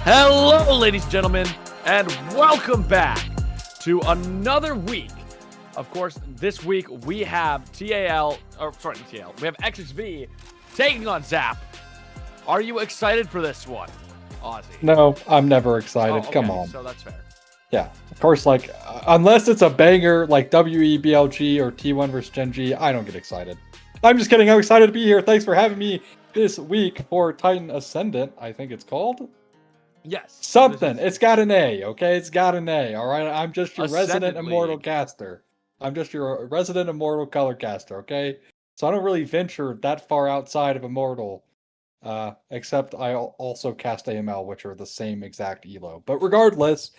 Hello, ladies and gentlemen, and welcome back to another week. Of course, this week we have we have XSV taking on Zafa. Are you excited for this one, Ozzy? No, I'm never excited. Oh, okay, Come on. So that's fair. Yeah, of course, unless it's a banger like WEBLG or T1 versus Gen G, I don't get excited. I'm just kidding. I'm excited to be here. Thanks for having me this week for Titan Ascendant, I think it's called. Yes. Something. It's got an A, okay? It's got an A, all right? I'm just your resident immortal caster. I'm just your resident immortal color caster, okay? So I don't really venture that far outside of immortal, except I also cast AML, which are the same exact elo. But regardless,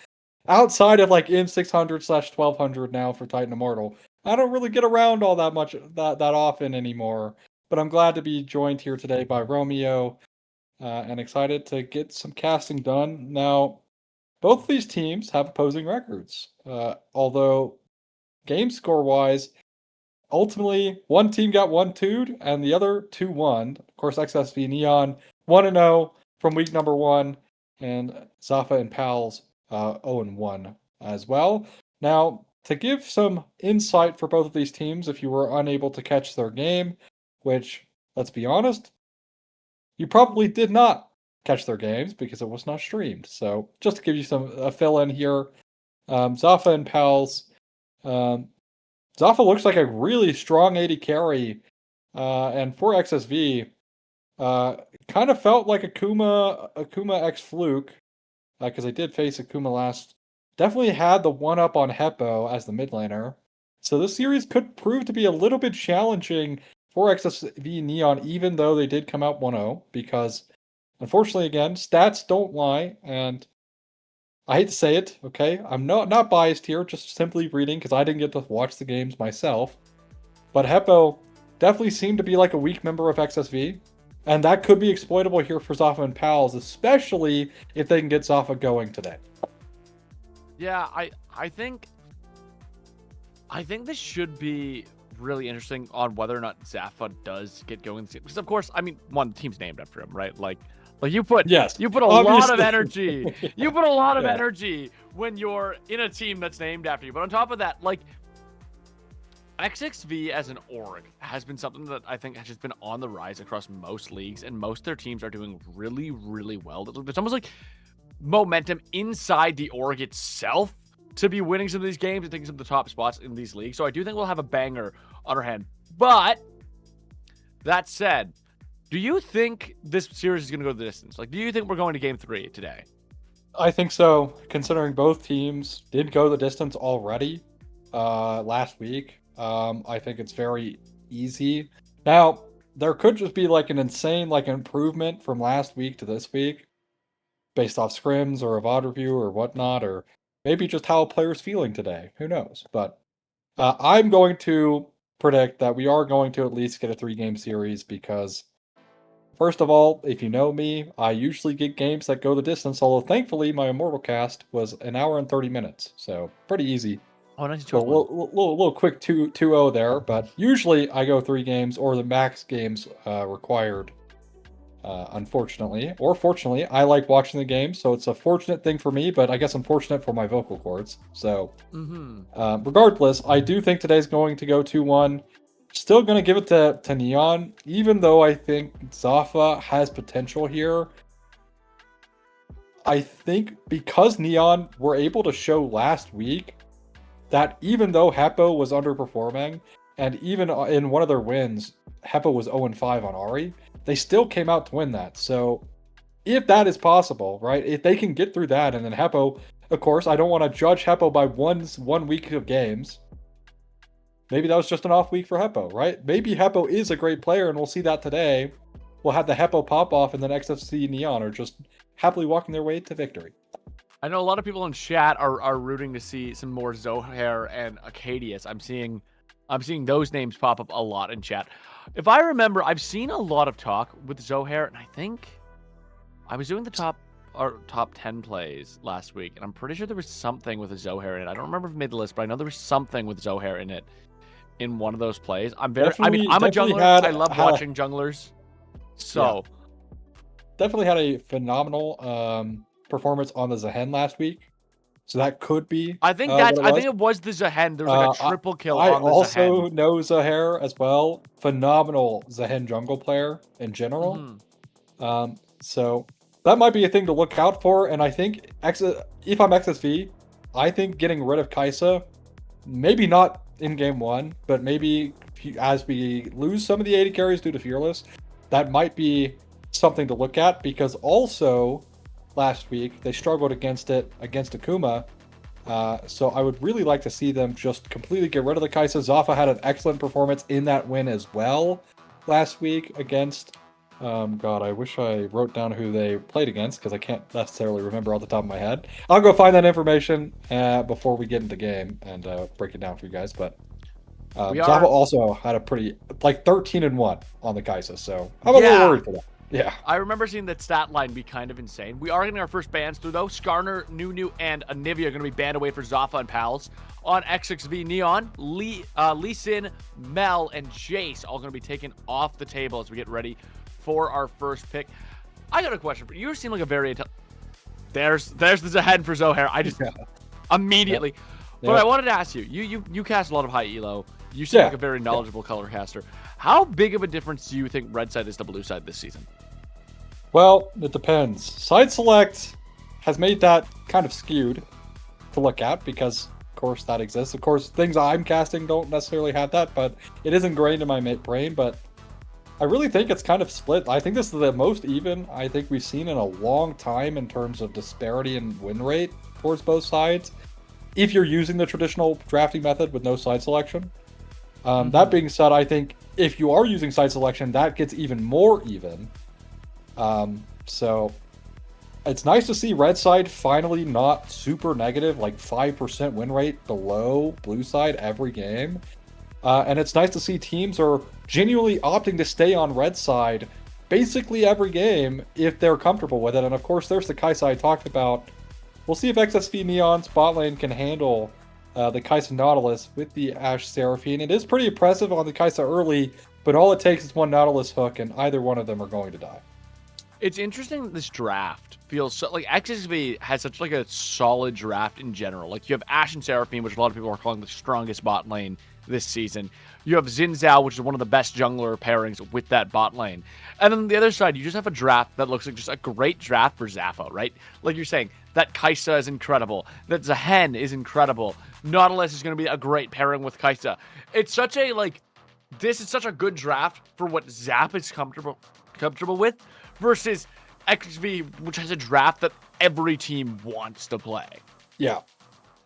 outside of like M600/1200 now for Titan Immortal, I don't really get around all that much that often anymore. But I'm glad to be joined here today by Romeo, and excited to get some casting done. Now, both of these teams have opposing records, although game score wise, ultimately one team got 1-2'd and the other 2-1. Of course, XSV Neon 1-0 from week number 1, and Zafa and Pals 0-1 as well. Now, to give some insight for both of these teams, if you were unable to catch their game, which, let's be honest, you probably did not catch their games because it was not streamed. So, just to give you a fill in here, Zafa and Pals, Zafa looks like a really strong AD carry, and for XSV, kind of felt like Akuma X Fluke, because I did face Akuma last. Definitely had the one-up on Heppo as the mid laner. So this series could prove to be a little bit challenging for XSV Neon, even though they did come out 1-0, because unfortunately, again, stats don't lie, and I hate to say it, okay? I'm not biased here, just simply reading, because I didn't get to watch the games myself. But Heppo definitely seemed to be like a weak member of XSV, and that could be exploitable here for Zafa and Pals, especially if they can get Zafa going today. Yeah, I think this should be really interesting on whether or not Zafa does get going, because of course, I mean, one, the team's named after him, right? Like you put a lot of energy. You put a lot of energy when you're in a team that's named after you. But on top of that, like, XXV as an org has been something that I think has just been on the rise across most leagues, and most of their teams are doing really, really well. There's almost like momentum inside the org itself to be winning some of these games and taking some of the top spots in these leagues. So I do think we'll have a banger on our hand. But that said, do you think this series is going to go the distance? Like, do you think we're going to game 3 today? I think so, considering both teams did go the distance already last week. I think it's very easy. Now, there could just be like an insane improvement from last week to this week based off scrims or a VOD review or whatnot, or maybe just how a player's feeling today. Who knows? But I'm going to predict that we are going to at least get a 3-game series because, first of all, if you know me, I usually get games that go the distance, although thankfully my Immortal cast was an hour and 30 minutes, so pretty easy. Oh, nice. Little quick 2-0 there, but usually I go 3 games or the max games required. Unfortunately, or fortunately, I like watching the game, so it's a fortunate thing for me, but I guess unfortunate for my vocal cords. So, regardless, I do think today's going to go 2-1. Still going to give it to Neon, even though I think Zafa has potential here. I think because Neon were able to show last week that even though Heppo was underperforming, and even in one of their wins, Heppo was 0-5 on Ahri, they still came out to win that. So if that is possible, right, if they can get through that, and then Heppo, of course, I don't want to judge Heppo by one week of games. Maybe that was just an off week for Heppo, right? Maybe Heppo is a great player, and we'll see that today. We'll have the Heppo pop off, and then XFC Neon are just happily walking their way to victory. I know a lot of people in chat are rooting to see some more Zohair and Acadius. I'm seeing those names pop up a lot in chat. If I remember, I've seen a lot of talk with Zohair, and I think I was doing the top 10 plays last week, and I'm pretty sure there was something with a Zohair in it. I don't remember if it made the list, but I know there was something with Zohair in it in one of those plays. I'm a jungler. I love watching junglers. So definitely had a phenomenal performance on the Zahen last week. So that could be. I think it was the Zahen. There was like a triple kill I on the Zahen. also know Zaher as well. Phenomenal Zahen jungle player in general. So that might be a thing to look out for. And I think if I'm XSV, I think getting rid of Kaisa, maybe not in game 1, but maybe as we lose some of the 80 carries due to Fearless, that might be something to look at, because also last week they struggled against Akuma. So I would really like to see them just completely get rid of the Kaisa. Zafa had an excellent performance in that win as well last week against... God, I wish I wrote down who they played against, because I can't necessarily remember off the top of my head. I'll go find that information before we get into the game and break it down for you guys. But Zafa also had a pretty, like 13-1 on the Kaisa, so I'm a little worried for that. Yeah. I remember seeing that stat line be kind of insane. We are getting our first bans through, though. Skarner, Nunu, and Anivia are going to be banned away for Zafa and Pals. On XXV, Neon, Lee Sin, Mel, and Jace all going to be taken off the table as we get ready for our first pick. I got a question for you. You seem like a very... There's the Zahen for Zohair. I just... Immediately. Yep. But I wanted to ask you. You cast a lot of high elo. You seem like a very knowledgeable color caster. How big of a difference do you think red side is to blue side this season? Well, it depends. Side select has made that kind of skewed to look at, because, of course, that exists. Of course, things I'm casting don't necessarily have that, but it is ingrained in my brain. But I really think it's kind of split. I think this is the most even I think we've seen in a long time in terms of disparity in win rate towards both sides, if you're using the traditional drafting method with no side selection. That being said, I think if you are using side selection, that gets even more even. So it's nice to see red side finally not super negative, like 5% win rate below blue side every game. And it's nice to see teams are genuinely opting to stay on red side basically every game if they're comfortable with it. And of course, there's the Kaisa I talked about. We'll see if XSV Neon's bot lane can handle the Kaisa Nautilus with the Ashe Seraphine. It is pretty impressive on the Kaisa early, but all it takes is one Nautilus hook, and either one of them are going to die. It's interesting that this draft feels so, like XSV has such like a solid draft in general. Like you have Ashe and Seraphine, which a lot of people are calling the strongest bot lane this season. You have Xin Zhao, which is one of the best jungler pairings with that bot lane. And then on the other side, you just have a draft that looks like just a great draft for Zafa, right? Like you're saying, that Kaisa is incredible. That Zahen is incredible. Nautilus is going to be a great pairing with Kaisa. It's such a, like, this is such a good draft for what Zap is comfortable with versus XSV, which has a draft that every team wants to play. Yeah.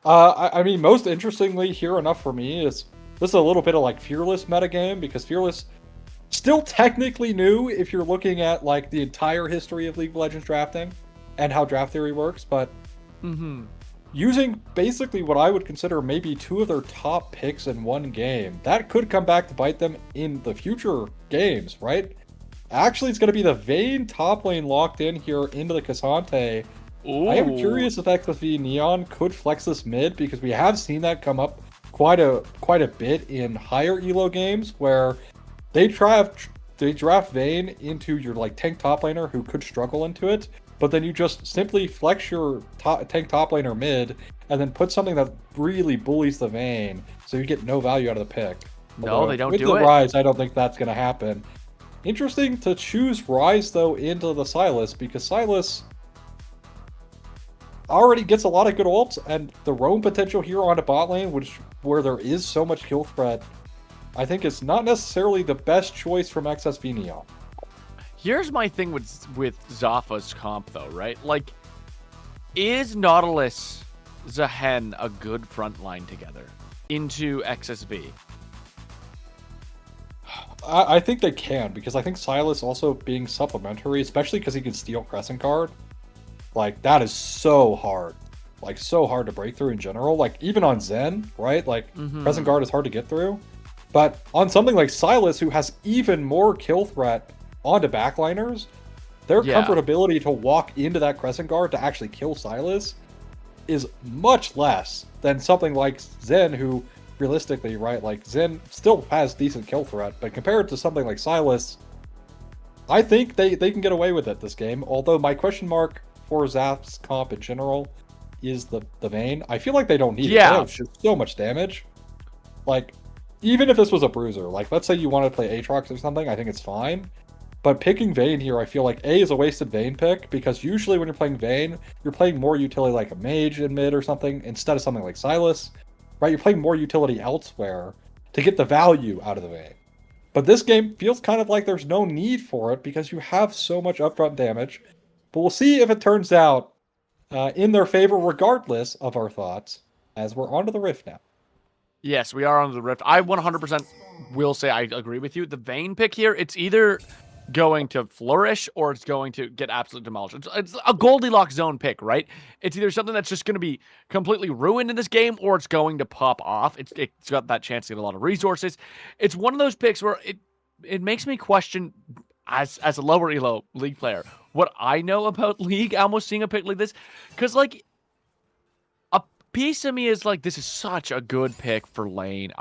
I mean, most interestingly here enough for me is this is a little bit of like Fearless metagame, because Fearless still technically new if you're looking at like the entire history of League of Legends drafting and how draft theory works, but using basically what I would consider maybe two of their top picks in one game, that could come back to bite them in the future games, right? Actually, it's going to be the Vayne top lane locked in here into the Cassante. I am curious if XSV Neon could flex this mid, because we have seen that come up quite a bit in higher elo games where they draft Vayne into your like tank top laner who could struggle into it, but then you just simply flex your tank top laner mid and then put something that really bullies the Vayne, so you get no value out of the pick. No, they don't do it. With the Rise, I don't think that's going to happen. Interesting to choose Rise though into the Sylas, because Sylas already gets a lot of good ults, and the roam potential here on a bot lane, where there is so much kill threat, I think is not necessarily the best choice from XSV Neon. Here's my thing with Zafa's comp though, right? Like, is Nautilus Zahen a good front line together into XSV? I think they can, because I think Sylas also being supplementary, especially because he can steal Crescent Guard, like that is so hard. Like so hard to break through in general. Like even on Zen, right? Like Crescent Guard is hard to get through. But on something like Sylas, who has even more kill threat onto backliners, their comfortability to walk into that Crescent Guard to actually kill Sylas is much less than something like Zen, who realistically, right, like Zen still has decent kill threat, but compared to something like Sylas, I think they can get away with it this game. Although my question mark for Zap's comp in general is the Vayne. I feel like they don't need it. They Yeah. have just so much damage. Like, even if this was a bruiser, like let's say you want to play Aatrox or something, I think it's fine. But picking Vayne here, I feel like A is a wasted Vayne pick, because usually when you're playing Vayne, you're playing more utility like a mage in mid or something, instead of something like Sylas. Right? You're playing more utility elsewhere to get the value out of the Vayne. But this game feels kind of like there's no need for it because you have so much upfront damage. But we'll see if it turns out in their favor regardless of our thoughts, as we're onto the Rift now. Yes, we are on the Rift. I 100% will say I agree with you. The Vayne pick here, it's either going to flourish or it's going to get absolutely demolished. It's a Goldilocks zone pick, right? It's either something that's just going to be completely ruined in this game or it's going to pop off. It's got that chance to get a lot of resources. It's one of those picks where it makes me question, as a lower elo League player, what I know about League, almost seeing a pick like this. Because, like, a piece of me is like, this is such a good pick for lane.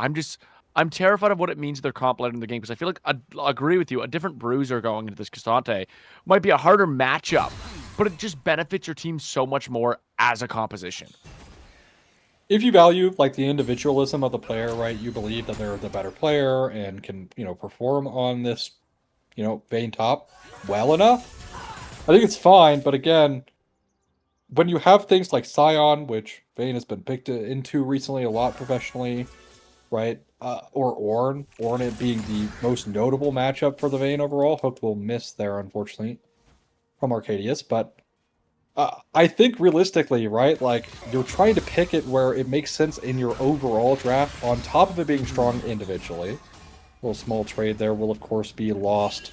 I'm terrified of what it means to their comp later in the game, because I feel like I agree with you. A different bruiser going into this Cassante might be a harder matchup, but it just benefits your team so much more as a composition. If you value like the individualism of the player, right? You believe that they're the better player and can, perform on this, Vayne top well enough. I think it's fine, but again, when you have things like Scion, which Vayne has been picked into recently a lot professionally, right? Or Ornn it being the most notable matchup for the Vayne overall. Hope will miss there, unfortunately, from Arcadius. But I think realistically, right, like, you're trying to pick it where it makes sense in your overall draft, on top of it being strong individually. A little small trade there will, of course, be lost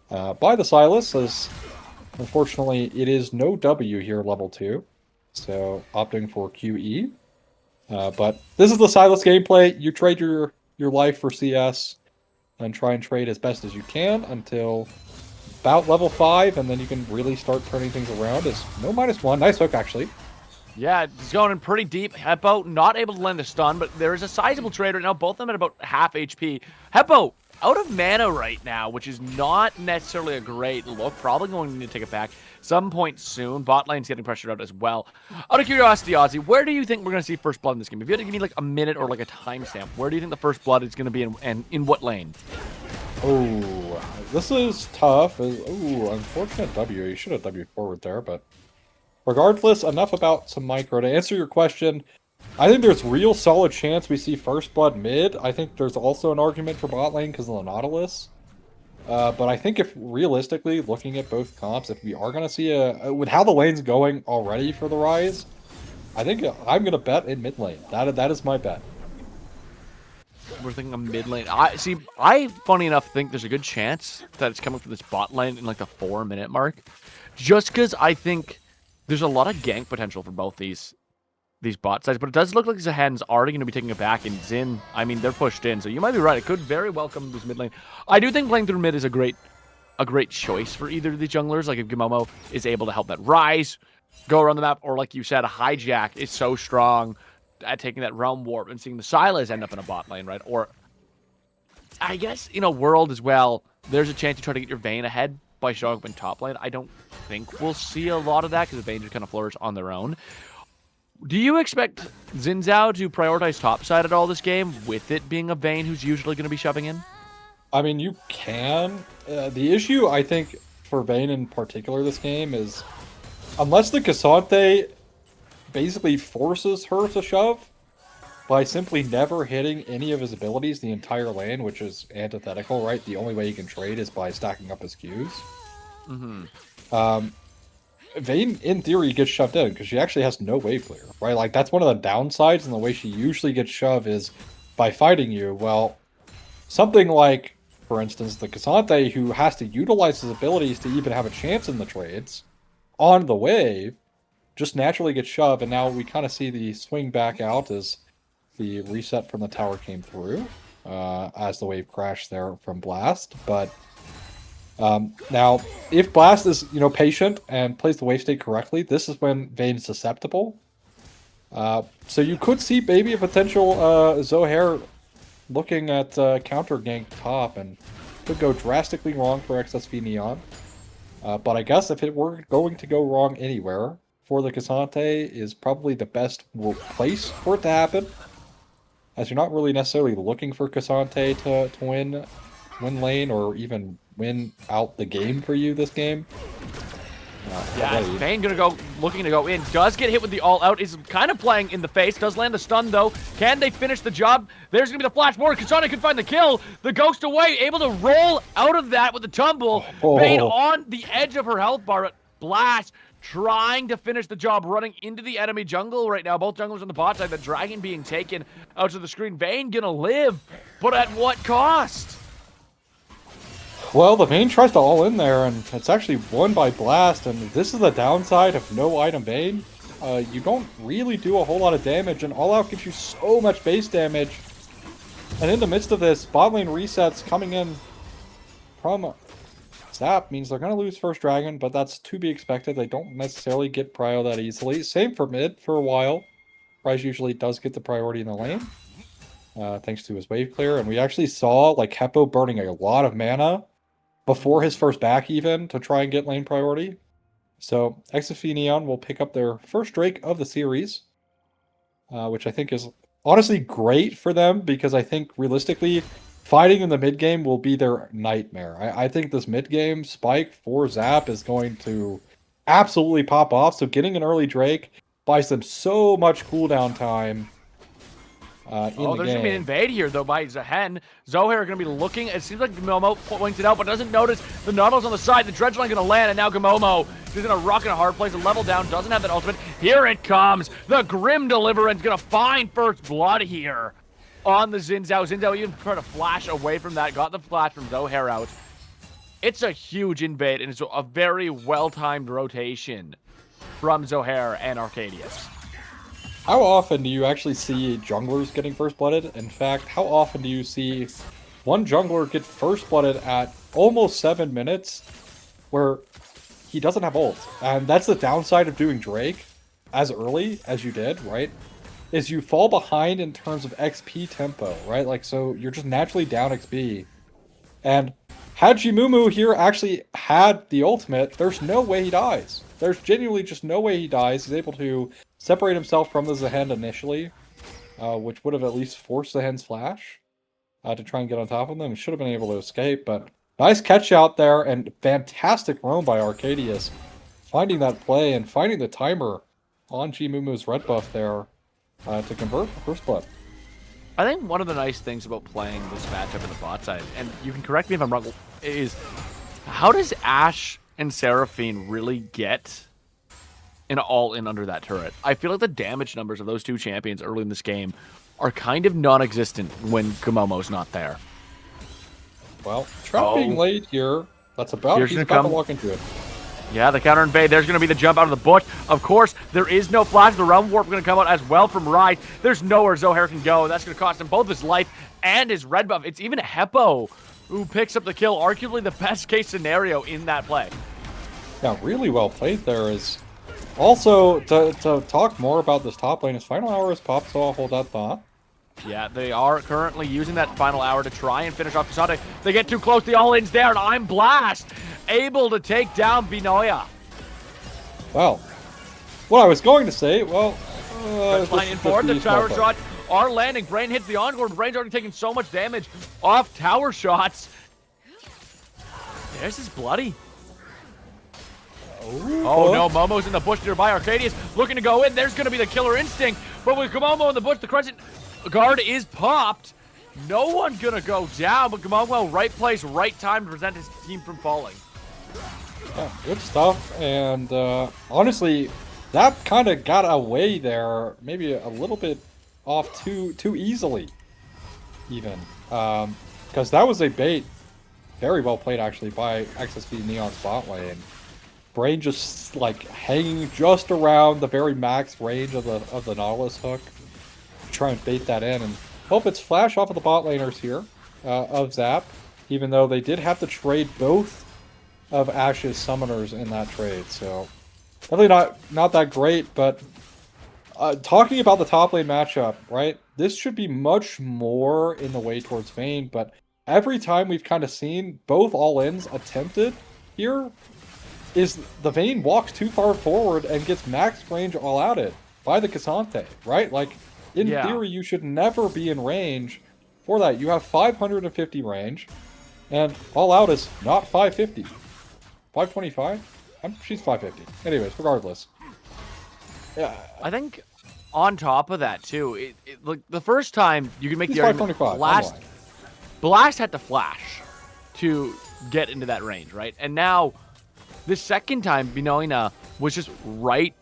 by the Sylas, as unfortunately it is no W here, level 2. So, opting for QE. But this is the Sylas gameplay. You trade your life for CS and try and trade as best as you can until about level 5, and then you can really start turning things around. Is no -1. Nice hook, actually. Yeah, he's going in pretty deep. Heppo not able to land a stun, but there is a sizable trade right now. Both of them at about half HP. Heppo out of mana right now, which is not necessarily a great look. Probably going to need to take it back some point soon. Bot lane's getting pressured out as well. Out of curiosity, Ozzy, where do you think we're going to see first blood in this game? If you had to give me like a minute or like a timestamp, where do you think the first blood is going to be, and in what lane? Oh, this is tough. Unfortunate W. You should have W forward there, but regardless, enough about some micro. To answer your question, I think there's real solid chance we see first blood mid. I think there's also an argument for bot lane because of the Nautilus. But I think if realistically, looking at both comps, if we are going to see with how the lane's going already for the Rise, I think I'm going to bet in mid lane. That is my bet. We're thinking of mid lane. I funny enough think there's a good chance that it's coming from this bot lane in like the 4-minute mark, just because I think there's a lot of gank potential for both these bot sides. But it does look like Zahan's already going to be taking it back, and Xin, I mean, they're pushed in, so you might be right. It could very well come to this mid lane. I do think playing through mid is a great choice for either of these junglers. Like if Gamomo is able to help that Rise go around the map, or like you said, a Hijack is so strong at taking that realm warp and seeing the Sylas end up in a bot lane, right? Or I guess in a world as well, there's a chance to try to get your Vayne ahead by showing up in top lane. I don't think we'll see a lot of that because the Vayne just kind of flourish on their own. Do you expect Xin Zhao to prioritize top side at all this game, with it being a Vayne who's usually going to be shoving in? I mean, you can. The issue, I think, for Vayne in particular this game is, unless the Cassante basically forces her to shove by simply never hitting any of his abilities the entire lane, which is antithetical, right? The only way he can trade is by stacking up his Qs. Vayne, in theory, gets shoved in because she actually has no wave clear, right? Like, that's one of the downsides, and the way she usually gets shoved is by fighting you. Well, something like, for instance, the Cassante, who has to utilize his abilities to even have a chance in the trades on the wave, just naturally gets shoved, and now we kind of see the swing back out as the reset from the tower came through, as the wave crashed there from Blast. But now, if Blast is, patient and plays the wave state correctly, this is when Vayne is susceptible. So you could see maybe a potential Zohair looking at counter gank top, and could go drastically wrong for XSV Neon. But I guess if it were going to go wrong anywhere, for the Cassante is probably the best place for it to happen, as you're not really necessarily looking for Cassante to win lane or even win out the game for you this game. Yeah, Vayne looking to go in. Does get hit with the all out. Is kind of playing in the face. Does land a stun though. Can they finish the job? There's gonna be the flash forward. Cassante can find the kill. The ghost away, able to roll out of that with the tumble. Vayne on the edge of her health bar. Blast trying to finish the job, running into the enemy jungle right now. Both junglers on the bot side. The dragon being taken out to the screen. Vayne gonna live, but at what cost? Well, the Vayne tries to all in there, and it's actually won by Blast, and this is the downside of no item Vayne. You don't really do a whole lot of damage, and all out gives you so much base damage. And in the midst of this, bot lane resets coming in from Zap means they're going to lose first dragon, but that's to be expected. They don't necessarily get prio that easily. Same for mid for a while. Ryze usually does get the priority in the lane, thanks to his wave clear. And we actually saw like Heppo burning a lot of mana before his first back even to try and get lane priority. So XSV Neon will pick up their first Drake of the series, which I think is honestly great for them because I think realistically fighting in the mid game will be their nightmare. I think this mid game spike for Zap is going to absolutely pop off. So getting an early Drake buys them so much cooldown time. There's going to be an invade here, though, by Zahen. Zohair are going to be looking. It seems like Gamomo points it out, but doesn't notice the Nautilus on the side. The Dredge line going to land, and now Gamomo is going to rock in a hard place. A level down, doesn't have that ultimate. Here it comes. The Grim Deliverance going to find first blood here on the Xin Zhao. Xin Zhao even tried to flash away from that. Got the flash from Zohair out. It's a huge invade, and it's a very well-timed rotation from Zohair and Arcadius. How often do you actually see junglers getting first blooded? In fact, how often do you see one jungler get first blooded at almost 7 minutes where he doesn't have ult? And that's the downside of doing Drake as early as you did, right? Is you fall behind in terms of XP tempo, right? Like, so you're just naturally down XP. And had Jimumu here actually had the ultimate, there's no way he dies. There's genuinely just no way he dies. He's able to separate himself from the Zahen initially, which would have at least forced Zahen's flash to try and get on top of them. He should have been able to escape, but nice catch out there and fantastic roam by Arcadius, finding that play and finding the timer on Jimumu's red buff there to convert for first blood. I think one of the nice things about playing this matchup in the bot side, and you can correct me if I'm wrong, is how does Ashe and Seraphine really get an all-in under that turret? I feel like the damage numbers of those two champions early in this game are kind of non-existent when Gamomo's not there. Well, trap being laid here. That's about, he's about to walk into it. Yeah, the counter invade. There's going to be the jump out of the bush. Of course, there is no flash. The realm warp going to come out as well from Ryze. There's nowhere Zohair can go. That's going to cost him both his life and his red buff. It's even Heppo who picks up the kill. Arguably the best case scenario in that play. Yeah, really well played there. Is also to talk more about this top lane. His final hour is popped, so I'll hold that thought. Yeah, they are currently using that final hour to try and finish off Cassante. They get too close. The all-in's there, and I'm Blast able to take down Binoya. Well, what I was going to say, well... line in forward, the tower shot are landing. Brain hits the encore. Brain's already taking so much damage off tower shots. There's his bloody. Oh no, Momo's in the bush nearby. Arcadius looking to go in. There's going to be the killer instinct. But with Momo in the bush, the crescent guard is popped. No one going to go down, but Momo, right place, right time to prevent his team from falling. Yeah, good stuff. And honestly, that kind of got away there, maybe a little bit off too easily, even. Because that was a bait. Very well played, actually, by XSV Neon's bot lane. Brain just like hanging just around the very max range of the Nautilus hook. Try and bait that in, and hope it's flash off of the bot laners here of Zap, even though they did have to trade both of Ashe's summoners in that trade. So definitely not that great, but talking about the top lane matchup, right? This should be much more in the way towards Vayne, but every time we've kind of seen both all-ins attempted here, is the Vayne walks too far forward and gets max range all outed by the Cassante, right? Like, in theory, you should never be in range for that. You have 550 range, and all out is not 550. 525? She's 550. Anyways, regardless. Yeah. I think on top of that, too, like the first time you can make She's the argument, 525. Blast had to flash to get into that range, right? And now, the second time, Binoina was just right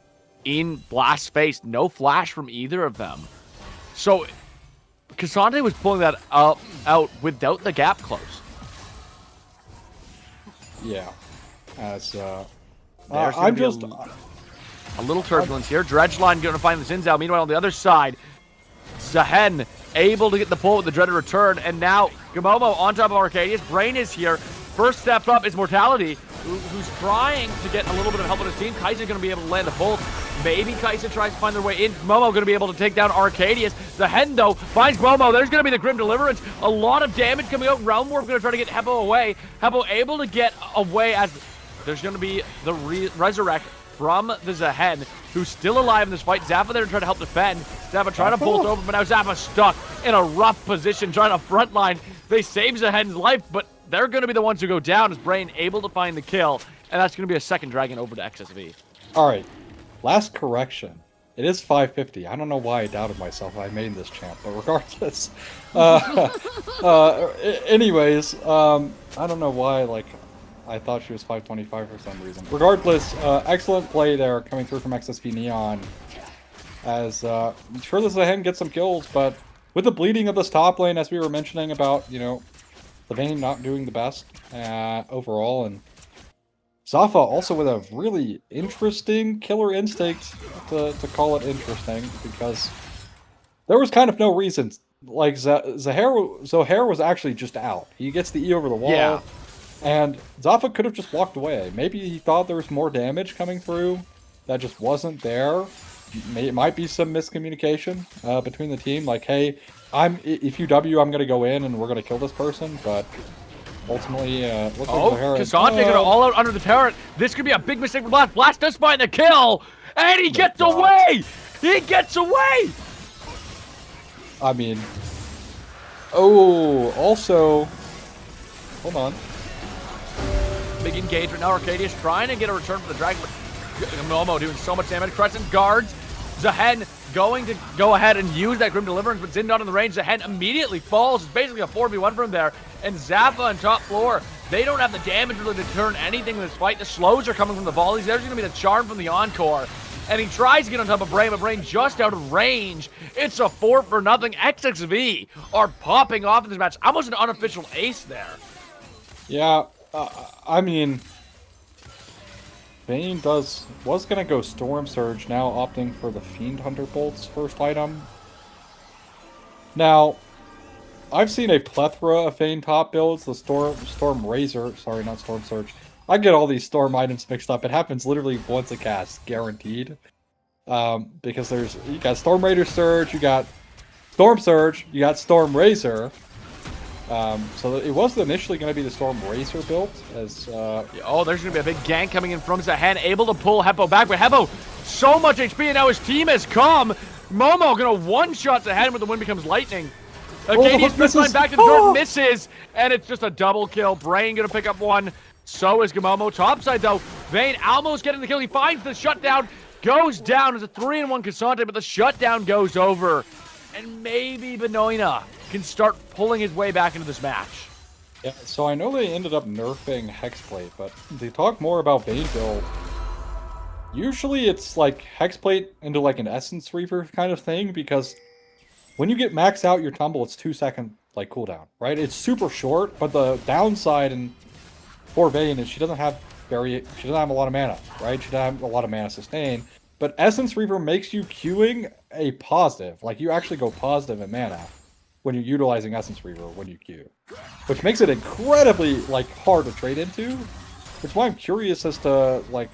in Blast's face. No flash from either of them. So, Cassante was pulling that out without the gap close. Yeah. As, I'm just... A little turbulence here. Dredgeline going to find the Zinzao. Meanwhile, on the other side, Zahen able to get the pull with the dreaded return. And now, Gamomo on top of Arcadius. Brain is here. First step up is Mortality, who's trying to get a little bit of help with his team. Kaiser going to be able to land a pull. Maybe Kaiser tries to find their way in. Momo going to be able to take down Arcadius. Zahen, though, finds Momo. There's going to be the Grim Deliverance. A lot of damage coming out. Realm Warp going to try to get Heppo away. Heppo able to get away as there's going to be the Resurrect from the Zahen, who's still alive in this fight. Zafa there to try to help defend. Zafa trying to bolt over, but now Zafa stuck in a rough position, trying to frontline. They save Zahen's life, but they're going to be the ones who go down as Brain able to find the kill, and that's going to be a second dragon over to XSV. All right, last correction. It is 550. I don't know why I doubted myself. I made this champ, but regardless. Anyways, I don't know why, like, I thought she was 525 for some reason. Regardless, excellent play there coming through from XSV Neon. As, sure this Zahen gets some kills, but with the bleeding of this top lane, as we were mentioning about, you know, the Vayne not doing the best overall, and Zafa also with a really interesting killer instinct, to call it interesting, because there was kind of no reason. Like, Zohair was actually just out. He gets the E over the wall. Yeah. And Zafa could have just walked away. Maybe he thought there was more damage coming through that just wasn't there. It might be some miscommunication between the team. Like, hey, if you W, I'm going to go in and we're going to kill this person. But ultimately, looks like Cassante going to all out under the turret. This could be a big mistake for Blast. Blast does find the kill, and he gets away. He gets away. I mean, oh, also, hold on. Big engagement now. Arcadius trying to get a return for the dragon, but Momo doing so much damage. Crescent guards. Zahen going to go ahead and use that Grim Deliverance, but Zin not in the range. Zahen immediately falls. It's basically a 4v1 from there. And Zafa on top floor, they don't have the damage really to turn anything in this fight. The slows are coming from the volleys. There's going to be the charm from the Encore. And he tries to get on top of Brain, but Brain just out of range. It's a 4-0. XSV are popping off in this match. Almost an unofficial ace there. Yeah. I mean, Vayne was going to go Storm Surge, now opting for the Fiend Hunter Bolt's first item. Now, I've seen a plethora of Vayne top builds, the Storm Razor, sorry, not Storm Surge. I get all these Storm items mixed up. It happens literally once a cast, guaranteed. Because you got Storm Raider Surge, you got Storm Surge, you got Storm Razor. So it was initially going to be the Storm Racer build, as oh, there's going to be a big gank coming in from Zahen, able to pull Heppo back, but Heppo, so much HP, and now his team has come. Momo going to one-shot Zahen when the wind becomes lightning. Arcadius first line back to the door, misses, and it's just a double kill. Brain going to pick up one, so is Gamomo. Topside, though, Vayne almost getting the kill. He finds the shutdown, goes down. It's a 3-1 Cassante, but the shutdown goes over. And maybe Benoina can start pulling his way back into this match. Yeah, so I know they ended up nerfing Hexplate, but they talk more about Vayne build. Usually it's like Hexplate into like an Essence Reaver kind of thing, because when you get maxed out your tumble, it's 2-second like cooldown, right? It's super short, but the downside for Vayne is she doesn't have a lot of mana, right? She doesn't have a lot of mana sustain. But Essence Reaver makes you queuing a positive. Like, you actually go positive in mana when you're utilizing Essence Reaver when you queue. Which makes it incredibly, like, hard to trade into. Which is why I'm curious as to, like,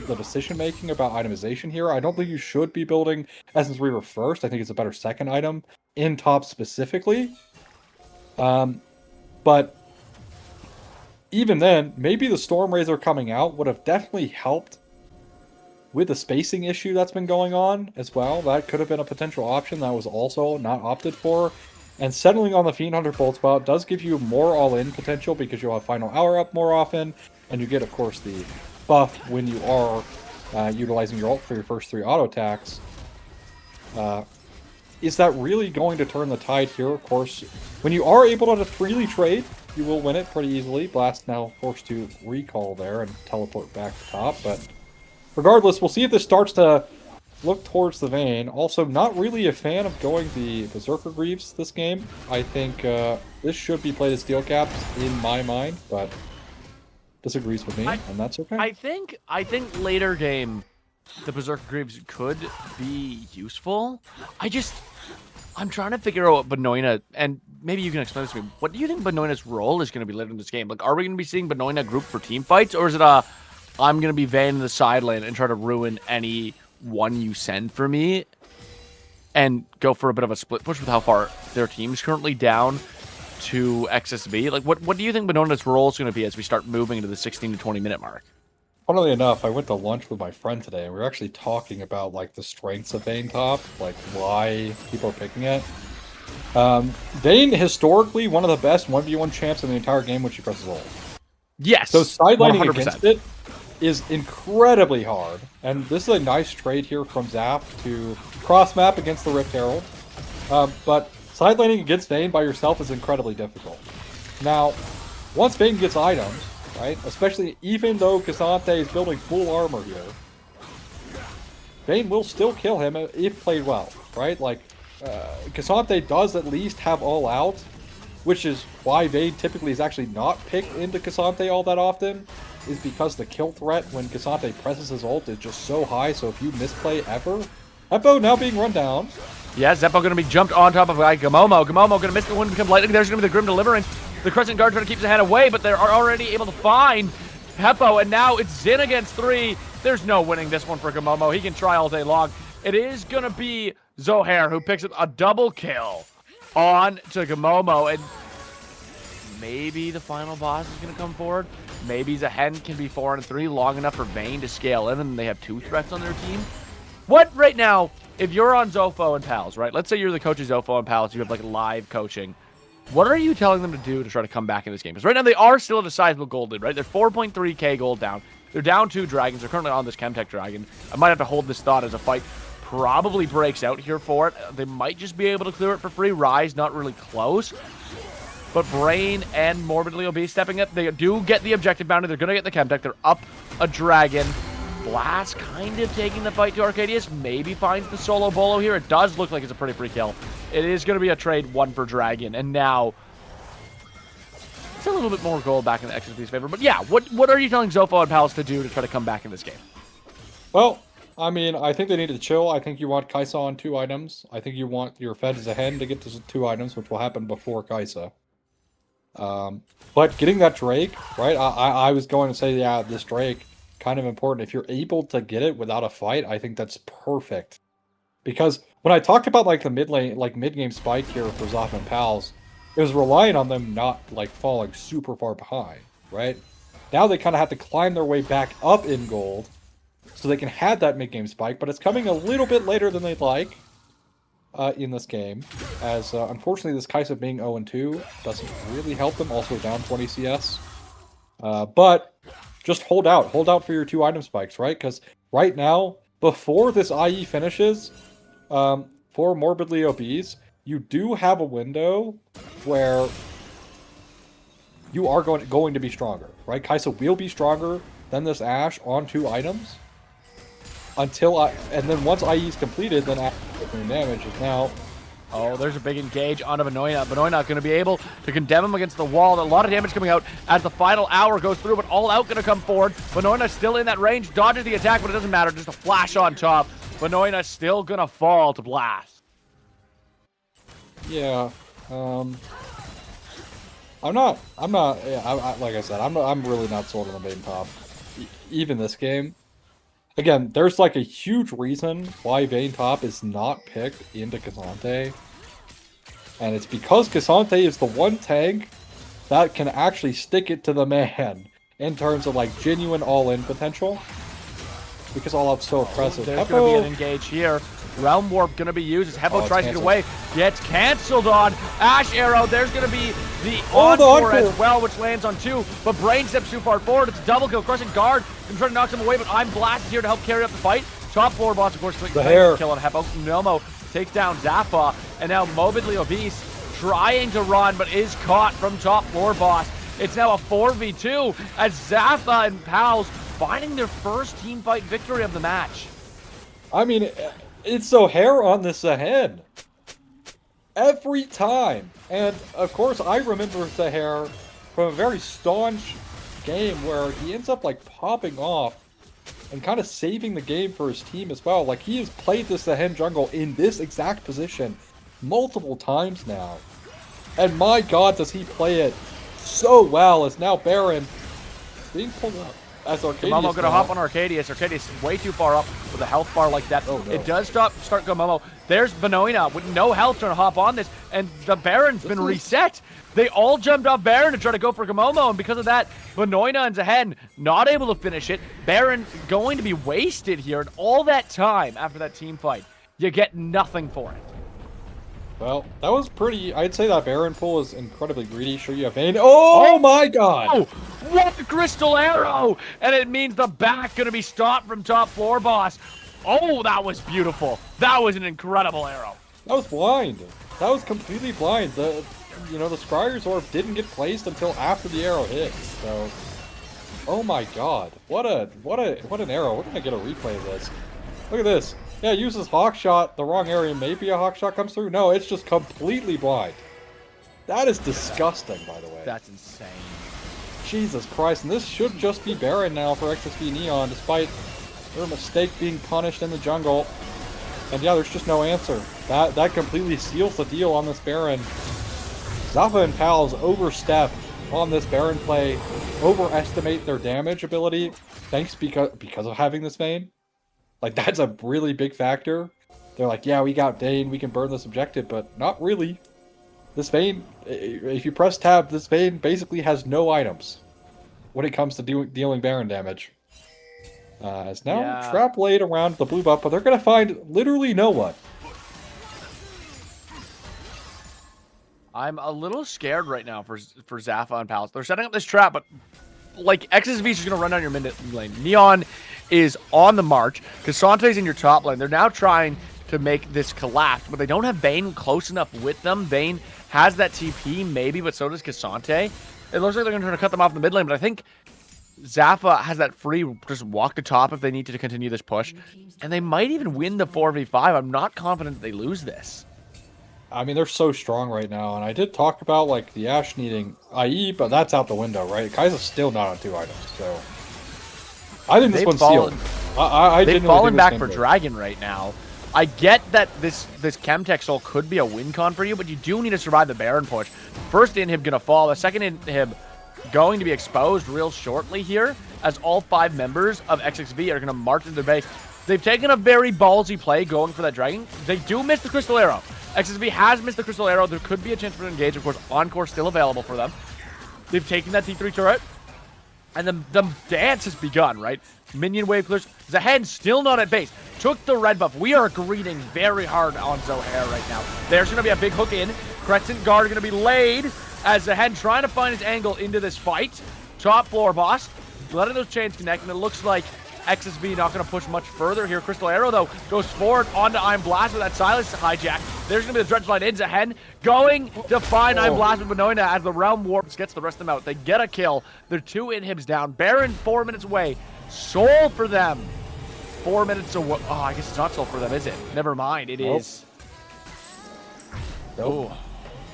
the decision-making about itemization here. I don't think you should be building Essence Reaver first. I think it's a better second item in top specifically. But even then, maybe the Storm Razor coming out would have definitely helped with the spacing issue that's been going on as well. That could have been a potential option that was also not opted for. And settling on the Fiend Hunter Bolt Spot does give you more all-in potential because you'll have Final Hour up more often, and you get, of course, the buff when you are utilizing your ult for your first 3 auto attacks. Is that really going to turn the tide here? Of course, when you are able to freely trade, you will win it pretty easily. Blast now forced to recall there and teleport back to top, but regardless, we'll see if this starts to look towards the Vayne. Also, not really a fan of going the Berserker Greaves this game. I think this should be played as Steel Caps in my mind, but disagrees with me, and that's okay. I think later game, the Berserker Greaves could be useful. I'm trying to figure out what Benoina, and maybe you can explain this to me. What do you think Benoina's role is going to be later in this game? Like, are we going to be seeing Benoina group for team fights, or is it I'm going to be Vayne in the side lane and try to ruin any one you send for me and go for a bit of a split push with how far their team's currently down to XSV? Like, what do you think Benoina's role is going to be as we start moving into the 16 to 20 minute mark? Funnily enough, I went to lunch with my friend today, and we were actually talking about, like, the strengths of Vayne top, like, why people are picking it. Vayne, historically, one of the best 1v1 champs in the entire game when she presses ult. Yes! So sidelining against it is incredibly hard, and this is a nice trade here from Zafa to cross-map against the Rift Herald, but sidelining against Vayne by yourself is incredibly difficult. Now, once Vayne gets items, right? Especially even though Cassante is building full armor here, Vayne will still kill him if played well, right? Like, Cassante does at least have all out, which is why Vayne typically is actually not picked into Cassante all that often, is because the kill threat when Cassante presses his ult is just so high, so if you misplay ever... Eppo now being run down. Yeah, Zeppo going to be jumped on top of Gamomo. Gamomo going to miss the one, become lightning. There's going to be the Grim Deliverance. The Crescent Guard trying to keep his hand away, but they're already able to find Heppo, and now it's Zin against 3. There's no winning this one for Gamomo. He can try all day long. It is going to be Zohair who picks up a double kill on to Gamomo, and maybe the final boss is going to come forward. Maybe Zahen can be 4-3 long enough for Vayne to scale in, and they have 2 threats on their team. What, right now, if you're on Zofo and Pals, right? Let's say you're the coach of Zofo and Pals, you have, like, live coaching. What are you telling them to do to try to come back in this game? Because right now they are still at a sizable gold lead, right? They're 4.3k gold down. They're down 2 dragons. They're currently on this Chemtech dragon. I might have to hold this thought as a fight probably breaks out here for it. They might just be able to clear it for free. Rise, not really close. But Brain and Morbidly Obese stepping up. They do get the objective bounty. They're going to get the Chemtech. They're up a dragon. Blast kind of taking the fight to Arcadius. Maybe finds the solo bolo here. It does look like it's a pretty free kill. It is going to be a trade 1 for Dragon. And now it's a little bit more gold back in the XSV's favor. But yeah, what are you telling Zofo and Palace to do to try to come back in this game? Well, I mean, I think they need to chill. I think you want Kaisa on 2 items. I think you want your Fed as a hen to get to 2 items, which will happen before Kaisa. But getting that Drake, right? I was going to say, yeah, this Drake, kind of important. If you're able to get it without a fight, I think that's perfect. Because when I talked about like the mid-game spike here for Zafa and Pals, it was relying on them not like falling super far behind, right? Now they kind of have to climb their way back up in gold so they can have that mid-game spike, but it's coming a little bit later than they'd like in this game, as unfortunately this Kaisa being 0-2 doesn't really help them, also down 20 CS. But just hold out for your 2 item spikes, right? Because right now, before this IE finishes, for Morbidly Obese, you do have a window where you are going to be stronger, right? Kaisa will be stronger than this Ashe on 2 items. And then once IE is completed, then after damage is now. Oh, there's a big engage onto Benoina. Benoina going to be able to condemn him against the wall. A lot of damage coming out as the final hour goes through, but All Out going to come forward. Benoina still in that range, dodges the attack, but it doesn't matter. Just a flash on top. Benoina still going to fall to Blast. Yeah. I'm not. Yeah, like I said, I'm really not sold on the main top. Even this game. Again, there's like a huge reason why Vayne top is not picked into Cassante. And it's because Cassante is the one tank that can actually stick it to the man in terms of like genuine all-in potential. Because all out's so oppressive. There's going to be an engage here. Realm Warp going to be used as Heppo tries to get away. Gets canceled on. Ash Arrow. There's going to be the encore as well, which lands on 2. But Brain steps too far forward. It's a double kill. Crushing Guard. I'm trying to knock them away, but I'm blasted here to help carry up the fight. Top floor boss, of course, the hair kill on Heppo. Nomo takes down Zafa. And now Morbidly Obese trying to run, but is caught from top floor boss. It's now a 4v2 as Zafa and Pals finding their first team fight victory of the match. I mean, it's so hair on this ahead. Every time. And, of course, I remember Zaher from a very staunch game where he ends up, like, popping off and kind of saving the game for his team as well. Like, he has played this Zahen jungle in this exact position multiple times now. And my god, does he play it so well as now Baron being pulled up. As Momo gonna hop on Arcadius. Arcadius way too far up with a health bar like that. Oh, no. It does start Momo. There's Benoina with no health trying to hop on this, and the Baron's been reset. They all jumped off Baron to try to go for Gamomo, and because of that, Benoina and Zahen not able to finish it. Baron going to be wasted here, and all that time after that team fight, you get nothing for it. Well, that was pretty... I'd say that Baron pull is incredibly greedy. Sure, you have Vayne. Oh my god! Oh, what a crystal arrow! And it means the back going to be stopped from top floor boss. Oh, that was beautiful. That was an incredible arrow. That was blind. That was completely blind. The Scryer's Orb didn't get placed until after the arrow hit. So, oh my god, what an arrow. We're gonna get a replay of this. Look at this. Yeah, it uses Hawk Shot, the wrong area. Maybe a Hawk Shot comes through. No, it's just completely blind. That is disgusting, by the way. That's insane. Jesus Christ, and this should just be Baron now for XSV Neon, despite their mistake being punished in the jungle. And yeah, there's just no answer. That completely seals the deal on this Baron. Zafa and Pals overstep on this Baron play, overestimate their damage ability, thanks because of having this Vayne. Like, that's a really big factor. They're like, yeah, we got Vayne, we can burn this objective, but not really. This Vayne, if you press tab, this Vayne basically has no items when it comes to dealing Baron damage. It's now trap laid around the blue buff, but they're going to find literally no one. I'm a little scared right now for Zafa and Palace. They're setting up this trap, but like XSV is just going to run down your mid lane. Neon is on the march. Cassante's in your top lane. They're now trying to make this collapse, but they don't have Vayne close enough with them. Vayne has that TP, maybe, but so does Cassante. It looks like they're going to try to cut them off in the mid lane, but I think Zafa has that free, just walk to top if they need to continue this push. And they might even win the 4v5. I'm not confident that they lose this. I mean, they're so strong right now, and I did talk about, like, the Ashe needing IE, but that's out the window, right? Kai'Sa's still not on 2 items, so... I think this one's sealed. They've fallen back for Dragon right now. I get that this Chemtech Soul could be a win con for you, but you do need to survive the Baron push. First inhib gonna fall, the second inhib going to be exposed real shortly here, as all 5 members of XXV are gonna march into their base. They've taken a very ballsy play going for that Dragon. They do miss the Crystal Arrow. XSV has missed the Crystal Arrow. There could be a chance for an engage. Of course, Encore still available for them. They've taken that T3 turret. And the dance has begun, right? Minion wave clears. Zahen still not at base. Took the red buff. We are greeting very hard on Zohair right now. There's going to be a big hook in. Crescent Guard going to be laid as Zahen trying to find his angle into this fight. Top floor boss. Letting those chains connect, and it looks like XSV not going to push much further here. Crystal Arrow, though, goes forward onto Iron Blast with that silence hijack. There's going to be the Dredge Line in. Zahen going to find Iron Blast with Benoina as the Realm Warps gets the rest of them out. They get a kill. They're 2 inhibs down. Baron 4 minutes away. Soul for them. 4 minutes away. Oh, I guess it's not Soul for them, is it? Never mind. It is. Nope. Oh,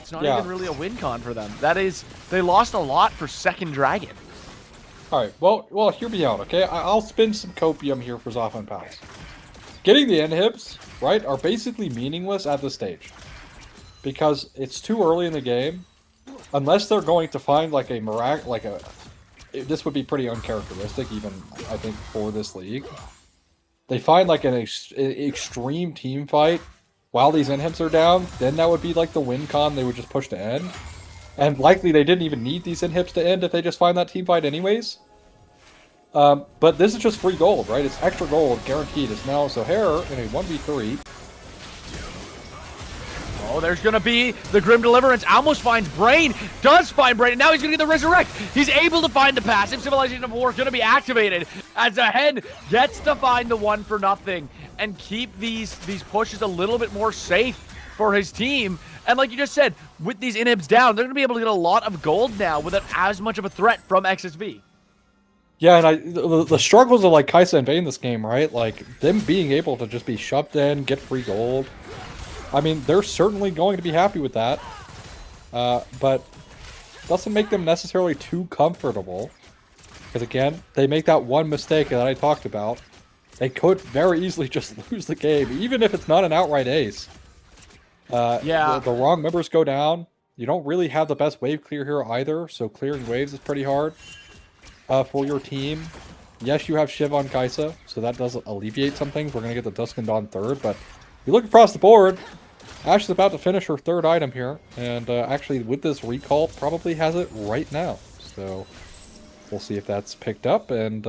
it's not even really a win con for them. That is, they lost a lot for second Dragon. Alright, well, hear me out, okay? I'll spin some copium here for Zafa and Pals. Getting the inhibs, right, are basically meaningless at this stage. Because it's too early in the game. Unless they're going to find, like, this would be pretty uncharacteristic, even, I think, for this league. They find, like, an extreme team fight while these inhibs are down, then that would be, like, the win con they would just push to end. And likely they didn't even need these inhibs to end if they just find that team fight anyways. But this is just free gold, right? It's extra gold guaranteed. It's now Zohair in a 1v3. Oh, there's going to be the Grim Deliverance. Almost finds Brain. Does find Brain. And now he's going to get the Resurrect. He's able to find the passive. Civilization of War going to be activated as Ahead gets to find the 1 for nothing and keep these pushes a little bit more safe for his team. And like you just said, with these inhibs down, they're going to be able to get a lot of gold now without as much of a threat from XSV. Yeah, and the struggles of like Kai'Sa and Vayne this game, right? Like them being able to just be shoved in, get free gold. I mean, they're certainly going to be happy with that, but doesn't make them necessarily too comfortable. Because again, they make that one mistake that I talked about. They could very easily just lose the game, even if it's not an outright ace. The wrong members go down. You don't really have the best wave clear here either, so clearing waves is pretty hard for your team. Yes, you have Shiv on Kai'Sa, so that does alleviate some things. We're going to get the Dusk and Dawn third, but you look across the board, Ash is about to finish her 3rd item here, and actually with this recall, probably has it right now. So we'll see if that's picked up, and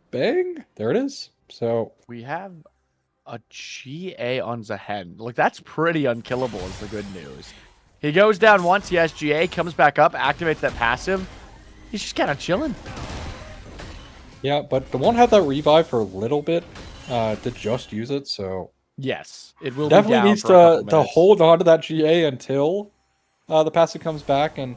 bang, there it is. So we have a GA on Zahen. Like, that's pretty unkillable is the good news. He goes down once, he has GA, comes back up, activates that passive. He's just kind of chilling. Yeah, but the one had that revive for a little bit, to just use it, so... Yes, it will definitely be down needs for to hold on to that GA until the passive comes back, and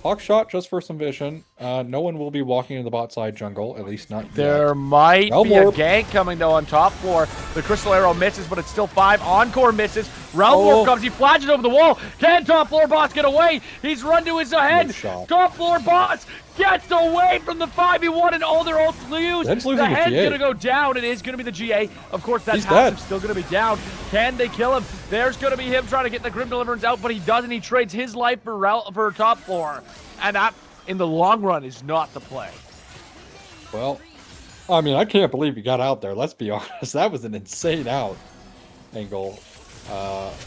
Hawk Shot just for some vision. No one will be walking in the bot side jungle, at least not yet. There might be a gank coming though on top floor. The Crystal Arrow misses, but it's still 5. Encore misses. Realm Warp comes, he flashes over the wall. Can top floor boss get away? He's run to his head. Top floor boss gets away from the 5v1 and all their ults lose. The head's gonna go down. It is gonna be the GA. Of course, that passive's still gonna be down. Can they kill him? There's gonna be him trying to get the Grim Deliverance out, but he doesn't. He trades his life for top floor. And that, in the long run, is not the play. Well, I mean, I can't believe he got out there. Let's be honest. That was an insane out angle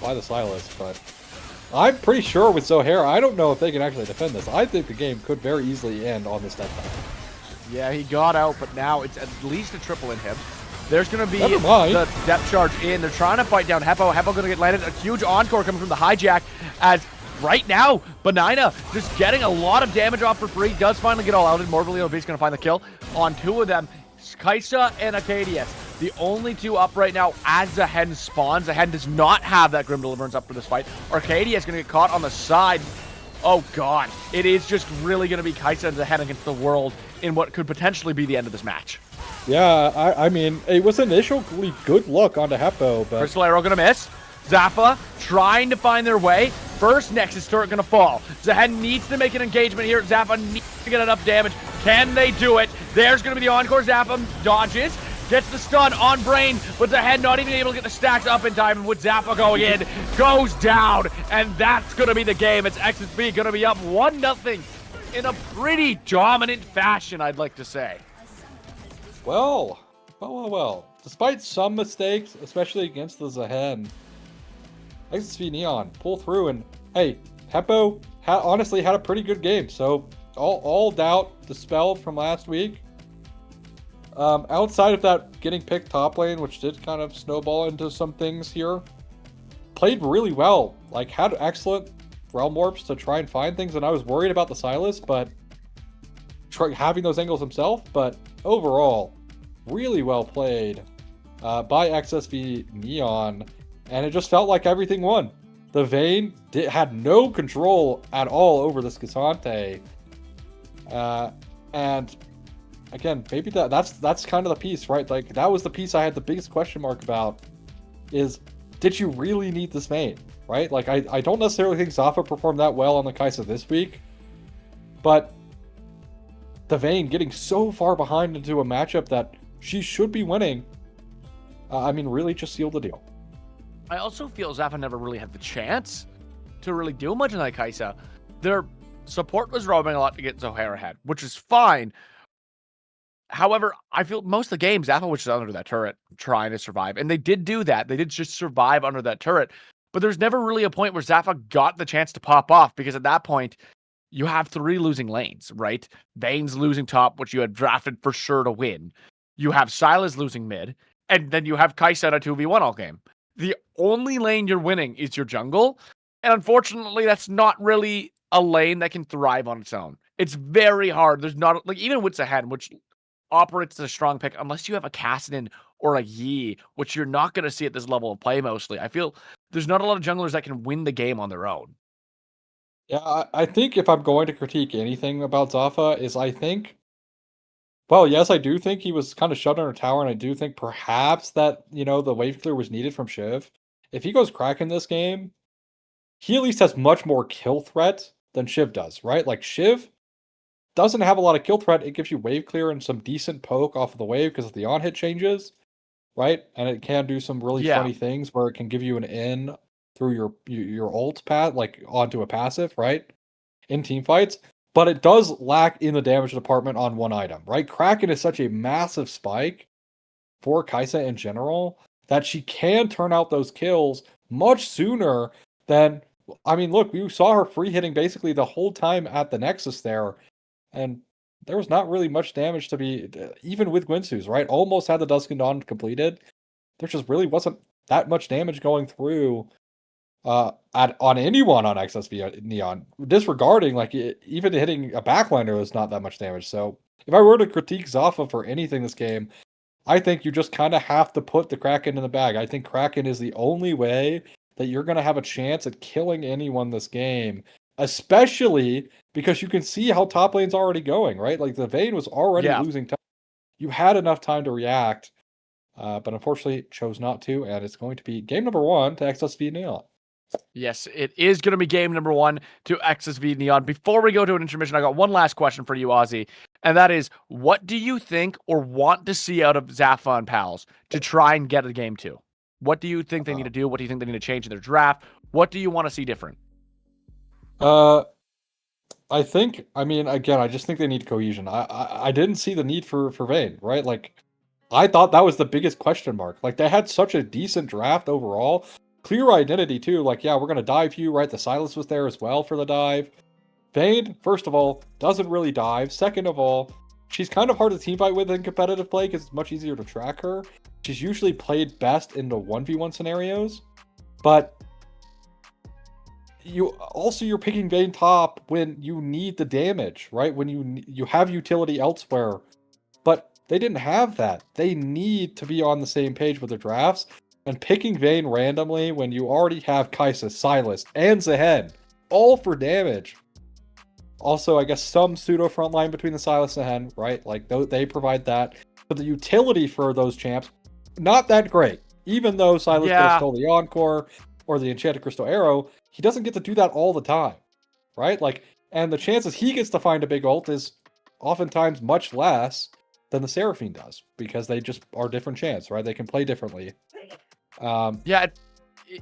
by the Silas, but I'm pretty sure with Zohair, I don't know if they can actually defend this. I think the game could very easily end on this death battle. Yeah, he got out, but now it's at least a triple in him. There's going to be the depth charge in. They're trying to fight down Heppo. Heppo going to get landed. A huge encore coming from the hijack as right now, Benigna just getting a lot of damage off for free. Does finally get all out. And Morbilio B's going to find the kill on 2 of them. Kai'Sa and Acadius, the only 2 up right now as Zahen spawns. Zahen does not have that Grim Deliverance up for this fight. Arcadia is going to get caught on the side. Oh god, it is just really going to be Kai'Sa and Zahen against the world in what could potentially be the end of this match. Yeah, I mean, it was initially good luck onto Heppo, but... Crystal Arrow going to miss. Zafa trying to find their way. First Nexus turret going to fall. Zahen needs to make an engagement here. Zafa needs to get enough damage. Can they do it? There's going to be the encore. Zafa dodges. Gets the stun on Brain, but Zahen not even able to get the stacks up in time. And with Zafa going in, goes down. And that's going to be the game. It's XSV going to be up 1-0 in a pretty dominant fashion, I'd like to say. Well. Despite some mistakes, especially against the Zahen, XSV Neon pull through, and hey, Heppo honestly had a pretty good game. So all doubt dispelled from last week. Outside of that getting picked top lane, which did kind of snowball into some things here, played really well. Like, had excellent realm warps to try and find things, and I was worried about the Silas, but having those angles himself. But overall, really well played by XSV Neon. And it just felt like everything won. The Vayne had no control at all over this Cassante. And again, maybe that's kind of the piece, right? Like, that was the piece I had the biggest question mark about, is did you really need this Vayne, right? Like, I don't necessarily think Zafa performed that well on the Kai'Sa this week, but the Vayne getting so far behind into a matchup that she should be winning, I mean, really just sealed the deal. I also feel Zafa never really had the chance to really do much in that Kai'Sa. Their support was roaming a lot to get Zohair ahead, which is fine. However, I feel most of the game, Zafa was just under that turret trying to survive. And they did do that. They did just survive under that turret. But there's never really a point where Zafa got the chance to pop off, because at that point, you have 3 losing lanes, right? Vayne's losing top, which you had drafted for sure to win. You have Sylas losing mid, and then you have Kai'Sa in a 2v1 all game. The only lane you're winning is your jungle, and unfortunately, that's not really a lane that can thrive on its own. It's very hard. There's not, like, even with Zahen, which operates as a strong pick, unless you have a Ascendant or a Yi, which you're not going to see at this level of play mostly. I feel there's not a lot of junglers that can win the game on their own. Yeah, I think if I'm going to critique anything about Zafa is I think, well, yes, I do think he was kind of shut under a tower, and I do think perhaps that, the wave clear was needed from Shiv. If he goes crack in this game, he at least has much more kill threat than Shiv does, right? Like, Shiv doesn't have a lot of kill threat. It gives you wave clear and some decent poke off of the wave because of the on-hit changes, right? And it can do some really funny things where it can give you an in through your ult path, like onto a passive, right? In team fights. But it does lack in the damage department on one item, right? Kraken is such a massive spike for Kai'Sa in general that she can turn out those kills much sooner than, I mean, look, we saw her free hitting basically the whole time at the Nexus there, and there was not really much damage to be, even with Guinsoo's, right? Almost had the Dusk and Dawn completed. There just really wasn't that much damage going through on anyone on XSV Neon, disregarding like even hitting a backliner was not that much damage. So if I were to critique Zafa for anything this game, I think you just kind of have to put the Kraken in the bag. I think Kraken is the only way that you're going to have a chance at killing anyone this game, especially because you can see how top lane's already going, right? Like the Vayne was already losing time. You had enough time to react, but unfortunately chose not to, and it's going to be game number 1 to XSV Neon. Yes, it is going to be game number 1 to XSV Neon. Before we go to an intermission, I got one last question for you, Ozzy, and that is, what do you think or want to see out of Zafa and Pals to try and get a game 2? What do you think they need to do? What do you think they need to change in their draft? What do you want to see different? I think, I mean, again, I just think they need cohesion. I didn't see the need for Vayne, right? Like, I thought that was the biggest question mark. Like, they had such a decent draft overall. Clear identity, too. Like, yeah, we're going to dive you, right? The Sylas was there as well for the dive. Vayne, first of all, doesn't really dive. Second of all, she's kind of hard to teamfight with in competitive play because it's much easier to track her. She's usually played best in the 1v1 scenarios. But you're picking Vayne top when you need the damage, right? When you have utility elsewhere. But they didn't have that. They need to be on the same page with their drafts. And picking Vayne randomly when you already have Kai'Sa, Sylas, and Zahen, all for damage. Also, I guess some pseudo frontline between the Sylas and Zahen, right? Like, they provide that. But the utility for those champs, not that great. Even though Sylas could have stole the Encore or the Enchanted Crystal Arrow, he doesn't get to do that all the time, right? Like, and the chances he gets to find a big ult is oftentimes much less than the Seraphine does, because they just are different champs, right? They can play differently.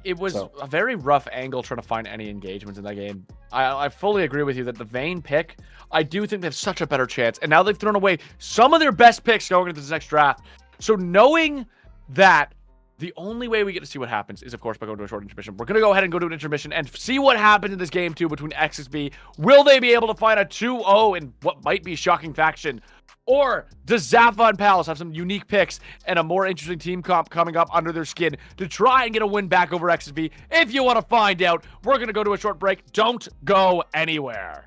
It was a very rough angle trying to find any engagements in that game. I fully agree with you that the Vayne pick, I do think they have such a better chance. And now they've thrown away some of their best picks going into this next draft. So knowing that the only way we get to see what happens is, of course, by going to a short intermission. We're going to go ahead and go to an intermission and see what happens in this game 2 between XSV. Will they be able to find a 2-0 in what might be shocking faction? Or does Zafa and Palace have some unique picks and a more interesting team comp coming up under their skin to try and get a win back over XSV? If you want to find out, we're going to go to a short break. Don't go anywhere.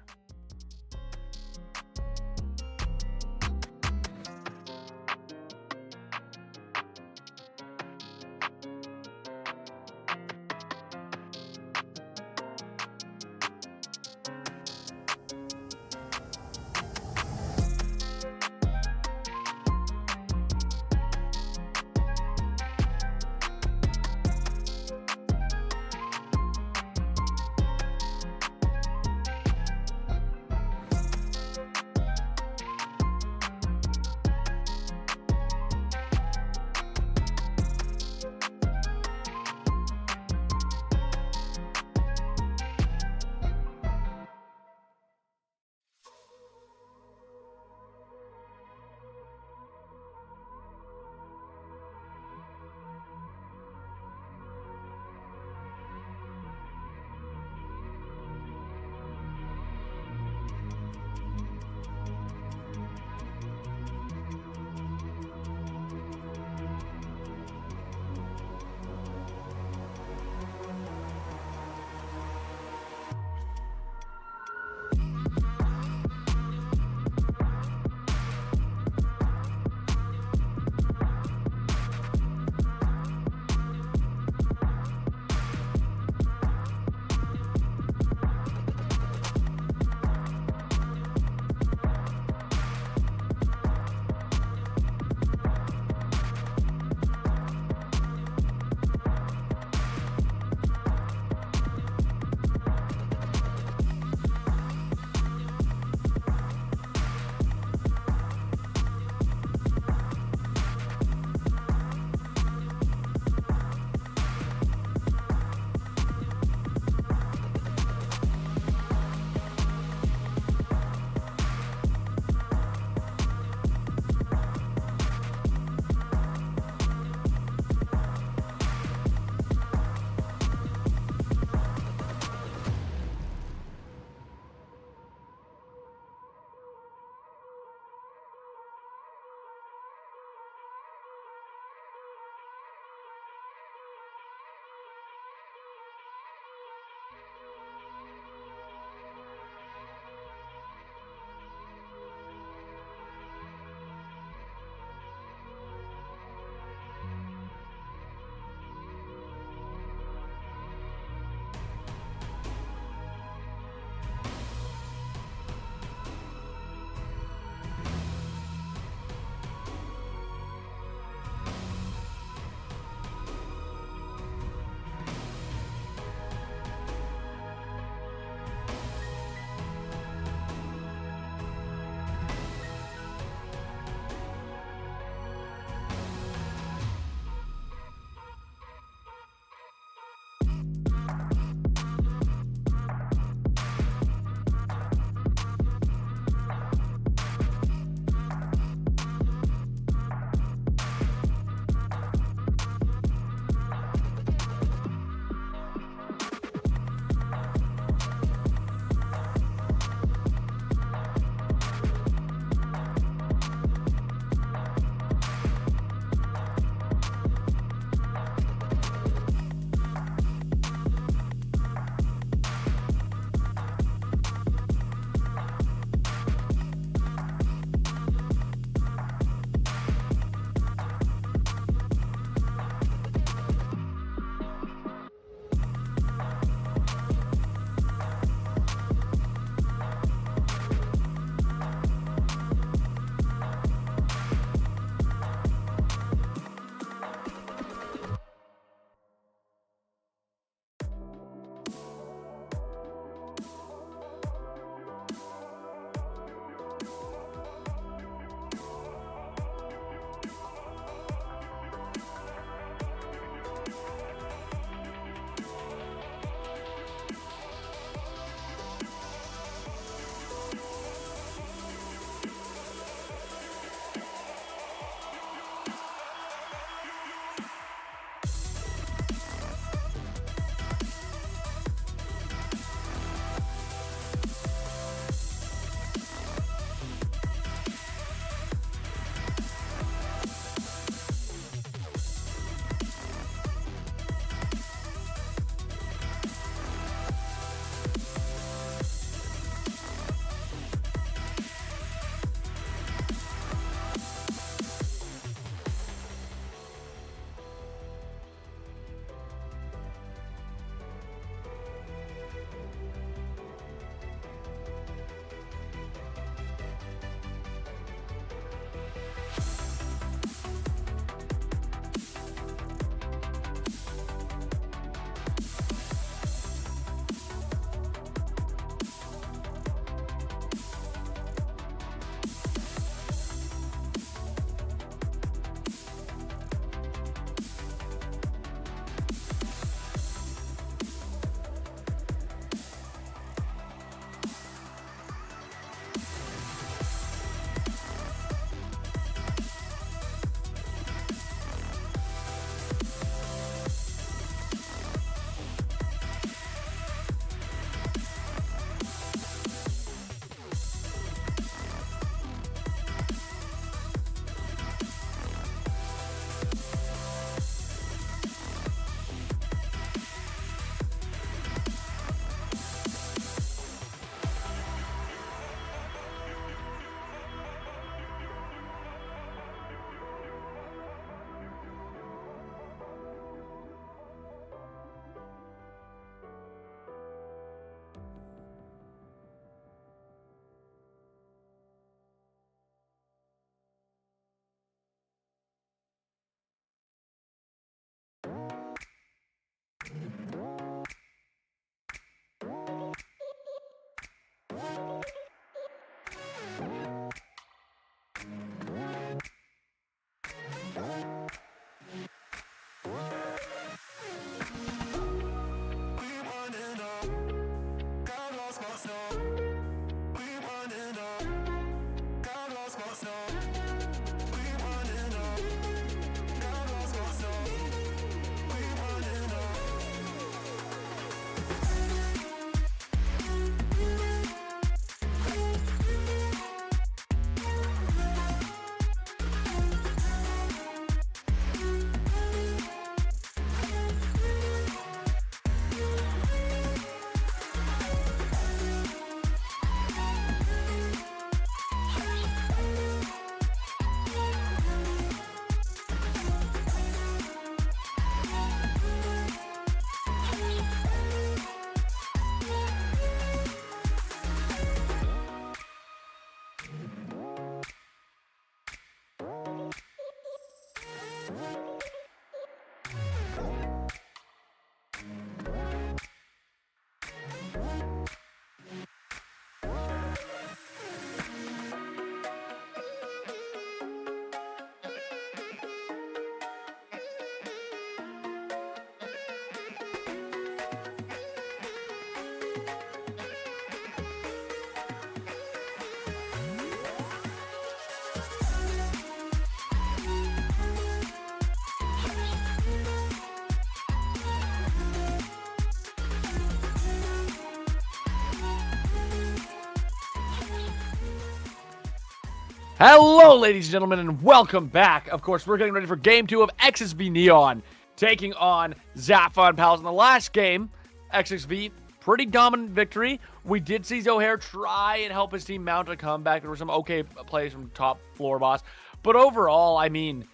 Hello, ladies and gentlemen, and welcome back. Of course, we're getting ready for Game 2 of XSV Neon, taking on Zafa and Pals. In the last game, XSV, pretty dominant victory. We did see Zohair try and help his team mount a comeback. There were some okay plays from top floor boss. But overall, I mean,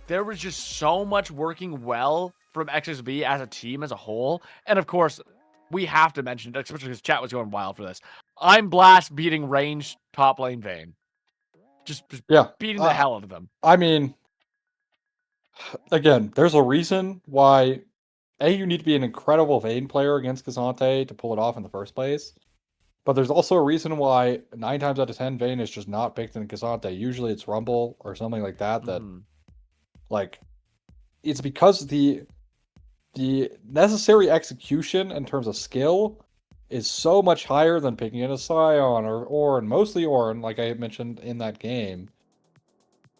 there was just so much working well from XSV as a team as a whole. And of course, we have to mention, especially because chat was going wild for this, I'm Blast beating ranged top lane Vayne. Just beating the hell out of them. I mean, again, there's a reason why you need to be an incredible Vayne player against Kazante to pull it off in the first place. But there's also a reason why 9 times out of 10 Vayne is just not picked in Kazante. Usually it's Rumble or something like that. Like, it's because the necessary execution in terms of skill is so much higher than picking in a Scion or Ornn, mostly Ornn, like I mentioned in that game.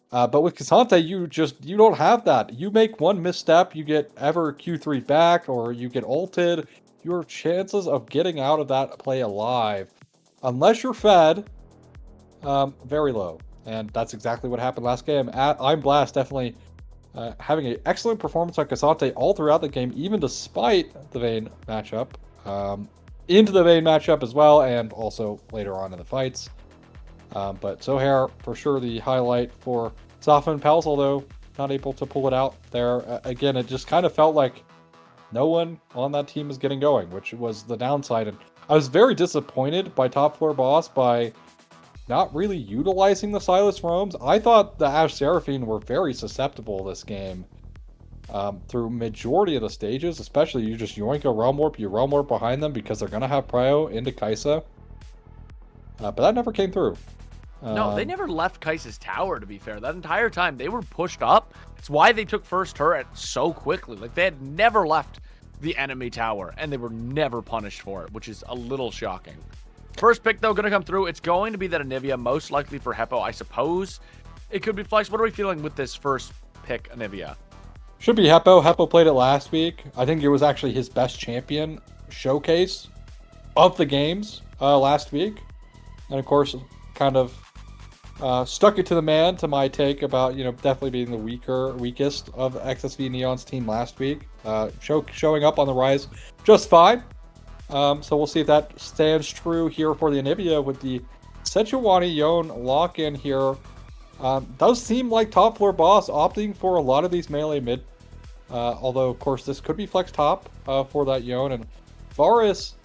But with Kazante, you don't have that. You make one misstep, you get ever Q3 back, or you get ulted. Your chances of getting out of that play alive, unless you're fed, very low. And that's exactly what happened last game. I'm Blast definitely having an excellent performance on Kazante all throughout the game, even despite the Vayne matchup. Into the Vayne matchup as well, and also later on in the fights. But Zohair, for sure, the highlight for Zafa and Pals, although not able to pull it out there. Again, it just kind of felt like no one on that team was getting going, which was the downside. And I was very disappointed by Top Floor Boss by not really utilizing the Silas roams. I thought the Ashe Seraphine were very susceptible this game. Through majority of the stages, especially you just yoink a Realm Warp, you Realm Warp behind them because they're going to have prio into Kaisa. But that never came through. No, they never left Kaisa's tower, to be fair. That entire time, they were pushed up. It's why they took first turret so quickly. Like, they had never left the enemy tower, and they were never punished for it, which is a little shocking. First pick, though, going to come through. It's going to be that Anivia, most likely for Heppo, I suppose. It could be Flex. What are we feeling with this first pick, Anivia? Should be Heppo. Heppo played it last week. I think it was actually his best champion showcase of the games last week. And of course, kind of stuck it to the man to my take about, definitely being the weakest of XSV Neon's team last week. Showing up on the rise just fine. So we'll see if that stands true here for the Anivia with the Sejuani Yone lock-in here. Does seem like Top Floor Boss opting for a lot of these melee mid. Although, of course, this could be flex top for that Yone. And Varus,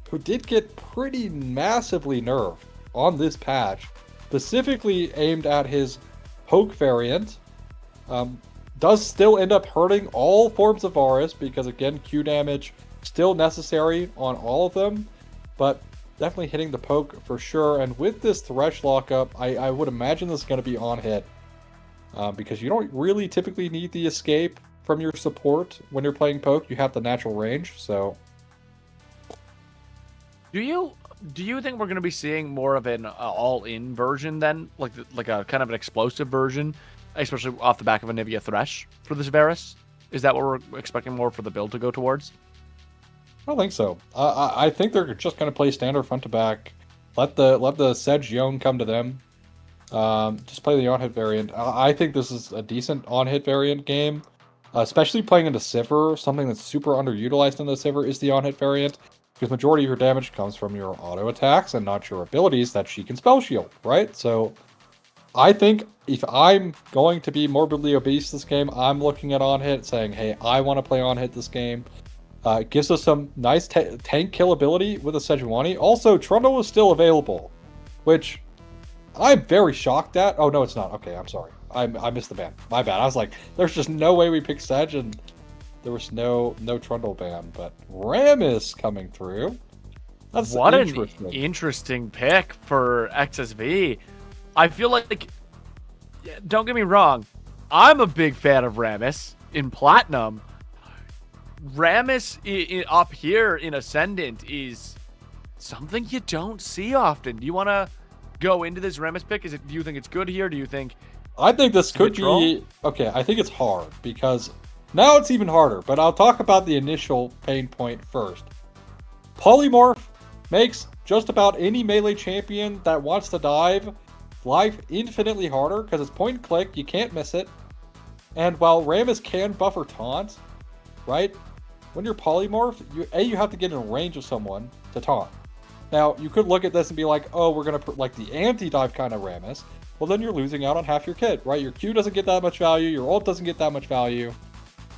who did get pretty massively nerfed on this patch, specifically aimed at his poke variant, does still end up hurting all forms of Varus because, again, Q damage still necessary on all of them, but definitely hitting the poke for sure. And with this Thresh lockup, I would imagine this is going to be on hit because you don't really typically need the escape from your support when you're playing poke. You have the natural range, so... Do you think we're going to be seeing more of an all-in version then? Like a kind of an explosive version, especially off the back of Anivia Thresh for this Varus? Is that what we're expecting more for the build to go towards? I don't think so. I think they're just going to play standard front to back. Let the Sedge Yone come to them. Just play the on-hit variant. I think this is a decent on-hit variant game. Especially playing into Sivir, something that's super underutilized in the Sivir is the on-hit variant. Because majority of your damage comes from your auto attacks and not your abilities that she can spell shield, right? So I think if I'm going to be morbidly obese this game, I'm looking at on-hit saying, hey, I want to play on-hit this game. It gives us some nice tank kill ability with a Sejuani. Also, Trundle is still available, which I'm very shocked at. Oh, no, it's not. Okay, I'm sorry. I missed the ban. My bad. I was like, there's just no way we picked Sedge, and there was no Trundle ban. But Rammus coming through. That's what an interesting pick for XSV. I feel like, don't get me wrong, I'm a big fan of Rammus in Platinum. Rammus up here in Ascendant is something you don't see often. Do you want to go into this Rammus pick? Do you think it's good here? Do you think... I think this could be... Okay, I think it's hard because now it's even harder, but I'll talk about the initial pain point first. Polymorph makes just about any melee champion that wants to dive life infinitely harder because it's point and click. You can't miss it. And while Rammus can buffer taunt, right? When you're polymorph, you have to get in range of someone to taunt. Now, you could look at this and be like, oh, we're going to put like the anti-dive kind of Rammus. Well, then you're losing out on half your kit, right? Your Q doesn't get that much value. Your ult doesn't get that much value,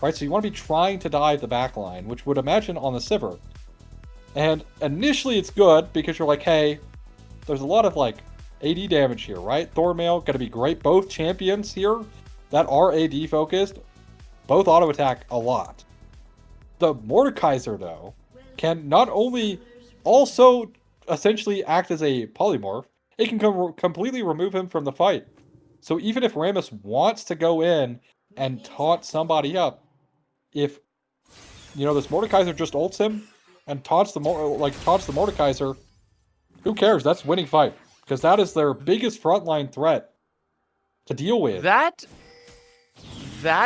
right? So you want to be trying to dive the backline, which would imagine on the Sivir. And initially it's good because you're like, hey, there's a lot of like AD damage here, right? Thormail going to be great. Both champions here that are AD focused, both auto attack a lot. The Mordekaiser, though, can not only also essentially act as a polymorph, it can completely remove him from the fight. So even if Rammus wants to go in and taunt somebody up, if this Mordekaiser just ults him and taunts the Mordekaiser, who cares? That's winning fight because that is their biggest frontline threat to deal with. That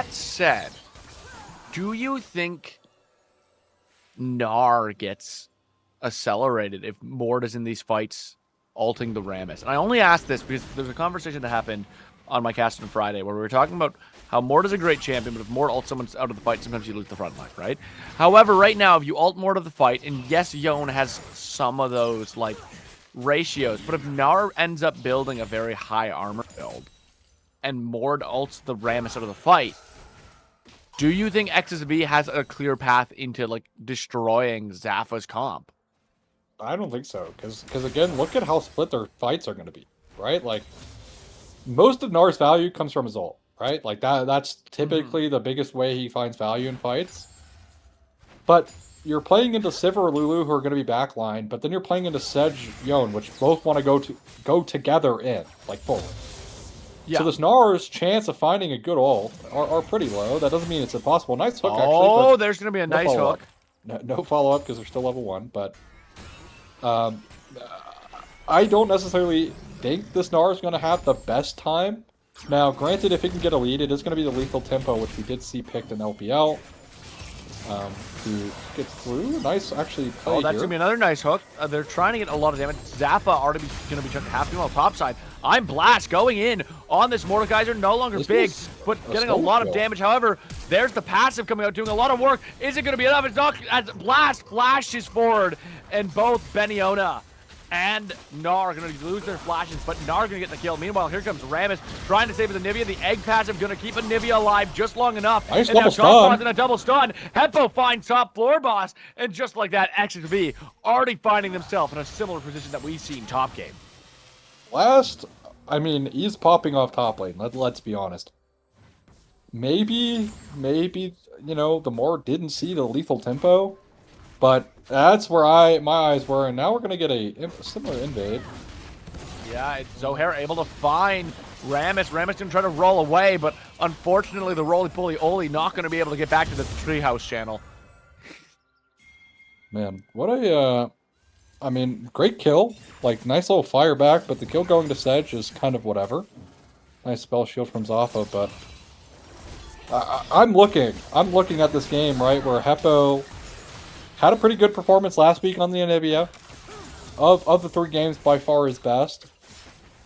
said, do you think Gnar gets accelerated if Mord is in these fights ulting the Rammus? And I only ask this because there's a conversation that happened on my cast on Friday where we were talking about how Mord is a great champion, but if Mord ults someone out of the fight, sometimes you lose the front line, right? However, right now, if you ult Mord of the fight, and yes, Yone has some of those like ratios, but if Gnar ends up building a very high armor build and Mord ults the Rammus out of the fight, do you think XSV has a clear path into like destroying Zafa's comp? I don't think so, because again, look at how split their fights are going to be, right? Like, most of Gnar's value comes from his ult, right? Like, that's typically the biggest way he finds value in fights. But you're playing into Sivir or Lulu, who are going to be backline, but then you're playing into Sedge, Yone, which both want to go together in, like, forward. Yeah. So this Gnar's chance of finding a good ult are pretty low. That doesn't mean it's impossible. Nice hook, actually. Oh, there's going to be a nice hook. No follow-up because they're still level 1, but I don't necessarily think this Gnar is going to have the best time. Now, granted, if he can get a lead, it is going to be the lethal tempo, which we did see picked in LPL. To get through. Nice, actually, play Oh, that's going to be another nice hook. They're trying to get a lot of damage. Zafa already going to be chucking half team on the top side. I'm Blast going in on this Mordekaiser. No longer big, but getting a lot of damage. However, there's the passive coming out, doing a lot of work. Is it going to be enough? It's not, as Blast flashes forward, and both Beniona and Gnar are going to lose their flashes, but Gnar going to get the kill. Meanwhile, here comes Rammus trying to save the Anivia. The egg passive going to keep Anivia alive just long enough. Nice and double now stun. In a double stun. Heppo finds top floor boss, and just like that, XSV already finding themselves in a similar position that we've seen top game. I mean, he's popping off top lane. Let's be honest. Maybe, the Mord didn't see the lethal tempo, but that's where my eyes were, and now we're going to get a similar invade. Yeah, Zohair able to find Rammus. Rammus going to try to roll away, but unfortunately the roly-poly-oly not going to be able to get back to the treehouse channel. Man, what a, great kill. Like, nice little fire back, but the kill going to Sedge is kind of whatever. Nice spell shield from Zafa, but I'm looking at this game, right, where Heppo had a pretty good performance last week on the Anivia. Of the 3 games, by far his best.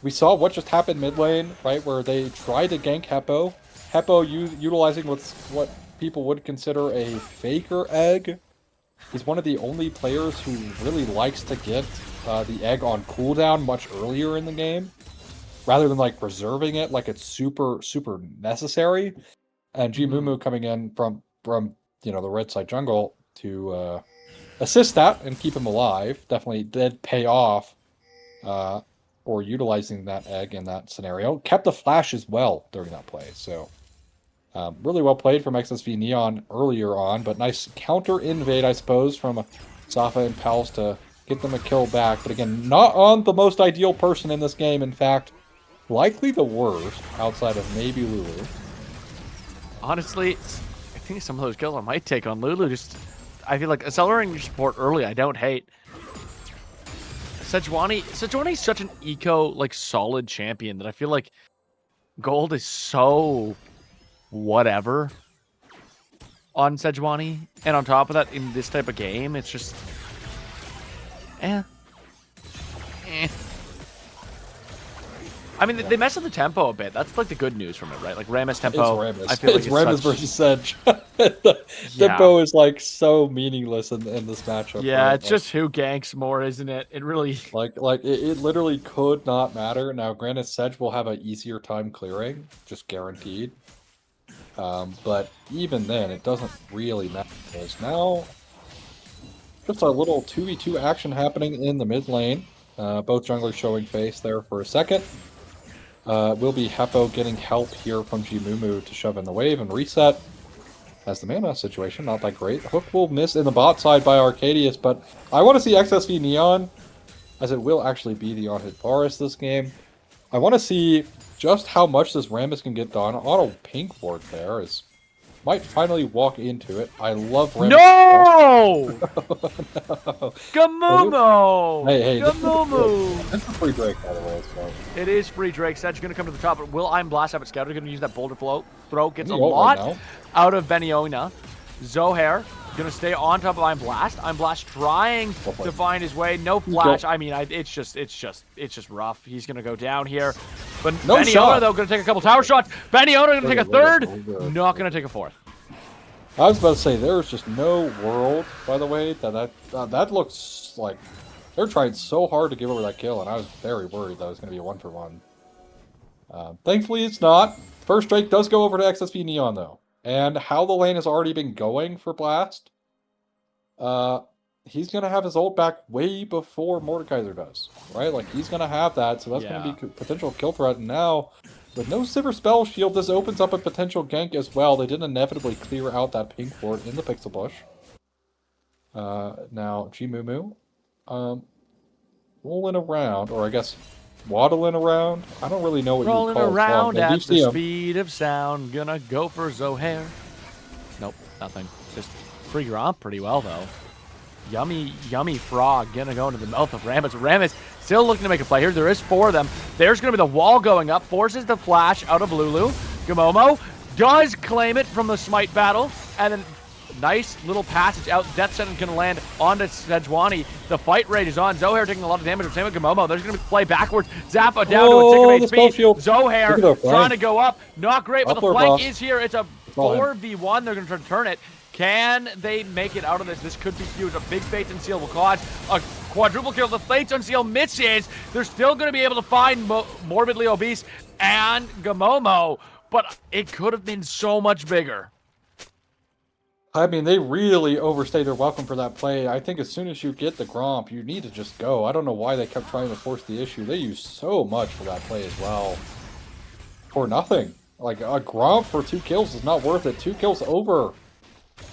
We saw what just happened mid lane, right, where they tried to gank Heppo. Heppo utilizing what people would consider a faker egg. He's one of the only players who really likes to get the egg on cooldown much earlier in the game, rather than like preserving it like it's super necessary. And G-Mumu coming in from the red side jungle to assist that and keep him alive definitely did pay off for utilizing that egg in that scenario. Kept the flash as well during that play, so really well played from XSV Neon earlier on, but nice counter invade, I suppose, from Zafa and Pals to get them a kill back. But again, not on the most ideal person in this game. In fact, likely the worst outside of maybe Lulu. Honestly, I think some of those kills I might take on Lulu. I feel like accelerating your support early, I don't hate. Sejuani is such an solid champion that I feel like gold is so whatever on Sejuani. And on top of that, in this type of game, it's just I mean, they messed up the tempo a bit. That's like the good news from it, right? Like Rammus tempo. It's Rammus. I feel like it's Rammus such... versus Sedge. The tempo is like so meaningless in this matchup. Yeah, right? it's just who ganks more, isn't it? It really it literally could not matter. Now, granted, Sedge will have an easier time clearing, just guaranteed. But even then, it doesn't really matter. Because now, just a little 2v2 action happening in the mid lane. Both junglers showing face there for a second. Will be Heppo getting help here from Jimumu to shove in the wave and reset. As the mana situation, not that great. Hook will miss in the bot side by Arcadius, but I want to see XSV Neon, as it will actually be the on-hit Boris this game. I want to see just how much this Rammus can get done. Auto pink ward there is... Might finally walk into it. I love Rammus. No! No! Gamumu! Hey, Gamumu! That's a free break, by the way. So. It is free Drake. Sedge going to come to the top, but will I'm Blast have it scouted? Going to use that boulder throw. Gets a lot right out of Beniona. Zohair going to stay on top of I'm Blast. I'm Blast trying to find his way. No flash. I mean, it's just rough. He's going to go down here. But no Beniona, shot. though, going to take a couple tower shots. Beniona going to take a third. Not going to take a fourth. I was about to say, there is just no world, by the way, that looks like they're trying so hard to give over that kill, and I was very worried that it was going to be a 1-for-1. Thankfully, it's not. First Drake does go over to XSV Neon, though. And how the lane has already been going for Blast, he's going to have his ult back way before Mordekaiser does, right? Like, he's going to have that, so that's going to be a potential kill threat. And now, with no Sivir Spell Shield, this opens up a potential gank as well. They did inevitably clear out that pink ward in the Pixel Bush. Now, Jimumu, rolling around, or I guess waddling around. I don't really know what you would call it. Rolling around at the speed of sound. Gonna go for Zohair. Nope, nothing. Just free Gromp pretty well, though. Yummy, yummy frog gonna go into the mouth of Rammus. Rammus still looking to make a play here. There is 4 of them. There's gonna be the wall going up. Forces the flash out of Lulu. Gamomo does claim it from the smite battle. And then nice little passage out. Death Sentence gonna land onto Sejuani. The fight rate is on. Zohair taking a lot of damage. Same with Gamomo. There's gonna be play backwards. Zafa down to a tick of HP. Zohair trying to go up. Not great, but the flank is here. It's a 4v1. They're gonna try to turn it. Can they make it out of this? This could be huge. A big Fates and Seal will cause a quadruple kill. The Fates and Seal misses. They're still going to be able to find Morbidly Obese and Gamomo, but it could have been so much bigger. I mean, they really overstayed their welcome for that play. I think as soon as you get the Gromp, you need to just go. I don't know why they kept trying to force the issue. They used so much for that play as well. For nothing. Like, a Gromp for 2 kills is not worth it. 2 kills over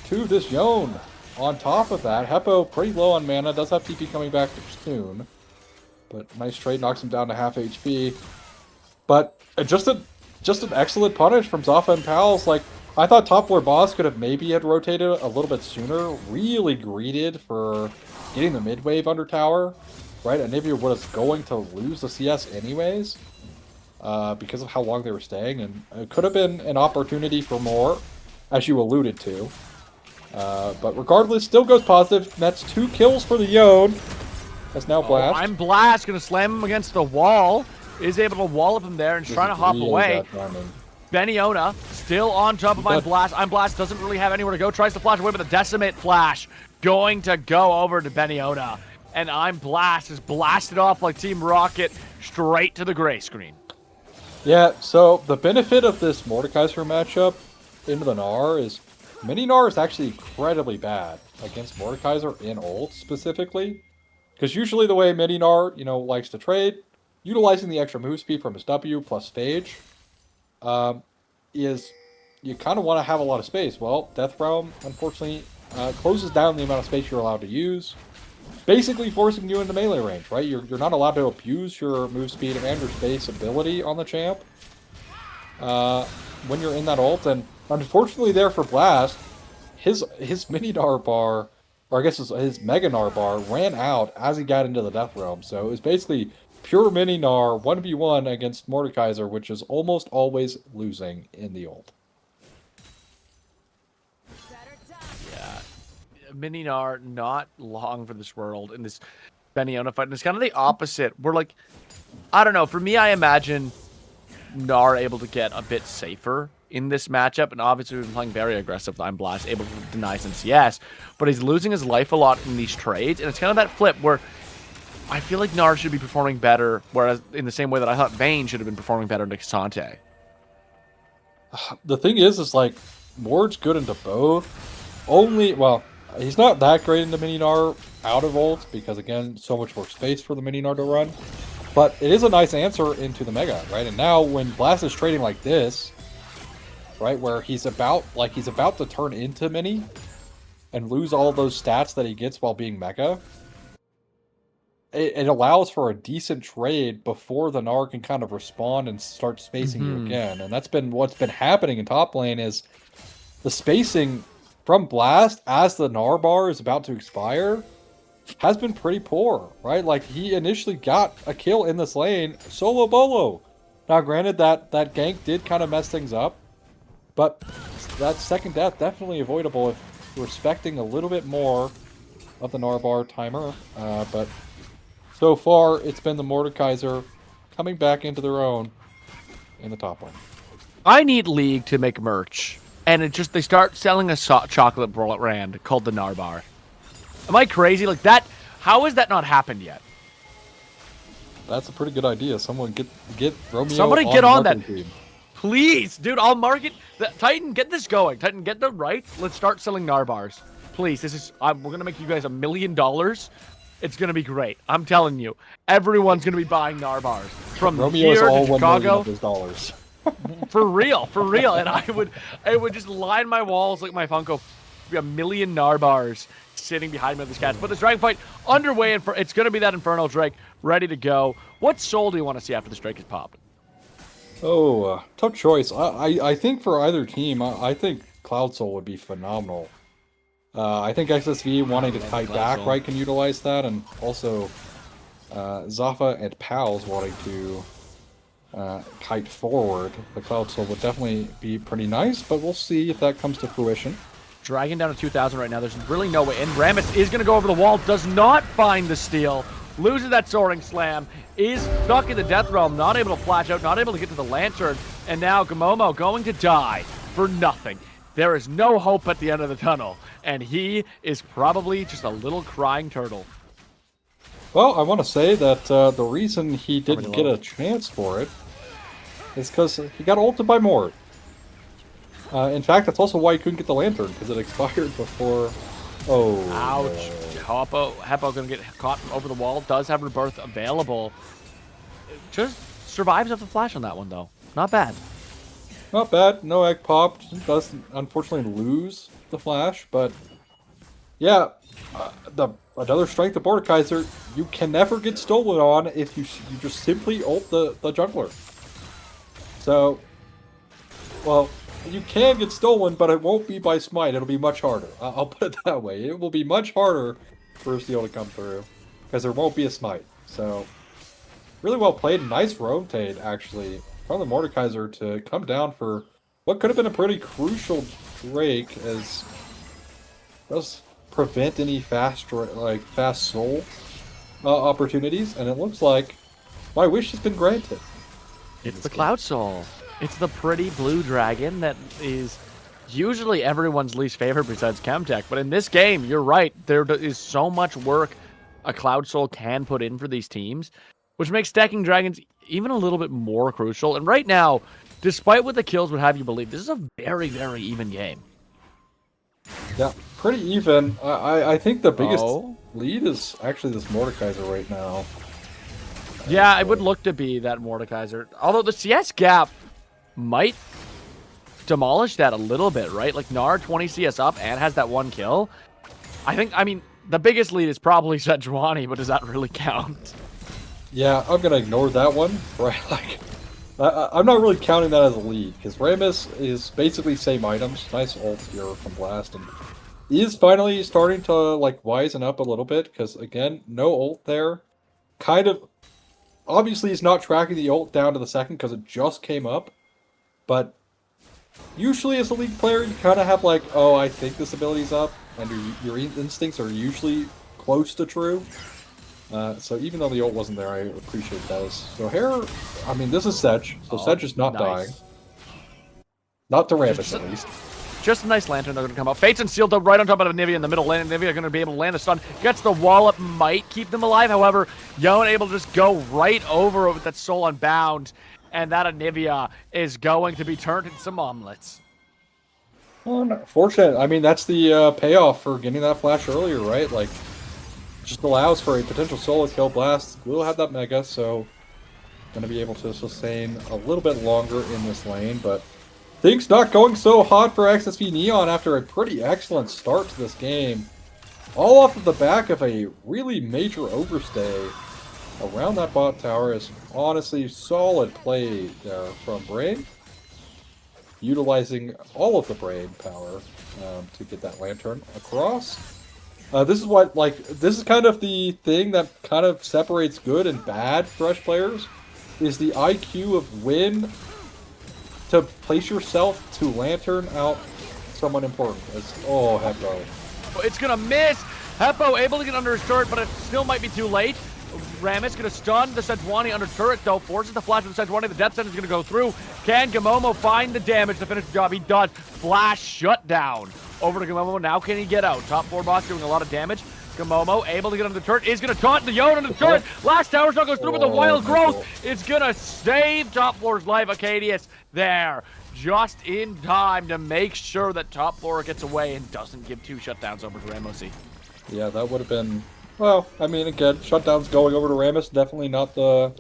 to this Yone. On top of that, Heppo pretty low on mana, does have TP coming back soon. But nice trade, knocks him down to half HP. But just an excellent punish from Zafa and pals. Like, I thought top floor boss could have maybe had rotated a little bit sooner. Really greeted for getting the mid wave under tower. Right? Anivia was going to lose the CS anyways. Because of how long they were staying. And it could have been an opportunity for more, as you alluded to. But regardless, still goes positive. That's 2 kills for the Yone. That's now Blast. I'm Blast, gonna slam him against the wall. Is able to wallop him there and trying to hop away. Beniona still on top of I'm Blast. I'm Blast doesn't really have anywhere to go. Tries to flash away, but the Decimate flash going to go over to Beniona. And I'm Blast is blasted off like Team Rocket straight to the gray screen. Yeah, so the benefit of this Mordekaiser matchup into the Gnar is Mini Gnar is actually incredibly bad against Mordekaiser in ult specifically. Because usually the way Mini Gnar, likes to trade, utilizing the extra move speed from his W plus Phage, is you kind of want to have a lot of space. Well, Death Realm, unfortunately, closes down the amount of space you're allowed to use, basically forcing you into melee range, right? You're not allowed to abuse your move speed and your space ability on the champ when you're in that ult, and unfortunately there for Blast, his Mini Gnar bar, or I guess his Mega Gnar bar, ran out as he got into the Death Realm, so it was basically pure Mini Gnar 1v1 against Mordekaiser, which is almost always losing in the ult. Yeah, Mini Gnar not long for this world in this Beniona fight, and it's kind of the opposite. We're like, I don't know. For me, I imagine Gnar able to get a bit safer in this matchup, and obviously we've been playing very aggressive. I'm Blast, able to deny some CS, but he's losing his life a lot in these trades, and it's kind of that flip where I feel like Gnar should be performing better, whereas in the same way that I thought Vayne should have been performing better in Xante. The thing is like, Mord's good into both. Well, he's not that great into mini Gnar out of ult, because again, so much more space for the mini Gnar to run. But it is a nice answer into the Mega, right? And now when Blast is trading like this, right, where he's about to turn into Mini and lose all those stats that he gets while being Mega, it allows for a decent trade before the Gnar can kind of respond and start spacing you again. And that's been what's been happening in top lane, is the spacing from Blast as the Gnar bar is about to expire has been pretty poor, right? Like, he initially got a kill in this lane, solo bolo. Now, granted, that gank did kind of mess things up, but that second death definitely avoidable if respecting a little bit more of the Gnar bar timer. But so far, it's been the Mordekaiser coming back into their own in the top lane. I need League to make merch, and they start selling a chocolate brand called the Gnar bar. Am I crazy? Like that? How has that not happened yet? That's a pretty good idea. Someone get Romeo. Somebody get on that, team. Please, dude. I'll market. Titan, get this going. Titan, get the right. Let's start selling Gnar bars, please. This is. We're gonna make you guys $1 million. It's gonna be great. I'm telling you. Everyone's gonna be buying Gnar bars from Romeo's here all to Chicago. $1 million of his dollars. For real. And I would just line my walls like my Funko. Be $1 million Gnar bars sitting behind me with this catch. But this Dragon fight underway, and it's going to be that Infernal Drake ready to go. What soul do you want to see after this Drake is popped? Oh, tough choice. I think for either team, I think Cloud Soul would be phenomenal. I think XSV wanting to kite back, right, can utilize that, and also Zafa and Pals wanting to kite forward. The Cloud Soul would definitely be pretty nice, but we'll see if that comes to fruition. Dragon down to 2,000 right now. There's really no way. And Rammus is going to go over the wall. Does not find the steal. Loses that soaring slam. Is stuck in the death realm. Not able to flash out. Not able to get to the lantern. And now Gamomo going to die for nothing. There is no hope at the end of the tunnel. And he is probably just a little crying turtle. Well, I want to say that the reason he didn't get a chance for it is because he got ulted by Mord. In fact, that's also why he couldn't get the lantern, because it expired before. Oh. Ouch. Heppo gonna get caught over the wall. Does have rebirth available. Just survives off the flash on that one, though. Not bad. Not bad. No egg popped. Does unfortunately lose the flash, but yeah, another strength of Mordekaiser. You can never get stolen on if you just simply ult the jungler. So, well. You can get stolen, but it won't be by smite. It'll be much harder. I'll put it that way. It will be much harder for a steal to come through, because there won't be a smite. So, really well played. Nice rotate, actually, from the Mordekaiser to come down for what could have been a pretty crucial Drake, as does prevent any fast soul opportunities. And it looks like my wish has been granted. It's the Cloud Soul. It's the pretty blue dragon that is usually everyone's least favorite besides Chemtech. But in this game, you're right. There is so much work a Cloud Soul can put in for these teams, which makes stacking dragons even a little bit more crucial. And right now, despite what the kills would have you believe, this is a very, very even game. Yeah, pretty even. I think the biggest lead is actually this Mordekaiser right now. Yeah, it would look to be that Mordekaiser. Although the CS gap might demolish that a little bit, right? Like, Gnar 20 CS up and has that one kill. I mean, the biggest lead is probably Sejuani, but does that really count? Yeah, I'm gonna ignore that one, right? Like, I'm not really counting that as a lead, because Rammus is basically same items. Nice ult here from Blast, and he is finally starting to, like, wisen up a little bit, because, again, no ult there. Kind of, obviously he's not tracking the ult down to the second, because it just came up. But usually as a League player, you kind of have like, oh, I think this ability's up, and your instincts are usually close to true. So even though the ult wasn't there, I appreciate those. So here, I mean, this is Sedge, so Sedge is not dying. Not to Rammus, at least. Just a nice lantern they're going to come up. Fates and sealed up right on top of Nivea in the middle lane. Nivea are going to be able to land a stun. Gets the wall up, might keep them alive. However, Yon able to just go right over it with that soul unbound. And that Anivia is going to be turned into some omelets. Unfortunate. I mean, that's the payoff for getting that flash earlier, right? Like, just allows for a potential solo kill. Blast will have that mega, so going to be able to sustain a little bit longer in this lane, but things not going so hot for XSV Neon after a pretty excellent start to this game. All off of the back of a really major overstay around that bot tower is honestly solid play there from Brain. Utilizing all of the Brain power to get that lantern across. This is what, like, this is kind of the thing that kind of separates good and bad Thresh players, is the IQ of when to place yourself to lantern out someone important. Oh, Heppo. It's gonna miss. Heppo able to get under his turret, but it still might be too late. Rammus gonna stun the Sejuani under turret though, forces the flash of the Sejuani. The Death Sentence is gonna go through. Can Gamomo find the damage to finish the job? He does. Flash shutdown over to Gamomo. Now can he get out? Top 4 boss doing a lot of damage. Gamomo able to get under the turret, is gonna taunt the Yon under the turret. Last tower shot goes through, but the wild growth is gonna save top 4's life. Acadius there, just in time to make sure that top 4 gets away and doesn't give 2 shutdowns over to Ramosi. Yeah, that would have been, well, I mean, again, shutdowns going over to Rammus, definitely not the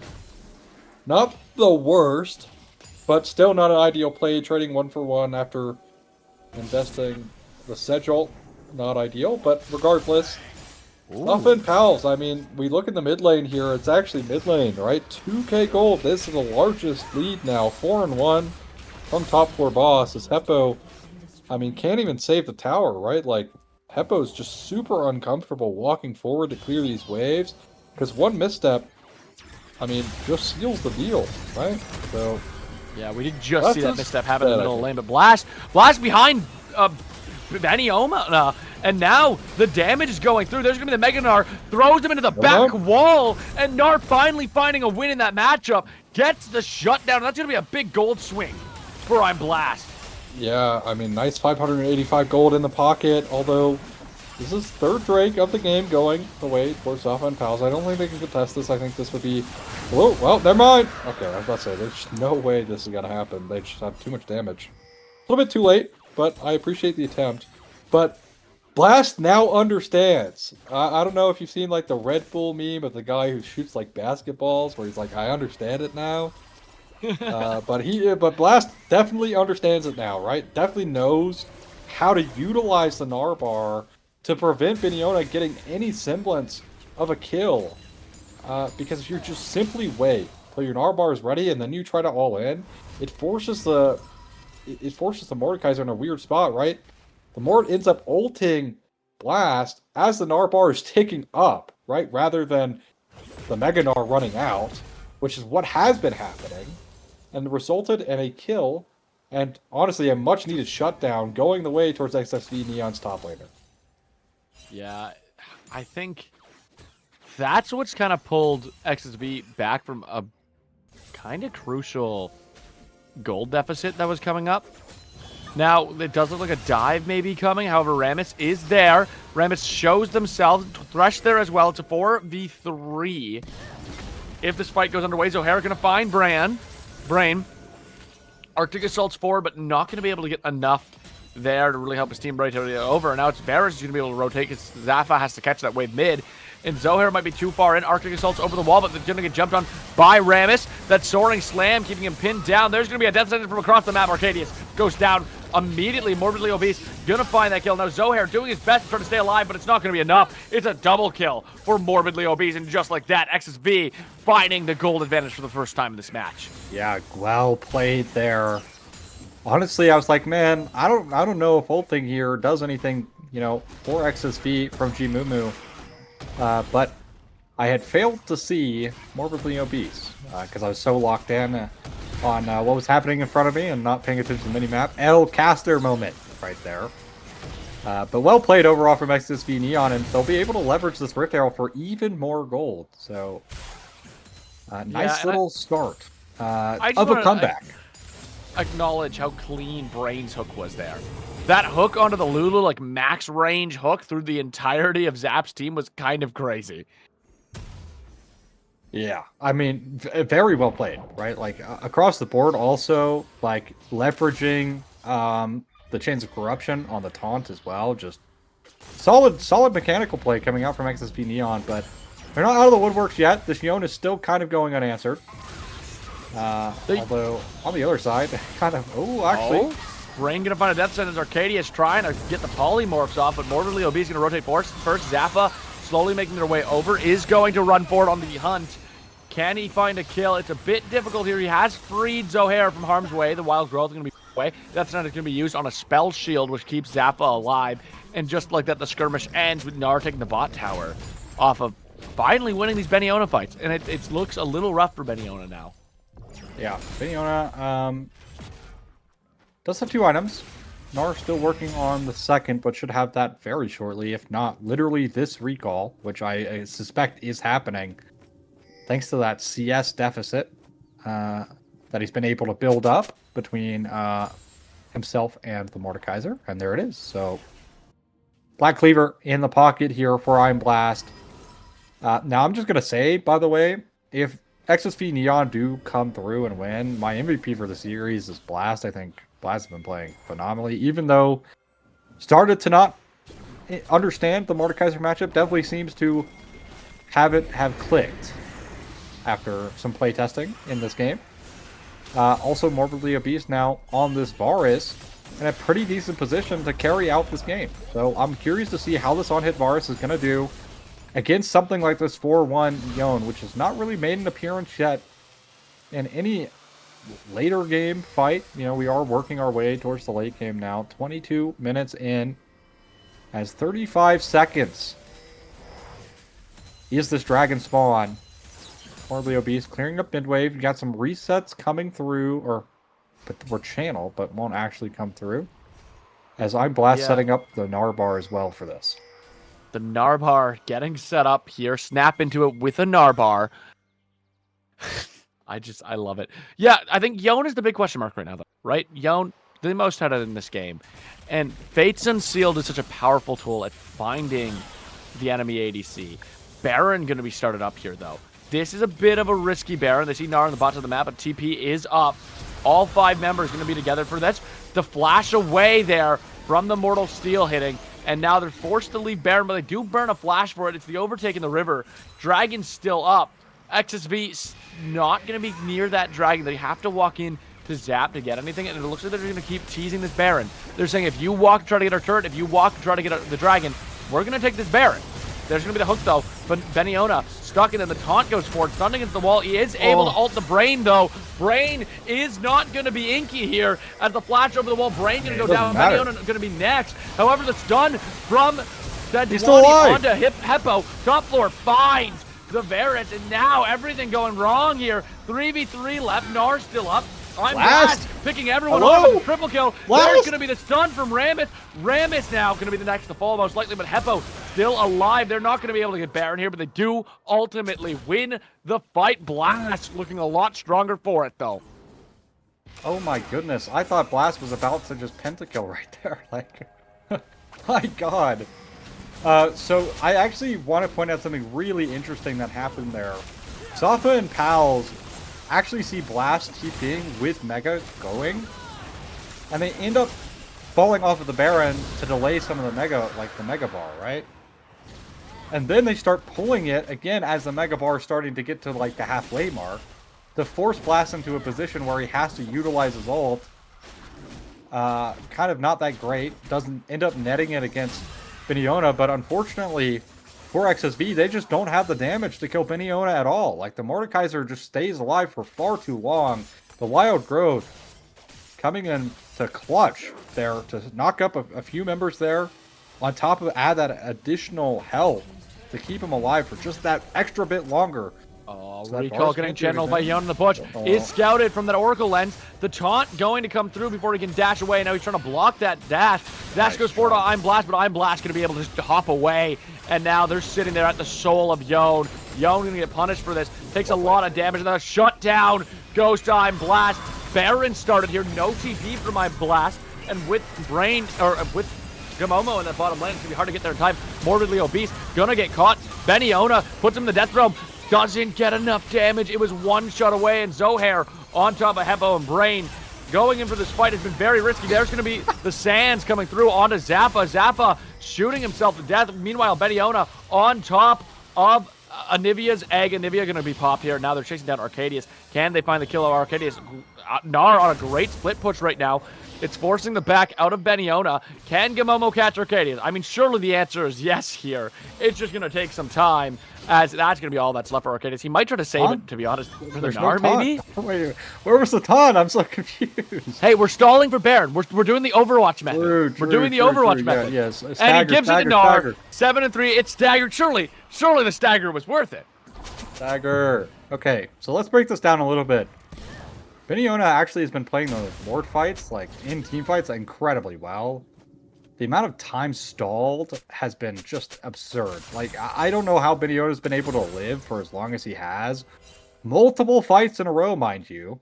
worst, but still not an ideal play. Trading 1 for 1 after investing the Sedge ult, not ideal, but regardless. Zafa and Pals, I mean, we look in the mid lane here, it's actually mid lane, right? 2k gold, this is the largest lead now, 4-1 from top 4 boss, as Heppo, I mean, can't even save the tower, right? Like, Heppo's just super uncomfortable walking forward to clear these waves, because one misstep, I mean, just seals the deal, right? So, yeah, we did just see that misstep happen in the middle of the lane, but Blast behind Benioma, and now the damage is going through. There's going to be the Mega Gnar, throws him into the back wall, and Gnar finally finding a win in that matchup, gets the shutdown. That's going to be a big gold swing for I'm Blast. Yeah, I mean, nice 585 gold in the pocket, although this is 3rd Drake of the game going away for Zafa and Pals. I don't think they can contest this. I think this would be... Whoa, well, never mind! Okay, I was about to say, there's no way this is going to happen. They just have too much damage. A little bit too late, but I appreciate the attempt. But Blast now understands. I don't know if you've seen, like, the Red Bull meme of the guy who shoots, like, basketballs, where he's like, I understand it now. But Blast definitely understands it now, right? Definitely knows how to utilize the Narbar to prevent Beniona getting any semblance of a kill. Because if you just simply wait till your Narbar is ready and then you try to all in, it forces the Mordekaiser in a weird spot, right? The Mord ends up ulting Blast as the Narbar is ticking up, right? Rather than the Mega Gnar running out, which is what has been happening. And resulted in a kill, and honestly a much-needed shutdown going the way towards XSV Neon's top laner. Yeah, I think that's what's kind of pulled XSV back from a kind of crucial gold deficit that was coming up. Now, it does look like a dive may be coming. However, Rammus is there. Rammus shows themselves. Thresh there as well. It's a 4v3. If this fight goes underway, Zohara going to find Brain. Arctic Assault's forward, but not going to be able to get enough there to really help his team rotate over. And now it's Varus who's going to be able to rotate because Zafa has to catch that wave mid. And Zohar might be too far in. Arctic Assault's over the wall, but they're going to get jumped on by Rammus. That soaring slam keeping him pinned down. There's going to be a death sentence from across the map. Arcadius goes down immediately. Morbidly Obese going to find that kill. Now Zohar doing his best to try to stay alive, but it's not going to be enough. It's a double kill for Morbidly Obese. And just like that, XSV finding the gold advantage for the first time in this match. Yeah, well played there. Honestly, I was like, man, I don't know if ulting here does anything, you know, for XSV from Gmumu. But I had failed to see Morbidly Obese because I was so locked in on what was happening in front of me and not paying attention to the minimap. El Caster moment right there. But well played overall from XSV Neon, and they'll be able to leverage this Rift Arrow for even more gold. So, nice little start of a comeback. Acknowledge how clean Brain's hook was there. That hook onto the Lulu, like max range hook through the entirety of Zap's team was kind of crazy. Yeah, I mean, very well played, right? Like, across the board also, like, leveraging the Chains of Corruption on the taunt as well. Just solid mechanical play coming out from XSV Neon, but they're not out of the woodworks yet. This Yone is still kind of going unanswered. Although, on the other side, kind of... Oh, actually... Brain gonna find a death sentence. Arcadia's trying to get the polymorphs off, but Morbidly Obese gonna rotate first. Zafa, slowly making their way over, is going to run forward on the hunt. Can he find a kill? It's a bit difficult here. He has freed Zohair from harm's way. The Wild Growth is gonna be away. Death sentence is gonna be used on a spell shield, which keeps Zafa alive. And just like that, the skirmish ends with Nar taking the bot tower off of finally winning these Beniona fights. And it looks a little rough for Beniona now. Yeah, Beniona does have 2 items. Nar still working on the second, but should have that very shortly, if not literally this recall, which I suspect is happening, thanks to that CS deficit that he's been able to build up between himself and the Mordekaiser, and there it is. So, Black Cleaver in the pocket here for Iron Blast. Now, I'm just going to say, by the way, if XSV Neon do come through and win, my MVP for the series is Blast. I think Blast has been playing phenomenally, even though started to not understand the Mordekaiser matchup. Definitely seems to have clicked after some play testing in this game. Also, Morbidly Obese now on this Varus in a pretty decent position to carry out this game. So I'm curious to see how this on-hit Varus is going to do against something like this 4-1 Yone, which has not really made an appearance yet in any later game fight. You know, we are working our way towards the late game now. 22 minutes in, as 35 seconds is this dragon spawn. Morbidly Obese clearing up mid-wave. You got some resets coming through, or channel, but won't actually come through. As I'm Blast setting up the Narbar as well for this. The Narbar getting set up here. Snap into it with a Narbar. I love it. Yeah, I think Yone is the big question mark right now, though, right? Yone, the most out of in this game. And Fates Unsealed is such a powerful tool at finding the enemy ADC. Baron going to be started up here, though. This is a bit of a risky Baron. They see Nar on the bottom of the map, but TP is up. All 5 members going to be together for this. The flash away there from the Mortal Steel hitting. And now they're forced to leave Baron, but they do burn a flash for it. It's the overtake in the river. Dragon's still up. XSV not going to be near that Dragon. They have to walk in to Zap to get anything, and it looks like they're going to keep teasing this Baron. They're saying, if you walk and try to get our turret, if you walk and try to get the Dragon, we're going to take this Baron. There's going to be the hook, though, but Beniona stuck, and then the taunt goes forward, stunned against the wall. He is able to ult the Brain, though. Brain is not going to be inky here as the flash over the wall. Brain going to go down. Beniona going to be next. However, the stun from Sedwani onto Heppo. Top floor finds the Varus, and now everything going wrong here. 3v3 left. Nar still up. I'm Blast picking everyone off with a triple kill. There's going to be the stun from Rammus. Rammus now going to be the next to fall most likely, but Heppo still alive. They're not going to be able to get Baron here, but they do ultimately win the fight. Blast looking a lot stronger for it, though. Oh my goodness. I thought Blast was about to just pentakill right there. Like, my god. So I actually want to point out something really interesting that happened there. Zafa and Pals actually see Blast TPing with Mega going, and they end up falling off of the Baron to delay some of the Mega, like the Mega Bar, right? And then they start pulling it again as the Mega Bar is starting to get to like the halfway mark to force Blast into a position where he has to utilize his ult. Kind of not that great. Doesn't end up netting it against Beniona, but unfortunately for XSV, they just don't have the damage to kill Beniona at all. Like, the Mordekaiser just stays alive for far too long. The Wild Growth coming in to clutch there to knock up a few members there, on top of add that additional health to keep him alive for just that extra bit longer Oh, So that recall bar's getting can't do channeled by anything. Yon in the bush. Oh. Is scouted from that Oracle lens. The taunt going to come through before he can dash away. Now he's trying to block that dash. Dash Nice goes forward to job. I'm Blast, but I'm Blast going to be able to just hop away. And now they're sitting there at the soul of Yon. Yon going to get punished for this. Takes a lot of damage. And then a shutdown goes to I'm Blast. Baron started here. No TP from I'm Blast. And with with Gamomo in the bottom lane, it's going to be hard to get there in time. Morbidly Obese, gonna get caught. Beniona puts him in the death realm. Doesn't get enough damage. It was one shot away, and Zohair on top of Heppo and Brain. Going in for this fight has been very risky. There's going to be the Sands coming through onto Zafa. Zafa shooting himself to death. Meanwhile, Beniona on top of Anivia's egg. Anivia going to be popped here. Now they're chasing down Arcadius. Can they find the kill of Arcadius? Gnar on a great split push right now. It's forcing the back out of Beniona. Can Gamomo catch Arcadius? I mean, surely the answer is yes here. It's just going to take some time, as that's going to be all that's left for Arcadius. He might try to save it, to be honest. For the There's Gnar, no maybe? taunt. Wait, where was the taunt? I'm so confused. Hey, we're stalling for Baron. We're doing the Overwatch method. True, we're doing the Overwatch method. Yeah, yes. And he gives it to Gnar. 7-3. It's staggered. Surely the stagger was worth it. Stagger. Okay, so let's break this down a little bit. Beniona actually has been playing the Lord fights, like in team fights, incredibly well. The amount of time stalled has been just absurd. Like, I don't know how Beniona's been able to live for as long as he has. Multiple fights in a row, mind you.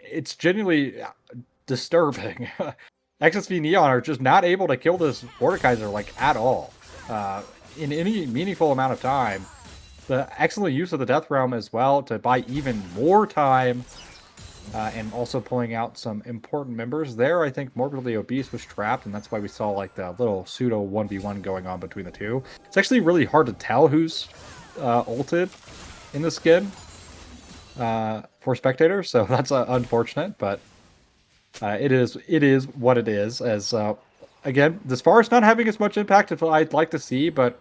It's genuinely disturbing. XSV Neon are just not able to kill this Mordekaiser, like, at all. In any meaningful amount of time. The excellent use of the Death Realm as well to buy even more time, and also pulling out some important members there. I think Morbidly Obese was trapped, and that's why we saw like the little pseudo 1v1 going on between the two. It's actually really hard to tell who's ulted in the skin for spectators, so that's unfortunate, but it is what it is. As again, this forest not having as much impact as I'd like to see, but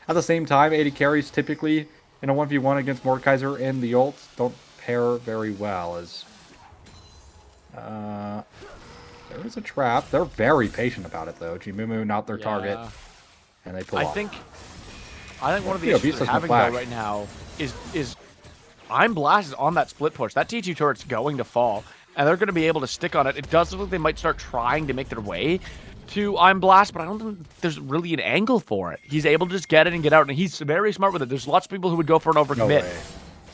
at the same time, 80 carries typically in a 1v1 against Mordekaiser and the ults don't pair very well. As there is a trap. They're very patient about it, though. Jimumu not their target, and they pull off. I think one of the issues they're having though right now is I'm Blast is on that split push. That T2 turret's going to fall, and they're going to be able to stick on it. It does look like they might start trying to make their way to I'm Blast, but I don't think there's really an angle for it. He's able to just get it and get out, and he's very smart with it. There's lots of people who would go for an overcommit. No,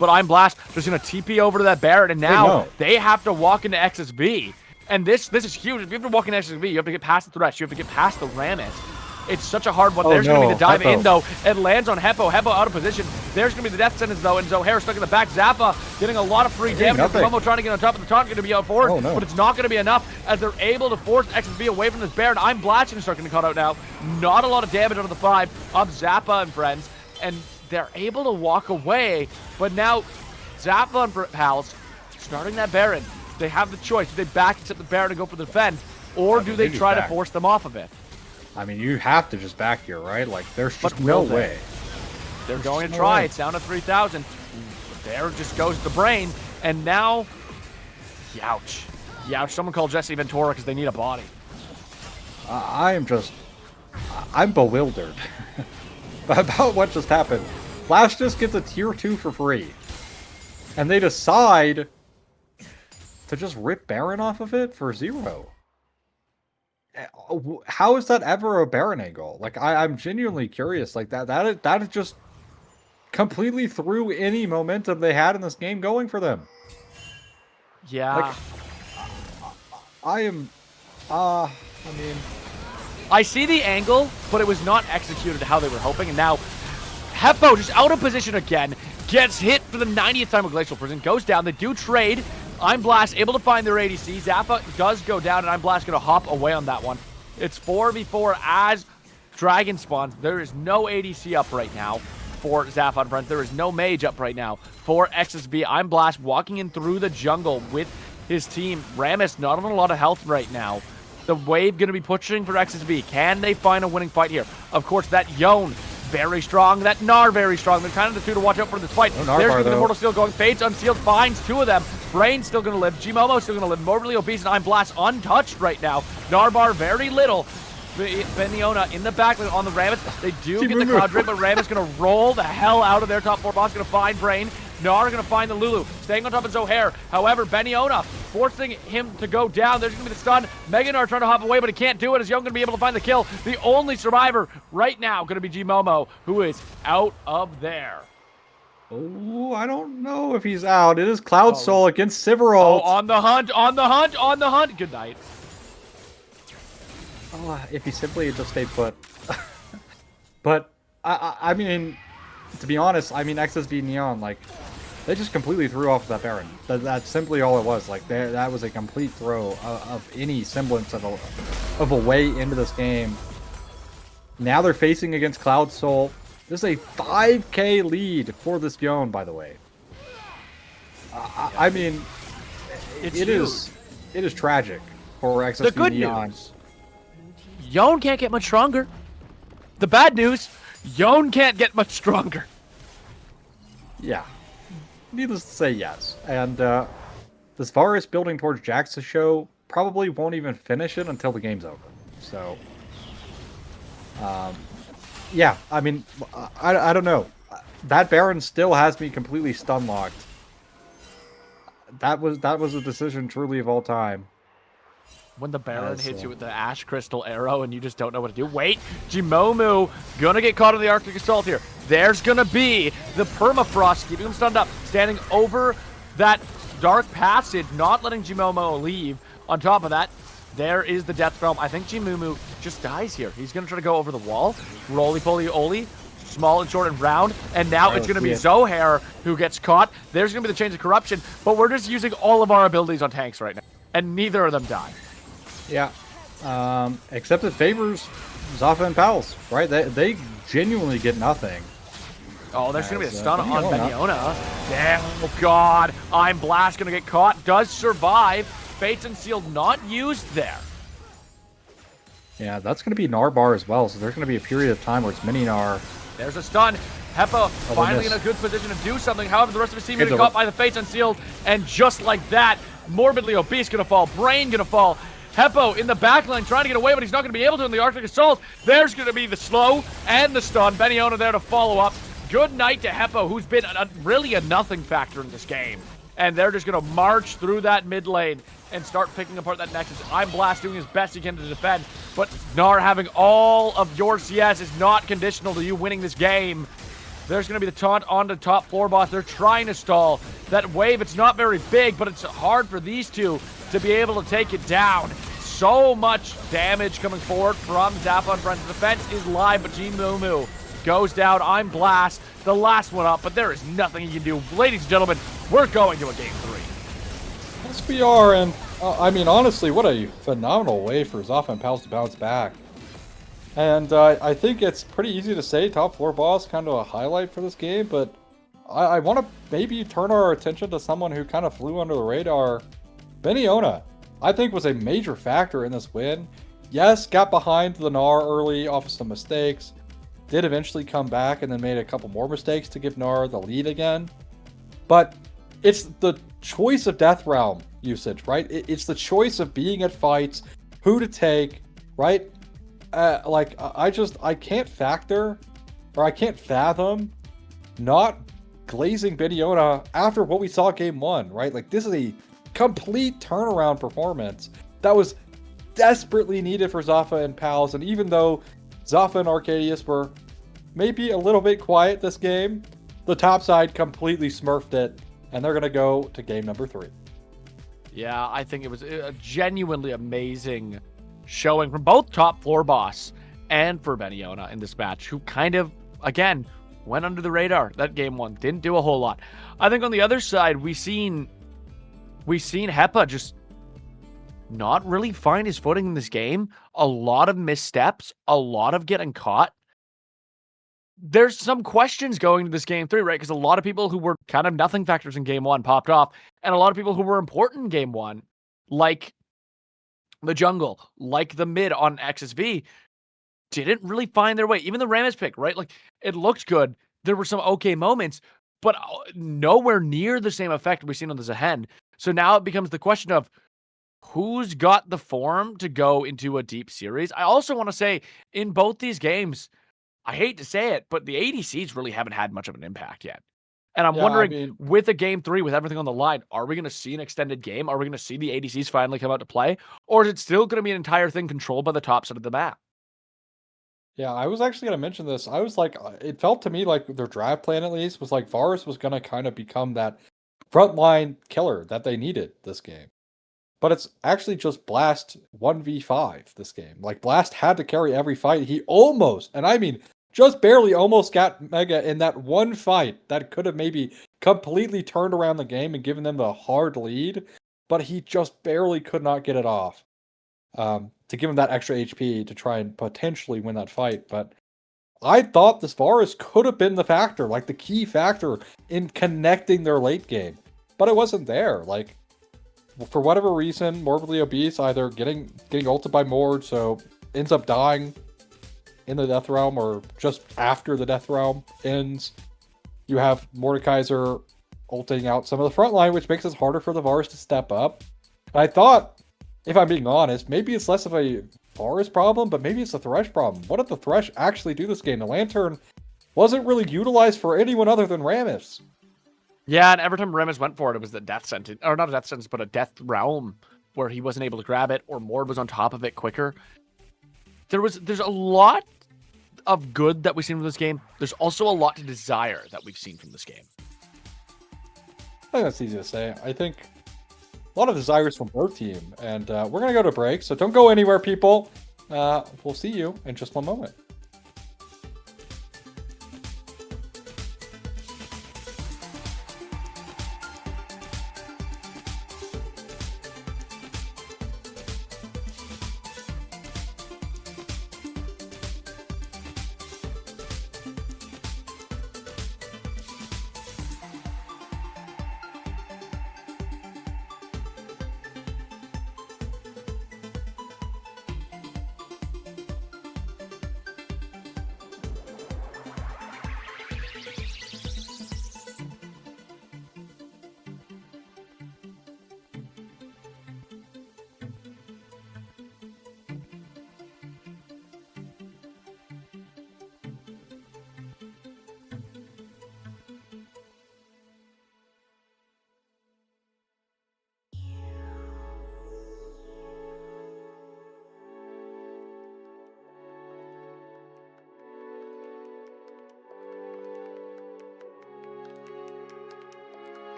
but I'm Blast just going to TP over to that Baron, and now they have to walk into XSV. And this is huge. If you have to walk into XSV, you have to get past the Thresh. You have to get past the Rammus. It's such a hard one. There's going to be the dive in, though. It lands on Heppo. Heppo out of position. There's going to be the death sentence, though, and Zohair stuck in the back. Zappa getting a lot of free damage. Momo trying to get on top of the taunt, going to be out forward, but it's not going to be enough as they're able to force XSV away from this Baron. I'm Blast and starting to cut out now. Not a lot of damage out of the 5 of Zappa and friends, and they're able to walk away, but now Zappa and pals starting that Baron. They have the choice. Do they back accept the Baron and go for the defense, or do they try to force them off of it? I mean, you have to just back here, right? Like, there's just no way. They're going to try. It's down to 3,000. There just goes the brain. And now, youch. Youch. Someone call Jesse Ventura because they need a body. I'm bewildered about what just happened. Flash just gets a tier 2 for free. And they decide to just rip Baron off of it for 0. How is that ever a Baron angle? Like, I'm genuinely curious. Like, that is just completely threw any momentum they had in this game going for them. Yeah. Like, I mean, I see the angle, but it was not executed how they were hoping. And now, Heppo just out of position again, gets hit for the 90th time with Glacial Prison, goes down. They do trade. I'm Blast able to find their ADC. Zappa does go down, and I'm Blast going to hop away on that one. It's 4v4 as Dragon spawns. There is no ADC up right now for Zappa and friends. There is no mage up right now for XSV. I'm Blast walking in through the jungle with his team. Rammus not on a lot of health right now. The wave going to be pushing for XSV. Can they find a winning fight here? Of course, that Yon very strong. That Gnar very strong. They're kind of the two to watch out for this fight. No, there's the Mortal Steel going. Fates Unsealed finds 2 of them. Brain's still going to live. Gmomo still going to live. Morbidly Obese and I'm Blast untouched right now. Narbar very little. Beniona in the back on the Rammus. They do get the Cloud Drape, but Rammus going to roll the hell out of their top 4 boss. Going to find Brain. Gnar going to find the Lulu. Staying on top of Zohair. However, Beniona forcing him to go down. There's going to be the stun. Mega Gnar trying to hop away, but he can't do it. Is Young going to be able to find the kill? The only survivor right now going to be G-Momo, who is out of there. Oh, I don't know if he's out. It is Cloud Soul against Sivarolt. Oh, on the hunt, on the hunt, on the hunt. Good night. Oh, if he simply had just stayed put. But, I mean, to be honest, I mean, XSV Neon, like, they just completely threw off that Baron. That's simply all it was. Like, that was a complete throw of any semblance of a way into this game. Now they're facing against Cloud Soul. This is a 5k lead for this Yone, by the way. I mean, it is tragic for XSV the good Neon. News, Yone can't get much stronger. The bad news, Yone can't get much stronger. Yeah. Needless to say, yes. And this Varus building towards Jax's show probably won't even finish it until the game's over. So, yeah, I mean, I don't know. That Baron still has me completely stun locked. That was a decision truly of all time. When the Baron hits you with the Ash Crystal arrow and you just don't know what to do. Wait, G-Momo gonna get caught in the Arctic Assault here. There's gonna be the Permafrost keeping him stunned up, standing over that Dark Passage, not letting G-Momo leave. On top of that, there is the Death Realm. I think G-Momo just dies here. He's gonna try to go over the wall. Roly-poly-oly. Small and short and round, and now it's going to be Zohair who gets caught. There's going to be the Chains of Corruption, but we're just using all of our abilities on tanks right now, and neither of them die. Yeah, except it favors Zafa and Pals, right? They genuinely get nothing. Oh, there's going to be a stun on Beniona. Damn, oh God. I'm Blast going to get caught. Does survive. Fates and Sealed not used there. Yeah, that's going to be Gnar bar as well, so there's going to be a period of time where it's mini Gnar. There's a stun. Heppo finally in a good position to do something. However, the rest of his team getting caught by the Fates Unsealed. And just like that, Morbidly Obese going to fall. Brain going to fall. Heppo in the backline trying to get away, but he's not going to be able to in the Arctic Assault. There's going to be the slow and the stun. Beniona there to follow up. Good night to Heppo, who's been really a nothing factor in this game. And they're just going to march through that mid lane and start picking apart that Nexus. I'm Blast doing his best he can to defend, but Gnar having all of your CS is not conditional to you winning this game. There's going to be the taunt on the top floor boss. They're trying to stall. That wave, it's not very big, but it's hard for these two to be able to take it down. So much damage coming forward from Zafa on front. The defense is live, but G-Momo goes down. I'm Blast, the last one up, but there is nothing he can do. Ladies and gentlemen, we're going to a game 3. Yes, we are, and I mean, honestly, what a phenomenal way for Zafa and Pals to bounce back. And I think it's pretty easy to say top 4 boss, kind of a highlight for this game, but I want to maybe turn our attention to someone who kind of flew under the radar. Beniona, I think, was a major factor in this win. Yes, got behind the Gnar early off of some mistakes, did eventually come back and then made a couple more mistakes to give Gnar the lead again. But it's the choice of Death Realm usage, right? It's the choice of being at fights, who to take, right? I can't factor, or I can't fathom not glazing Beniona after what we saw game 1, right? Like, this is a complete turnaround performance that was desperately needed for Zafa and Pals, and even though Zafa and Arcadius were maybe a little bit quiet this game, the top side completely smurfed it, and they're going to go to game number 3. Yeah, I think it was a genuinely amazing showing from both top floor boss and for Beniona in this match, who kind of, again, went under the radar that game 1. Didn't do a whole lot. I think on the other side, we've seen Hepa just not really find his footing in this game. A lot of missteps, a lot of getting caught. There's some questions going to this game 3, right? Because a lot of people who were kind of nothing factors in game 1 popped off, and a lot of people who were important in game 1, like the jungle, like the mid on XSV, didn't really find their way. Even the Rammus pick, right? Like, it looked good. There were some okay moments, but nowhere near the same effect we've seen on the Zahen. So now it becomes the question of, who's got the form to go into a deep series. I also want to say, in both these games, I hate to say it, but the ADCs really haven't had much of an impact yet. And I'm wondering, with a game 3, with everything on the line, are we going to see an extended game? Are we going to see the ADCs finally come out to play? Or is it still going to be an entire thing controlled by the top side of the map? Yeah, I was actually going to mention this. I was like, it felt to me like their draft plan, at least, was like Varus was going to kind of become that frontline killer that they needed this game. But it's actually just Blast 1v5 this game. Like, Blast had to carry every fight. He almost, and I mean just barely, almost got Mega in that one fight that could have maybe completely turned around the game and given them the hard lead. But he just barely could not get it off to give him that extra HP to try and potentially win that fight. But I thought this Varus could have been the factor, like the key factor in connecting their late game. But it wasn't there. Like, for whatever reason, Morbidly Obese either getting ulted by Mord, so ends up dying in the Death Realm or just after the Death Realm ends. You have Mordekaiser ulting out some of the front line, which makes it harder for the Varus to step up. And I thought, if I'm being honest, maybe it's less of a Varus problem, but maybe it's a Thresh problem. What did the Thresh actually do this game? The Lantern wasn't really utilized for anyone other than Rammus. Yeah, and every time Remus went for it, it was the death sentence, or not a death sentence, but a death realm where he wasn't able to grab it, or Mord was on top of it quicker. There's a lot of good that we've seen from this game. There's also a lot to desire that we've seen from this game. I think that's easy to say. I think a lot of desires from both teams, and we're gonna go to break, so don't go anywhere, people. We'll see you in just one moment.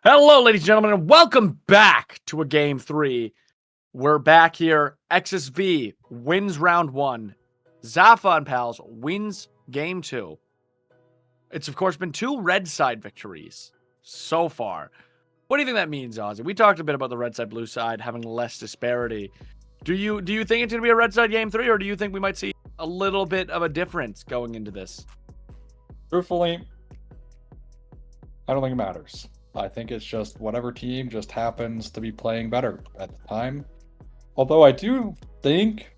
Hello, ladies and gentlemen, and welcome back to a Game 3. We're back here. XSV wins round 1. Zafa and Pals wins Game 2. It's, of course, been 2 red side victories so far. What do you think that means, Ozzy? We talked a bit about the red side, blue side having less disparity. Do you think it's going to be a red side Game 3, or do you think we might see a little bit of a difference going into this? Truthfully, I don't think it matters. I think it's just whatever team just happens to be playing better at the time. Although I do think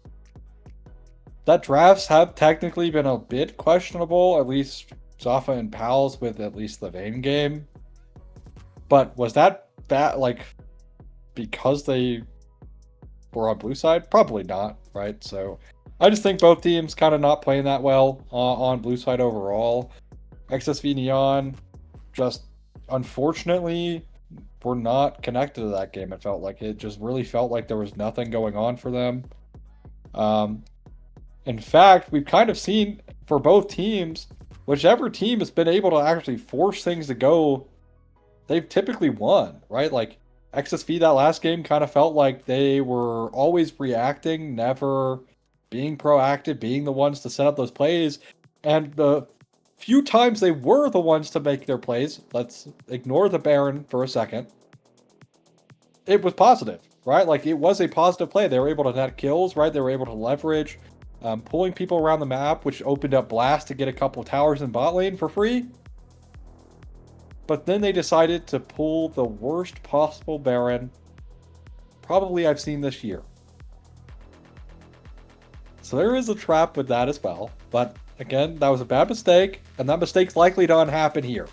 that drafts have technically been a bit questionable, at least Zafa and Pals with at least the Vayne game. But was that bad, like, because they were on blue side? Probably not, right? So I just think both teams kind of not playing that well on blue side overall. XSV Neon just unfortunately were not connected to that game. It felt like it just really felt like there was nothing going on for them. In fact, we've kind of seen for both teams, whichever team has been able to actually force things to go, they've typically won, right? Like XSV that last game kind of felt like they were always reacting, never being proactive, being the ones to set up those plays. And the few times they were the ones to make their plays, let's ignore the Baron for a second, it was positive, right? Like it was a positive play. They were able to net kills, right? They were able to leverage pulling people around the map, which opened up Blast to get a couple towers in bot lane for free. But then they decided to pull the worst possible Baron probably I've seen this year. So there is a trap with that as well. But again, that was a bad mistake, and that mistake's likely to happen here.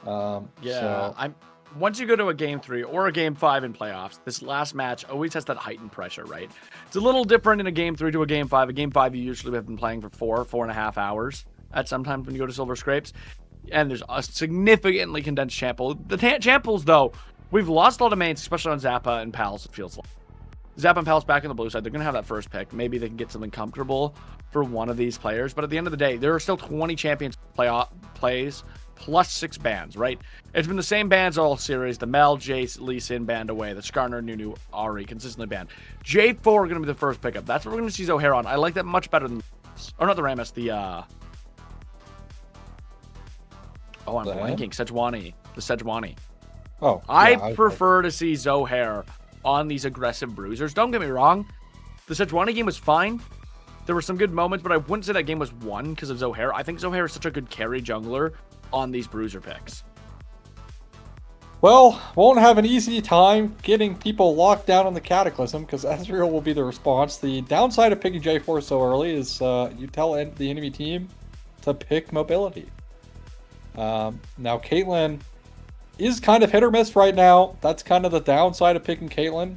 Once you go to a Game 3 or a Game 5 in playoffs, this last match always has that heightened pressure, right? It's a little different in a Game 3 to a Game 5. A Game 5 you usually have been playing for 4.5 hours at sometimes when you go to Silver Scrapes. And there's a significantly condensed Chample. The Champles, though, we've lost a lot of mains, especially on Zafa and Pals, it feels like. Zafa and Pals back on the blue side, they're going to have that first pick. Maybe they can get something comfortable for one of these players. But at the end of the day, there are still 20 champions plays plus 6 bans, right? It's been the same bans all series. The Mel, Jace, Lee Sin banned away. The Skarner, Nunu, Ari consistently banned. J4 are going to be the first pickup. That's what we're going to see Zohair on. I like that much better than... Or not the Rammus, the... Oh, I'm blanking. Sejuani. The Sejuani. Oh. I prefer to see Zohair on these aggressive bruisers. Don't get me wrong. The Sejuani game was fine. There were some good moments, but I wouldn't say that game was won because of Zohair. I think Zohair is such a good carry jungler on these bruiser picks. Well, won't have an easy time getting people locked down on the Cataclysm because Ezreal will be the response. The downside of picking J4 so early is you tell the enemy team to pick mobility. Now, Caitlyn is kind of hit or miss right now. That's kind of the downside of picking Caitlyn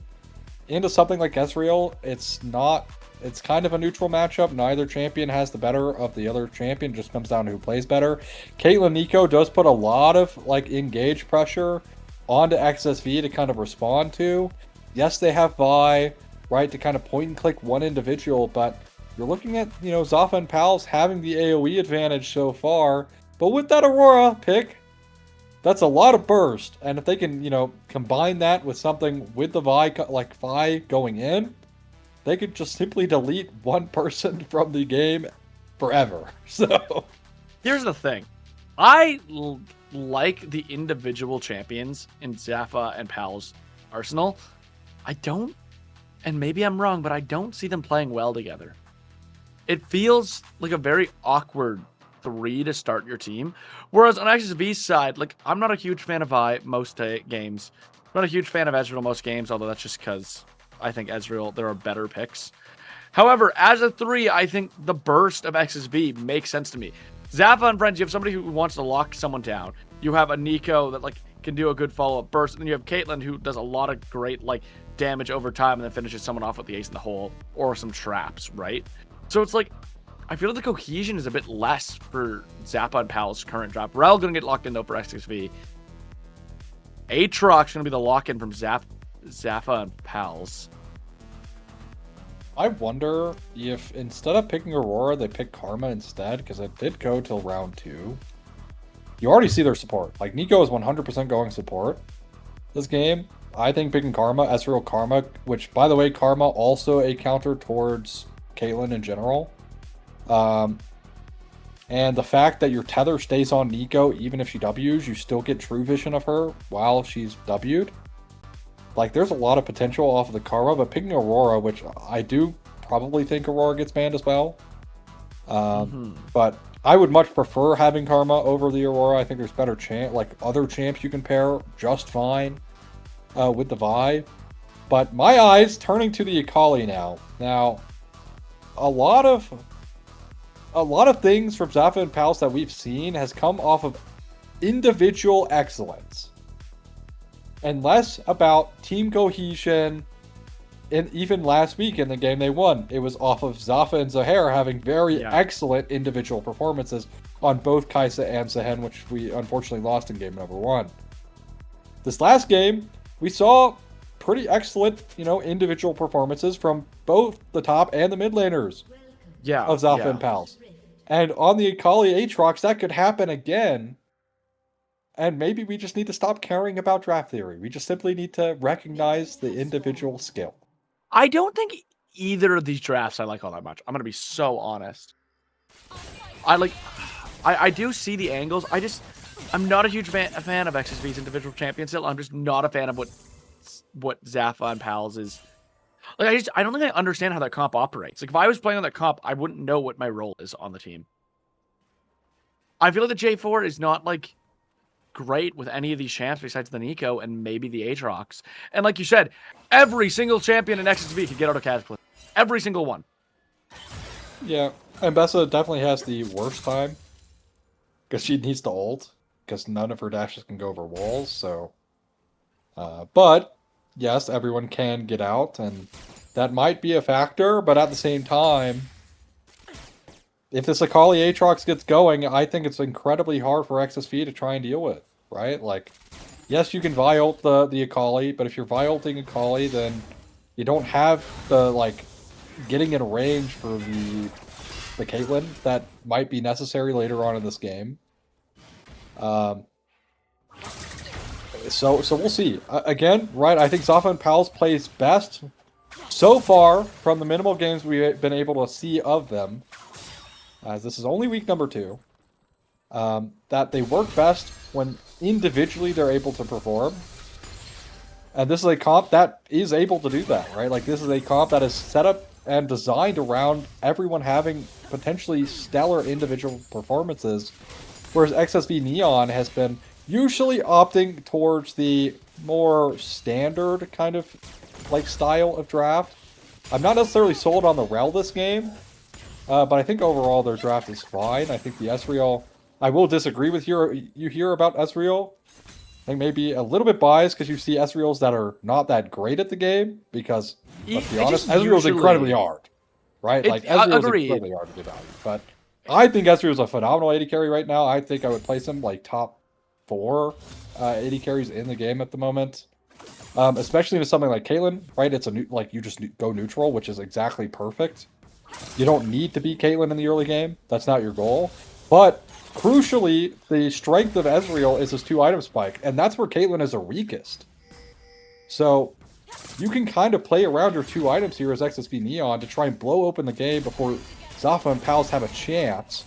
into something like Ezreal. It's kind of a neutral matchup. Neither champion has the better of the other champion. It just comes down to who plays better. Caitlyn Nico does put a lot of engage pressure onto XSV to kind of respond to. Yes, they have Vi, right, to kind of point and click one individual, but you're looking at, Zafa and Pals having the AoE advantage so far. But with that Aurora pick, that's a lot of burst. And if they can, combine that with something with the Vi, like Vi going in, they could just simply delete one person from the game forever. So here's the thing. I like the individual champions in Zafa and Pal's arsenal. I don't, and maybe I'm wrong, but I don't see them playing well together. It feels like a very awkward 3 to start your team. Whereas on XSV's side, I'm not a huge fan of Vi most games. I'm not a huge fan of Ezreal most games, although that's just because I think Ezreal, there are better picks. However, as a 3, I think the burst of XSV makes sense to me. Zafa and friends, you have somebody who wants to lock someone down. You have a Nico that can do a good follow-up burst, and then you have Caitlyn who does a lot of great damage over time and then finishes someone off with the ace in the hole or some traps, right? So it's I feel like the cohesion is a bit less for Zafa and Pal's current drop. Rel going to get locked in, though, for XSV. Aatrox going to be the lock-in from Zafa and Pals. I wonder if instead of picking Aurora, they pick Karma instead, because it did go till round 2. you already see their support. Like, Nico is 100% going support this game. I think picking Karma, Ezreal Karma, which, by the way, Karma also a counter towards Caitlyn in general. And the fact that your tether stays on Nico, even if she W's, you still get true vision of her while she's W'd. Like, there's a lot of potential off of the Karma, but picking Aurora, which I do probably think Aurora gets banned as well. But I would much prefer having Karma over the Aurora. I think there's better other champs you can pair just fine with the Vi. But my eyes turning to the Akali now. Now, a lot of things from Zafa and Pals that we've seen has come off of individual excellence. And less about team cohesion. And even last week in the game they won, it was off of Zafa and Zaher having very excellent individual performances on both Kai'Sa and Sehen, which we unfortunately lost in game number 1. This last game, we saw pretty excellent, individual performances from both the top and the mid laners of Zafa and Pals. And on the Akali Aatrox, that could happen again. And maybe we just need to stop caring about draft theory. We just simply need to recognize the individual skill. I don't think either of these drafts I like all that much. I'm going to be so honest. I do see the angles. I'm not a huge fan of XSV's individual champion still. I'm just not a fan of what Zafa and Pals is. Like, I don't think I understand how that comp operates. Like, if I was playing on that comp, I wouldn't know what my role is on the team. I feel like the J4 is not, like, great with any of these champs besides the Nico and maybe the Aatrox. And like you said, every single champion in XSV could get out of Cataclysm. Every single one. Yeah, and Bessa definitely has the worst time because she needs to ult because none of her dashes can go over walls. So, but yes, everyone can get out, and that might be a factor. But at the same time, if this Akali Aatrox gets going, I think it's incredibly hard for XSV to try and deal with, right? Like, yes, you can Vi-ult the Akali, but if you're Vi-ulting Akali, then you don't have the, getting in range for the Caitlyn that might be necessary later on in this game. So we'll see. Again, right, I think Zafa and Pals plays best so far from the minimal games we've been able to see of them. As this is only week number 2, that they work best when individually they're able to perform. And this is a comp that is able to do that, right? Like, this is a comp that is set up and designed around everyone having potentially stellar individual performances, whereas XSV Neon has been usually opting towards the more standard kind of, style of draft. I'm not necessarily sold on the Rel this game, but I think overall their draft is fine. I think the Ezreal... I will disagree with you here about Ezreal. I think maybe a little bit biased because you see Ezreals that are not that great at the game. Because, let's be honest, Ezreal's incredibly hard. Right? Ezreal's incredibly hard to get out. But I think Ezreal's a phenomenal AD carry right now. I think I would place him top 4 AD carries in the game at the moment. Especially with something like Caitlyn, right? It's you just go neutral, which is exactly perfect. You don't need to beat Caitlyn in the early game. That's not your goal. But, crucially, the strength of Ezreal is his 2-item spike. And that's where Caitlyn is her weakest. So, you can kind of play around your 2 items here as XSV Neon to try and blow open the game before Zafa and Pals have a chance.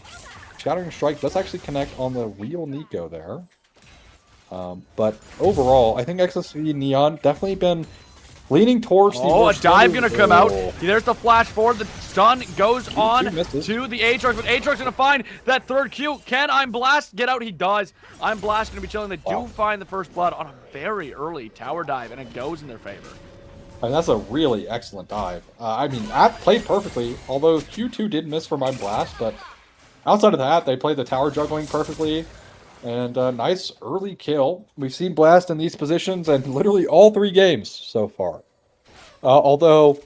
Shattering Strike does actually connect on the real Nico there. But, overall, I think XSV Neon definitely been... leaning towards the... Oh, a dive gonna come out. There's the flash forward. The stun goes on to the Aatrox, but Aatrox gonna find that third Q. Can I'm Blast get out? He does. I'm Blast gonna be chilling. They do find the first blood on a very early tower dive, and it goes in their favor. I mean, that's a really excellent dive. I mean, that played perfectly, although Q2 did miss for my Blast, but outside of that, they played the tower juggling perfectly. And a nice early kill. We've seen Blast in these positions in literally all 3 games so far. Although,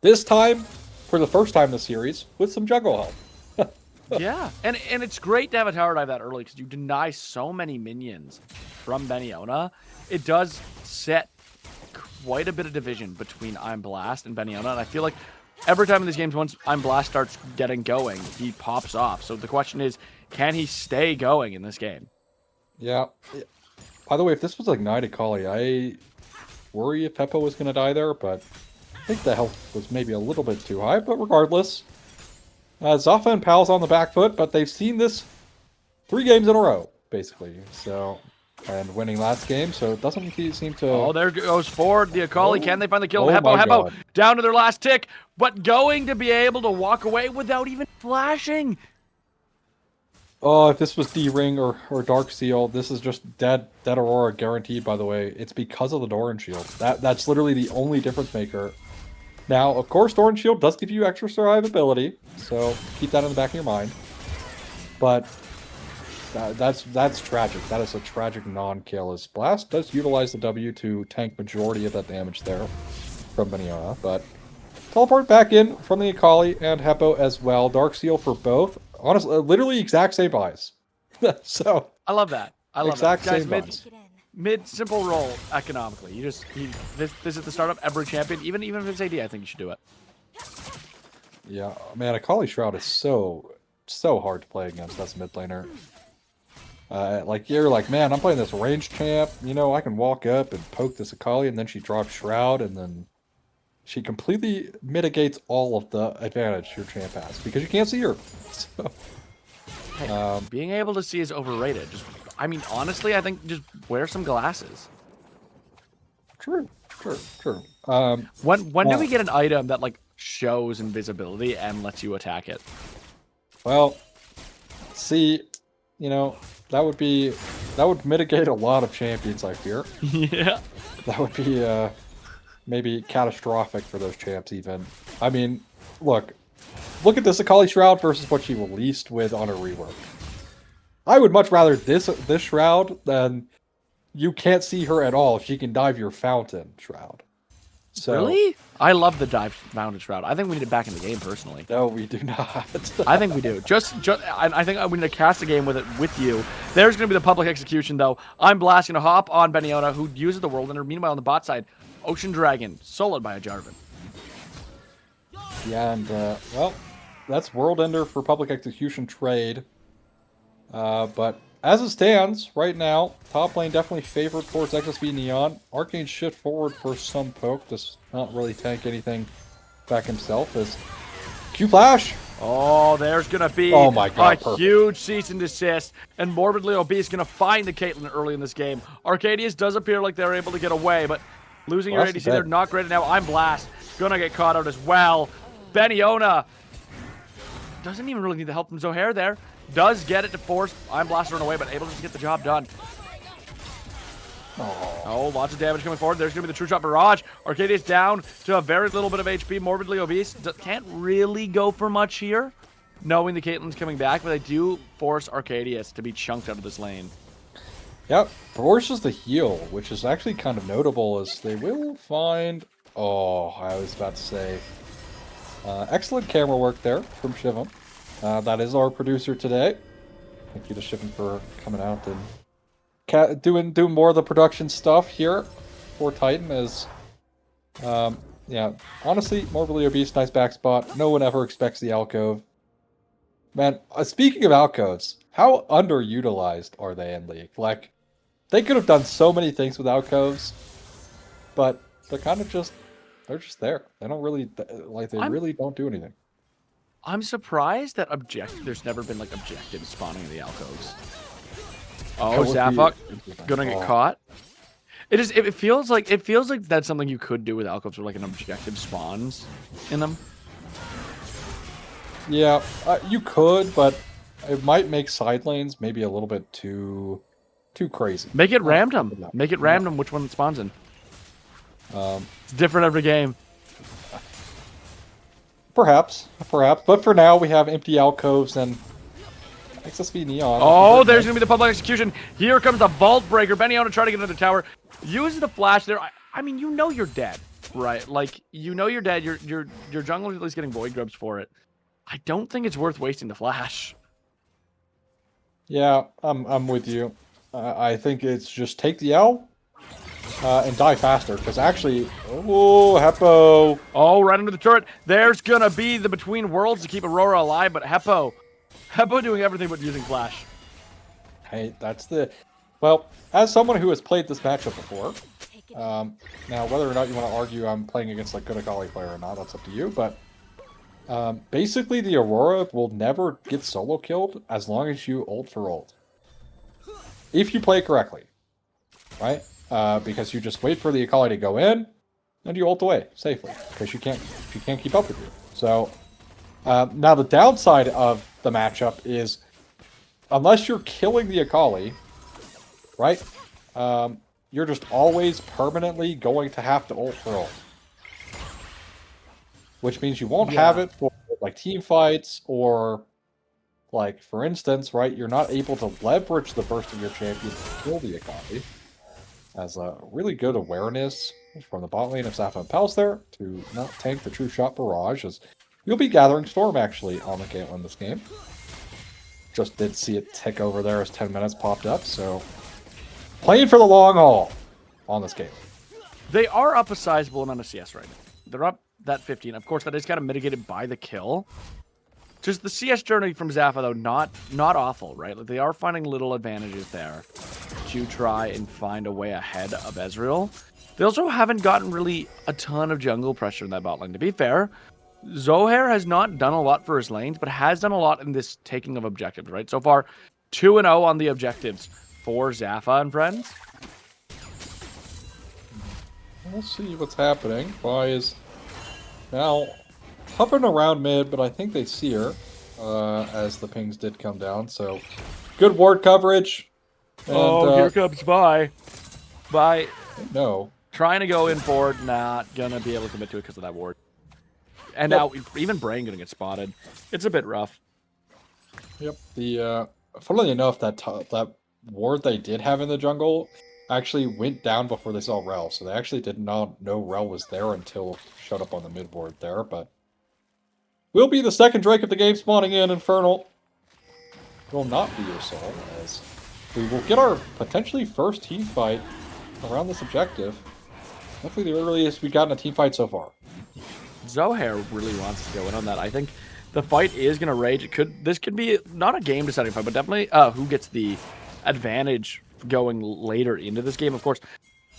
this time, for the first time in the series, with some juggle help. Yeah, and it's great to have a tower dive that early because you deny so many minions from Beniona. It does set quite a bit of division between I'm Blast and Beniona, and I feel like every time in these games, once I'm Blast starts getting going, he pops off. So the question is, can he stay going in this game? Yeah. By the way, if this was like Ignite Akali, I worry if Heppo was going to die there, but I think the health was maybe a little bit too high. But regardless, Zafa and Pal's on the back foot, but they've seen this 3 games in a row, basically. So, and winning last game, so it doesn't seem to... Oh, there goes Ford, the Akali. Can they find the kill? Oh Heppo, my Heppo, God. down to their last tick, but going to be able to walk away without even flashing. Oh, if this was D-Ring or Dark Seal, this is just dead Aurora guaranteed, by the way. It's because of the Doran Shield. That's literally the only difference maker. Now, of course, Doran Shield does give you extra survivability, so keep that in the back of your mind. But that's tragic. That is a tragic non-kill, as Blast does utilize the W to tank majority of that damage there from Beniona, but teleport back in from the Akali and Heppo as well. Dark Seal for both. Honestly, literally exact same buys. So I love that. I love exact that. Guys, same buys. mid simple roll economically. You just this is the start of every champion, even if it's AD. I think you should do it. Yeah, man, Akali Shroud is so hard to play against. That's mid laner. Like you're like, man, I'm playing this range champ. You know, I can walk up and poke this Akali, and then she drops Shroud, and then she completely mitigates all of the advantage your champ has because you can't see her. So, hey, being able to see is overrated. Just, I mean, honestly, I think just wear some glasses. True. When do we get an item that like shows invisibility and lets you attack it? Well, see, you know, that would mitigate a lot of champions, I fear. Yeah. That would be maybe catastrophic for those champs even. I mean, look at this Akali Shroud versus what she released with on her rework. I would much rather this Shroud than you can't see her at all. She can dive your fountain Shroud. So, really? I love the dive fountain Shroud. I think we need it back in the game personally. No, we do not. I think we do. I think we need to cast a game with it with you. There's going to be the public execution, though. I'm blasting a hop on Beniona, who uses the Whirlwind. Meanwhile, on the bot side, Ocean Dragon, soloed by a Jarvan. Yeah, and, well, that's World Ender for public execution trade. But as it stands, right now, top lane definitely favored towards XSV Neon. Arcane shift forward for some poke, does not really tank anything back himself, as Q-Flash! Oh, there's going to be a huge cease and desist, and Morbidly Obese going to find the Caitlyn early in this game. Arcadius does appear like they're able to get away, but losing your ADC, they're not great now. I'm Blast, going to get caught out as well. Beniona doesn't even really need the help from Zohair there. Does get it to force I'm Blast run away, but able to get the job done. Oh, lots of damage coming forward. There's going to be the True Shot Barrage. Arcadius down to a very little bit of HP. Morbidly Obese can't really go for much here, knowing the Caitlyn's coming back, but they do force Arcadius to be chunked out of this lane. Yep, forces the heal, which is actually kind of notable, as they will find... Oh, I was about to say... excellent camera work there from Shivam. That is our producer today. Thank you to Shivam for coming out and doing more of the production stuff here for Titan. As yeah, honestly, Morbidly Obese, nice back spot. No one ever expects the alcove. Man, speaking of alcoves, how underutilized are they in League? Like, they could have done so many things with alcoves, but they're kind of just there. They don't really really don't do anything. I'm surprised that there's never been like objective spawning in the alcoves. Oh, Zafa gonna get caught. It feels like that's something you could do with alcoves, where like an objective spawns in them. Yeah, you could, but it might make side lanes maybe a little bit too crazy. Make it random. Make it random which one it spawns in. It's different every game. Perhaps. But for now, we have empty alcoves and XSV Neon. Oh, there's going to be the public execution. Here comes the Vault Breaker. Beniona trying to get another tower. Uses the flash there. I mean, you know you're dead, right? Like, you know you're dead. Your jungler's at least getting void grubs for it. I don't think it's worth wasting the flash. Yeah, I'm with you. I think it's just take the L, and die faster, because actually... Oh, Heppo! Oh, right into the turret. There's gonna be the Between Worlds to keep Aurora alive, but Heppo doing everything but using Flash. Hey, that's the... Well, as someone who has played this matchup before, now whether or not you want to argue I'm playing against like good Akali player or not, that's up to you, but basically the Aurora will never get solo killed as long as you ult for ult. If you play it correctly, right? Because you just wait for the Akali to go in, and you ult away safely, because she can't keep up with you. So, now the downside of the matchup is, unless you're killing the Akali, right? You're just always permanently going to have to ult for ult. Which means you won't have it for like team fights or, like, for instance, right, you're not able to leverage the burst of your champion to kill the Akali. As a really good awareness from the bot lane of Zafa and Pals there to not tank the True Shot Barrage, as you'll be gathering Storm actually on the Caitlyn this game. Just did see it tick over there as 10 minutes popped up, so playing for the long haul on this game. They are up a sizable amount of CS right now. They're up that 15. Of course, that is kind of mitigated by the kill. Just the CS journey from Zafa, though, not awful, right? Like, they are finding little advantages there to try and find a way ahead of Ezreal. They also haven't gotten really a ton of jungle pressure in that bot lane. To be fair, Zohair has not done a lot for his lanes, but has done a lot in this taking of objectives, right? So far, 2-0 on the objectives for Zafa and friends. We'll see what's happening. Vi is now hovering around mid, but I think they see her as the pings did come down. So good ward coverage. And, here comes Vi. Vi no. trying to go in forward, not gonna be able to commit to it because of that ward. And now even Brain gonna get spotted. It's a bit rough. Yep. The funnily enough, that ward they did have in the jungle actually went down before they saw Rel, so they actually did not know Rel was there until showed up on the mid ward there, but will be the second Drake of the game spawning in. Infernal will not be your soul, as we will get our potentially first team fight around this objective. Hopefully the earliest we've gotten a team fight so far. Zohair really wants to go in on that. I think the fight is going to rage. This could be not a game deciding fight, but definitely who gets the advantage going later into this game. Of course,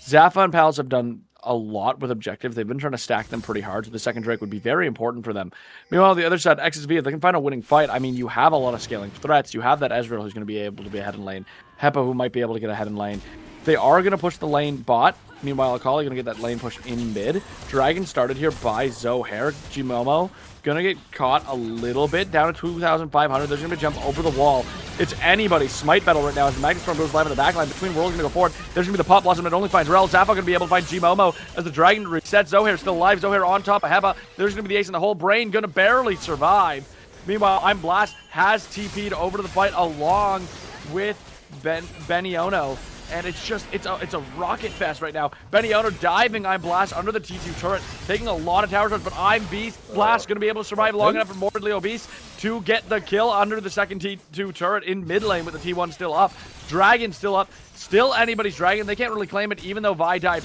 Zafa and Pals have done a lot with objectives. They've been trying to stack them pretty hard, so the second Drake would be very important for them. Meanwhile, on the other side, XSV, if they can find a winning fight, I mean, you have a lot of scaling threats. You have that Ezreal who's going to be able to be ahead in lane. Heppa who might be able to get ahead in lane. They are going to push the lane bot. Meanwhile, Akali going to get that lane push in mid. Dragon started here by Zohair. Jimomo going to get caught a little bit down to 2,500. There's going to be a jump over the wall. It's anybody's smite battle right now as the Magnus Storm goes live in the backline. Between Worlds going to go forward. There's going to be the Pop Blossom that only finds Rel. Zafa going to be able to find Jimomo as the Dragon resets. Zohair still alive. Zohair on top of Heba. There's going to be the ace in the hole. Brain going to barely survive. Meanwhile, I'm Blast has TP'd over to the fight along with Beniono. And it's a rocket fest right now. Beniono diving I'm Blast under the T2 turret, taking a lot of tower shots, but I'm Beast. Blast going to be able to survive long enough for morbidly obese to get the kill under the second T2 turret in mid lane with the T1 still up. Dragon still up. Still anybody's Dragon. They can't really claim it even though Vi died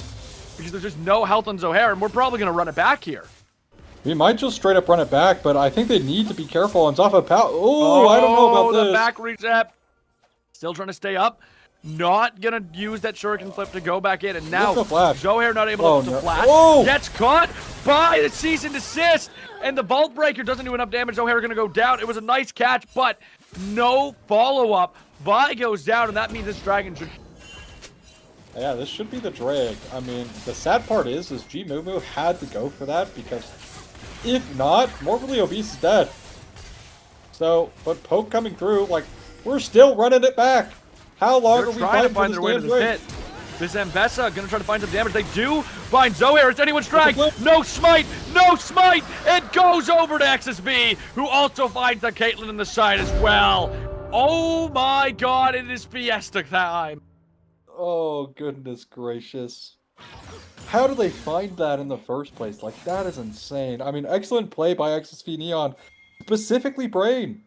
because there's just no health on Zohair, and we're probably going to run it back here. We might just straight up run it back, but I think they need to be careful on Zafa Pal. Oh, I don't know about this. The back reset. Still trying to stay up. Not gonna use that shuriken flip to go back in, and now Zohair not able to flash. Gets caught by the cease and desist, and the vault breaker doesn't do enough damage. Zohair gonna go down. It was a nice catch, but no follow-up. Vi goes down, and that means this Dragon should... Yeah, this should be the Drake. I mean, the sad part is G-Mumu had to go for that, because if not, morbidly obese is dead. So, but Poke coming through, like, we're still running it back. How long are we trying to find their way to the pit? This Ambessa gonna try to find some damage. They do find Zohair. It's anyone's strike. No smite. No smite. It goes over to XSV, who also finds the Caitlyn in the side as well. Oh my god, it is Fiesta time. Oh, goodness gracious. How do they find that in the first place? Like, that is insane. I mean, excellent play by XSV Neon. Specifically Brain.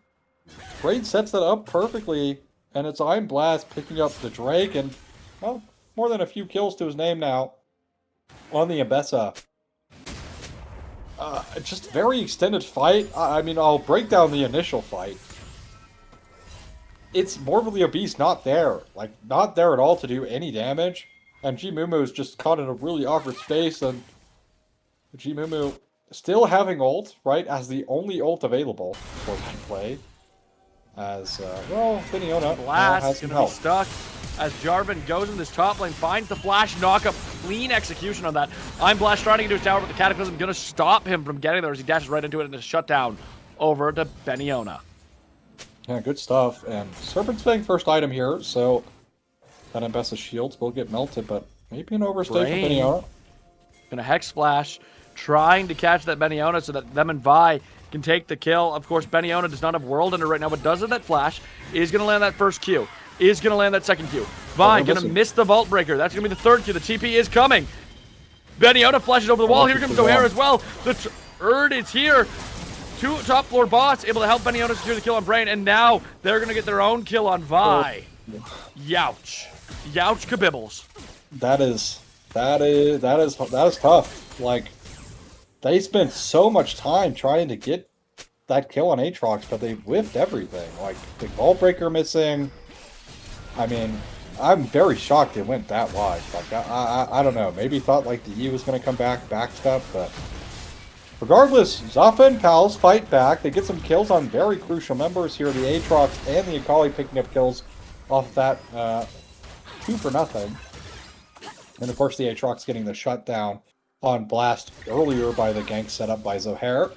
Brain sets that up perfectly. And it's I'm Blast picking up the Drake, and, well, more than a few kills to his name now on the Ambessa. Just very extended fight. I mean, I'll break down the initial fight. It's Morbidly Obese not there. Like, not there at all to do any damage. And G-Mumu is just caught in a really awkward space, and G-Mumu still having ult, right, as the only ult available for that play. As, well, Finiona has some help. Be stuck as Jarvan goes in this top lane, finds the flash knock-up, clean execution on that. I'm Blast trying to get to his tower, but the Cataclysm going to stop him from getting there as he dashes right into it and is shut down over to Finiona. Yeah, good stuff. And Serpent's Fang first item here, so that Ambessa's shields will get melted, but maybe an overstay for Finiona. Gonna Hex Flash, trying to catch that Finiona so that them and Vi can take the kill. Of course, Finiona does not have World Ender right now, but does have that Flash. Is gonna land that first Q. Is gonna land that second Q. Vi gonna miss the Vault Breaker. That's gonna be the third Q. The TP is coming. Finiona flashes over the wall. Here comes O'Hare as well. The Turd is here. Two top floor bots able to help Finiona secure the kill on Brain, and now they're gonna get their own kill on Vi. Youch. Youch kabibbles. That is tough. Like, they spent so much time trying to get that kill on Aatrox, but they whiffed everything. Like, the Vault Breaker missing. I mean, I'm very shocked it went that wide. Like, I don't know. Maybe thought like the E was going to come backstep, but regardless, Zafa and Pals fight back. They get some kills on very crucial members here. The Aatrox and the Akali picking up kills off that 2 for nothing. And of course the Aatrox getting the shutdown on Blast earlier by the gank set up by Zohair.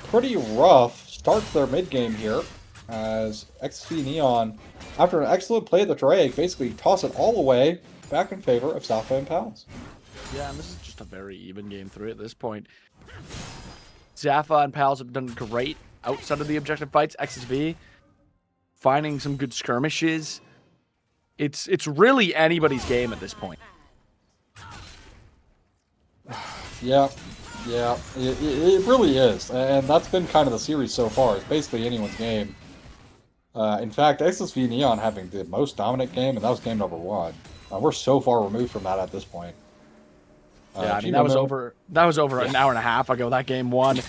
Pretty rough start to their mid game here, as XSV Neon, after an excellent play at the Drake, basically toss it all away back in favor of Zafa and Pals. Yeah, and this is just a very even game 3 at this point. Zafa and Pals have done great outside of the objective fights. XSV finding some good skirmishes. It's really anybody's game at this point. Yeah, it really is, and that's been kind of the series so far. It's basically anyone's game. In fact, XSV Neon having the most dominant game, and that was game number 1. We're so far removed from that at this point. Yeah, I mean, that was over an hour and a half ago, that game 1.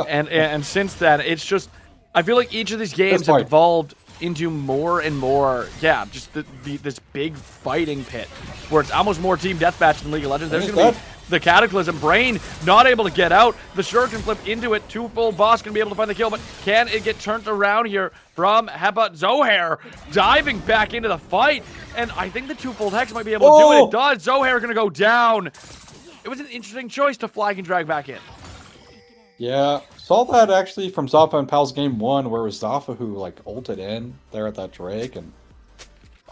and since then, it's just, I feel like each of these games have evolved into more and more, just this big fighting pit, where it's almost more team deathmatch than League of Legends. There's going to be the Cataclysm. Brain not able to get out. The Shuriken flip into it. Two-fold boss going to be able to find the kill, but can it get turned around here from Hepa? Zohair diving back into the fight, and I think the two-fold Hex might be able to do it. It does. Zohair going to go down. It was an interesting choice to flag and drag back in. Yeah, saw that actually from Zafa and Pal's game 1, where it was Zafa who like ulted in there at that Drake, and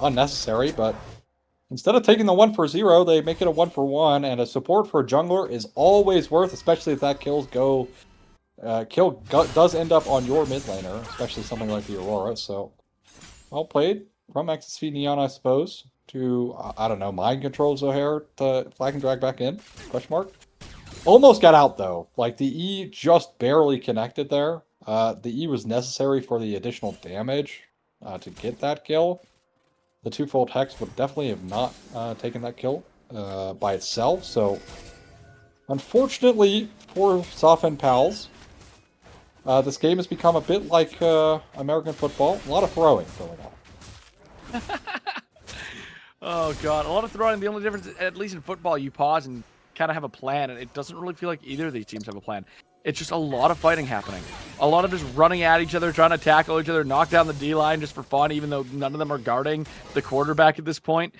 unnecessary, but instead of taking the 1 for 0, they make it a 1 for 1, and a support for a jungler is always worth, especially if that kill does end up on your mid laner, especially something like the Aurora. So, well played from XSV Neon, I suppose, to, I don't know, mind control Zohair to flag and drag back in, question mark. Almost got out, though. Like, the E just barely connected there. The E was necessary for the additional damage to get that kill. The two-fold Hex would definitely have not taken that kill by itself. So, unfortunately for Zafa and Pals, this game has become a bit like American football. A lot of throwing going on. Oh, God. A lot of throwing. The only difference, at least in football, you pause and kind of have a plan, and it doesn't really feel like either of these teams have a plan. It's just a lot of fighting happening. A lot of just running at each other, trying to tackle each other, knock down the D-line just for fun, even though none of them are guarding the quarterback at this point.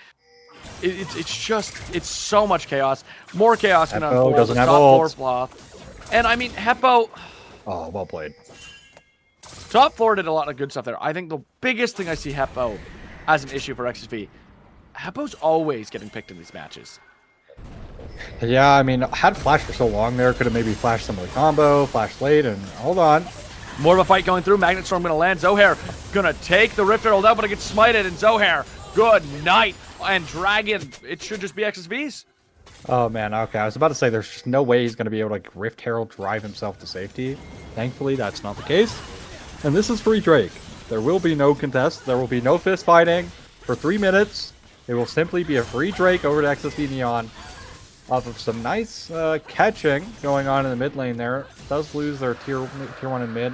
It's so much chaos. More chaos can unfold. Doesn't have ult. And I mean, Heppo... Oh, well played. Top 4 did a lot of good stuff there. I think the biggest thing I see Heppo as an issue for XSV, Heppo's always getting picked in these matches. Yeah, I mean, had Flash for so long there, could have maybe flashed some of the combo, flashed late, and hold on. More of a fight going through. Magnet Storm going to land. Zohair going to take the Rift Herald out, but it gets smited, and Zohair, good night. And Dragon, it should just be XSV's. Oh, man, okay. I was about to say there's just no way he's going to be able to, like, Rift Herald drive himself to safety. Thankfully, that's not the case. And this is free Drake. There will be no contest. There will be no fist fighting for 3 minutes. It will simply be a free Drake over to XSV Neon off of some nice catching going on in the mid lane there. Does lose their tier 1 in mid,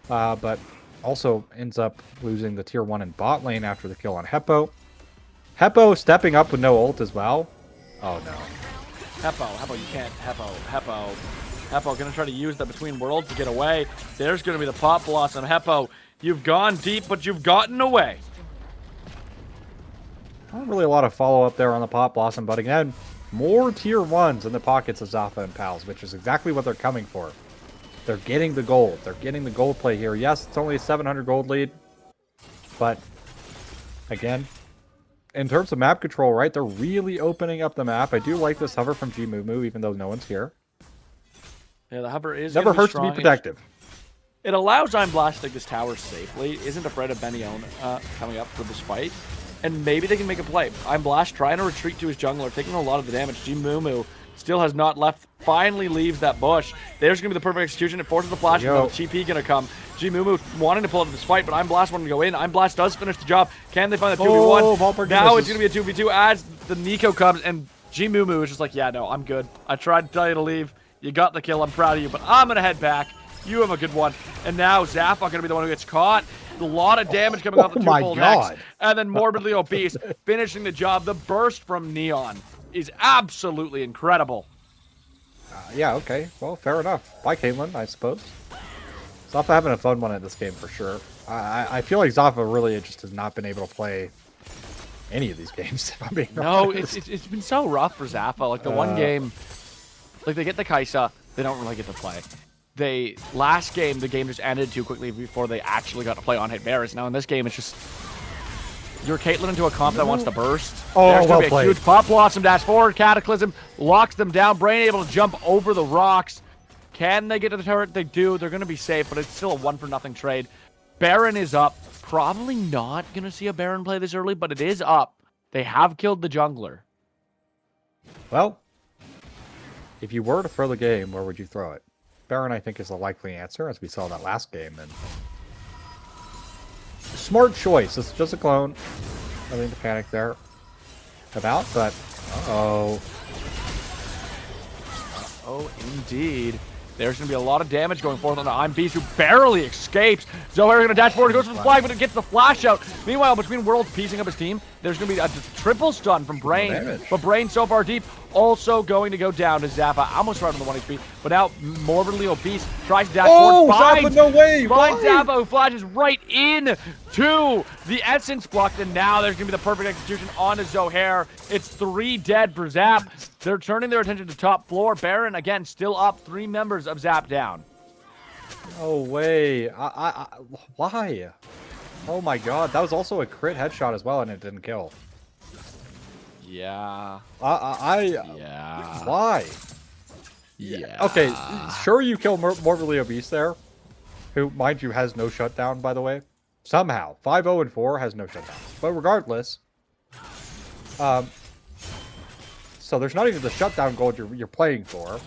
but also ends up losing the tier 1 in bot lane after the kill on Heppo. Heppo stepping up with no ult as well. Oh no. Heppo, you can't. Heppo gonna try to use the Between Worlds to get away. There's gonna be the Pop Blossom. Heppo, you've gone deep, but you've gotten away. Not really a lot of follow-up there on the Pop Blossom, but again, more tier 1s in the pockets of Zafa and Pals, which is exactly what they're coming for. They're getting the gold. They're getting the gold play here. Yes, it's only a 700 gold lead, but again, in terms of map control, right, they're really opening up the map. I do like this hover from G-Moo, even though no one's here. Yeah, the hover is never hurts to be protective. It allows I'm Blast to take this tower safely. Isn't afraid of Benion coming up for this fight. And maybe they can make a play. I'm Blast trying to retreat to his jungler, taking a lot of the damage. G-Moo still has not left. Finally leaves that bush. There's going to be the perfect execution. It forces the flash. And the TP going to come. G-Moo wanting to pull out of this fight, but I'm Blast wanting to go in. I'm Blast does finish the job. Can they find the 2v1? Now it's going to be a 2v2 as the Nico comes, and G-Moo is just like, yeah, no, I'm good. I tried to tell you to leave. You got the kill. I'm proud of you, but I'm going to head back. You have a good one. And now Zafa going to be the one who gets caught. A lot of damage coming off the two-fold X. And then Morbidly Obese finishing the job. The burst from Neon is absolutely incredible. Yeah, okay. Well, fair enough. Bye, Caitlyn, I suppose. Zafa having a fun one at this game for sure. I feel like Zafa really just has not been able to play any of these games, if I'm being honest. It's been so rough for Zafa. Like the one game, like they get the Kai'Sa, they don't really get to play. Last game, the game just ended too quickly before they actually got to play on hit Varus. Now in this game, it's just you're Caitlyn into a comp that wants to burst. Oh, there's well gonna be a played. huge Pop Blossom dash forward, Cataclysm locks them down. Brain able to jump over the rocks. Can they get to the turret? They do. They're gonna be safe, but it's still a 1-for-0 trade. Baron is up. Probably not gonna see a Baron play this early, but it is up. They have killed the jungler. Well, if you were to throw the game, where would you throw it? Baron, I think, is the likely answer, as we saw that last game. And smart choice. It's just a clone. Nothing to panic there about, but oh, indeed. There's going to be a lot of damage going forth on the I'm Beast, who barely escapes. Zohair going to dash forward, goes for the flag, but it gets the flash out. Meanwhile, Between Worlds piecing up his team, there's going to be a triple stun from Brain. But Brain so far deep, also going to go down to Zafa. Almost right on the 1 HP, but now Morbidly Obese tries to dash forward. Zafa, no way! Finds Zafa, who flashes right in to the Essence block, and now there's going to be the perfect execution onto Zohair. It's 3 dead for Zap. They're turning their attention to top floor. Baron, again, still up. 3 members of Zap down. No way. Why? Oh my god, that was also a crit headshot as well, and it didn't kill. Yeah. Yeah. Why? Yeah. Okay, sure you kill Morbidly Obese there, who, mind you, has no shutdown, by the way. Somehow. 5-0-4 has no shutdown. But regardless, so there's not even the shutdown gold you're playing for.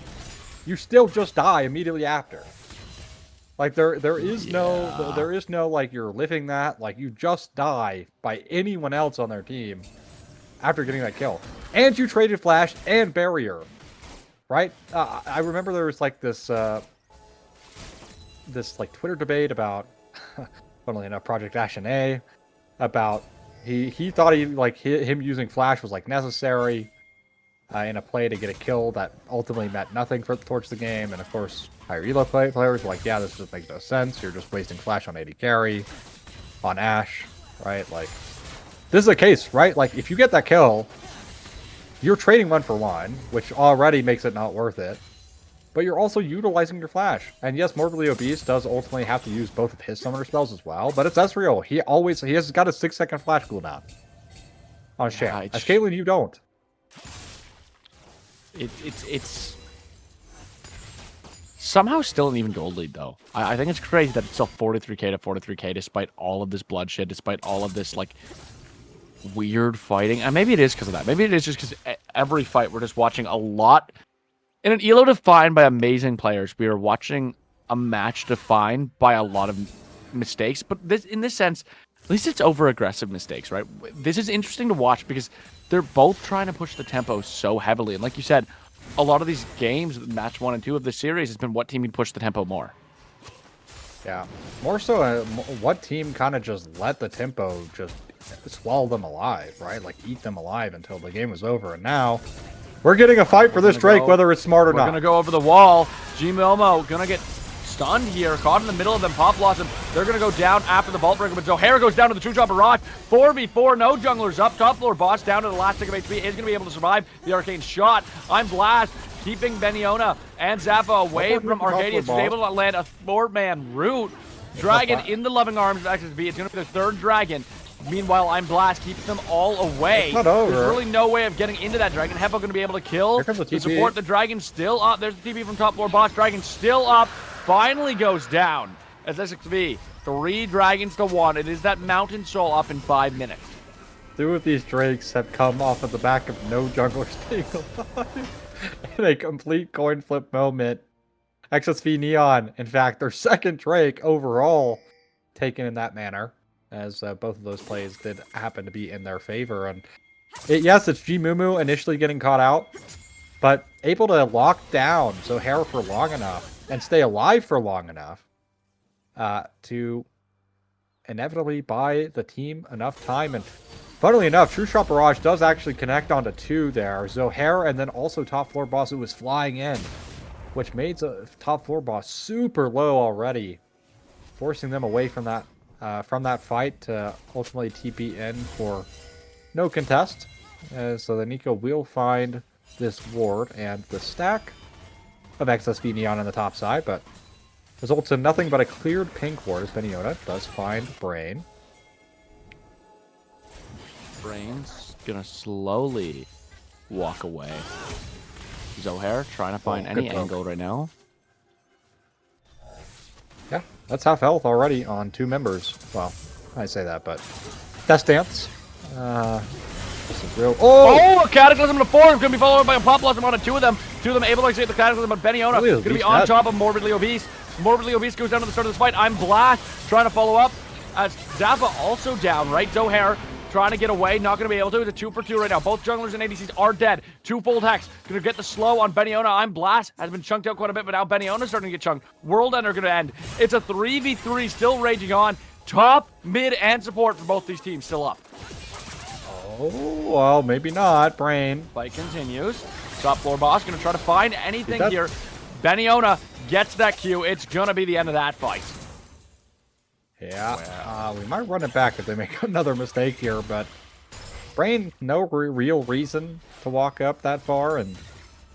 You still just die immediately after. Like there is no like you're living that, like you just die by anyone else on their team after getting that kill. And you traded flash and barrier. Right? I remember there was like this this like Twitter debate about funnily enough Project Ashen A about he thought him using flash was like necessary in a play to get a kill that ultimately meant nothing towards the game. And of course, higher elo players were like, yeah, this just makes no sense. You're just wasting flash on AD carry, on Ashe, right? Like, this is a case, right? Like, if you get that kill, you're trading 1-for-1, which already makes it not worth it. But you're also utilizing your flash. And yes, Morbidly Obese does ultimately have to use both of his summoner spells as well, but it's Ezreal. He has got a 6-second flash cooldown on Shan. As Caitlyn, you don't. It's somehow still an even gold lead, though. I think it's crazy that it's still 43k to 43k despite all of this bloodshed, despite all of this, like, weird fighting. And maybe it is because of that. Maybe it is just because every fight we're just watching a lot. In an elo defined by amazing players, we are watching a match defined by a lot of mistakes. But in this sense, At least it's over-aggressive mistakes, right? This is interesting to watch because they're both trying to push the tempo so heavily. And like you said, a lot of these games, match 1 and 2 of the series, has been what team can push the tempo more. Yeah. More so, what team kind of just let the tempo just swallow them alive, right? Like, eat them alive until the game was over. And now, we're getting a fight for this Drake, whether it's smart or not. We're going to go over the wall. G-Momo going to get stunned here, caught in the middle of them. Pop Blossom, they're going to go down after the Vault Breaker, but Zohair goes down to the True Shot Barrage. 4v4, no junglers up. Top floor boss down to the last tick of HP. Is going to be able to survive the Arcane Shot. I'm Blast, keeping Beniona and Zafa away from Arcadia. He's able to land a 4-man root. Dragon in the loving arms of XSV. It's going to be the 3rd dragon. Meanwhile, I'm Blast keeps them all away. It's not over. There's really no way of getting into that dragon. Heppo going to be able to kill. To support the dragon still up. There's the TP from top floor boss. Dragon still up. Finally goes down as XSV. 3 dragons to 1. It is that Mountain Soul up in 5 minutes. 2 of these Drakes have come off of the back of no junglers staying alive in a complete coin flip moment. XSV Neon, in fact, their 2nd Drake overall taken in that manner, as both of those plays did happen to be in their favor. And yes, it's G-Mumu initially getting caught out, but able to lock down Zohair for long enough and stay alive for long enough to inevitably buy the team enough time. And funnily enough, True Shot Barrage does actually connect onto 2 there. Zohair and then also top floor boss who was flying in, which made the top floor boss super low already, forcing them away from that fight to ultimately TP in for no contest. So the Nico will find this ward and the stack of XSV Neon on the top side, but results in nothing but a cleared pink ward as Beniona does find Brain. Brain's gonna slowly walk away. Zohair trying to find any angle right now. Yeah, that's half health already on 2 members. Well, I say that, but Death Dance. This is real. Oh, a Cataclysm to 4. It's going to be followed by a Pop Blossom on 2 of them. 2 of them able to escape the Cataclysm, but Beniona going to be on top of Morbidly Obese. Morbidly Obese goes down to the start of this fight. I'm Blast trying to follow up as Zafa also down, right? Zohair trying to get away, not going to be able to. It's a 2 for 2 right now. Both junglers and ADCs are dead. 2-fold Hex. Going to get the slow on Beniona. I'm Blast. Has been chunked out quite a bit, but now Beniona's starting to get chunked. World Ender going to end. It's a 3v3 still raging on. Top, mid, and support for both these teams still up. Oh, well, maybe not. Brain. Fight continues. Top floor boss going to try to find anything here. Beniona gets that Q. It's going to be the end of that fight. Yeah, we might run it back if they make another mistake here, but Brain, no real reason to walk up that far and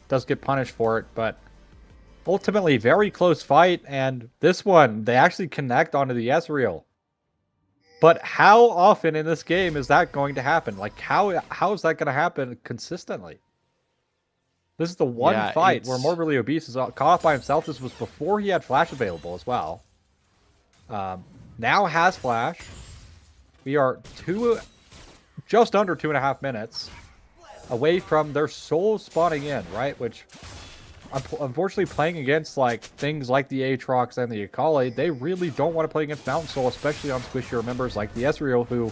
does get punished for it, but ultimately very close fight, and this one, they actually connect onto the Ezreal. But how often in this game is that going to happen? Like, how is that going to happen consistently? This is the one fight where Morbidly Obese is caught off by himself. This was before he had Flash available as well. Now has Flash. We are just under 2.5 minutes away from their soul spawning in, right? Which, unfortunately, playing against like things like the Aatrox and the Akali, they really don't want to play against Mountain Soul, especially on squishier members like the Ezreal, who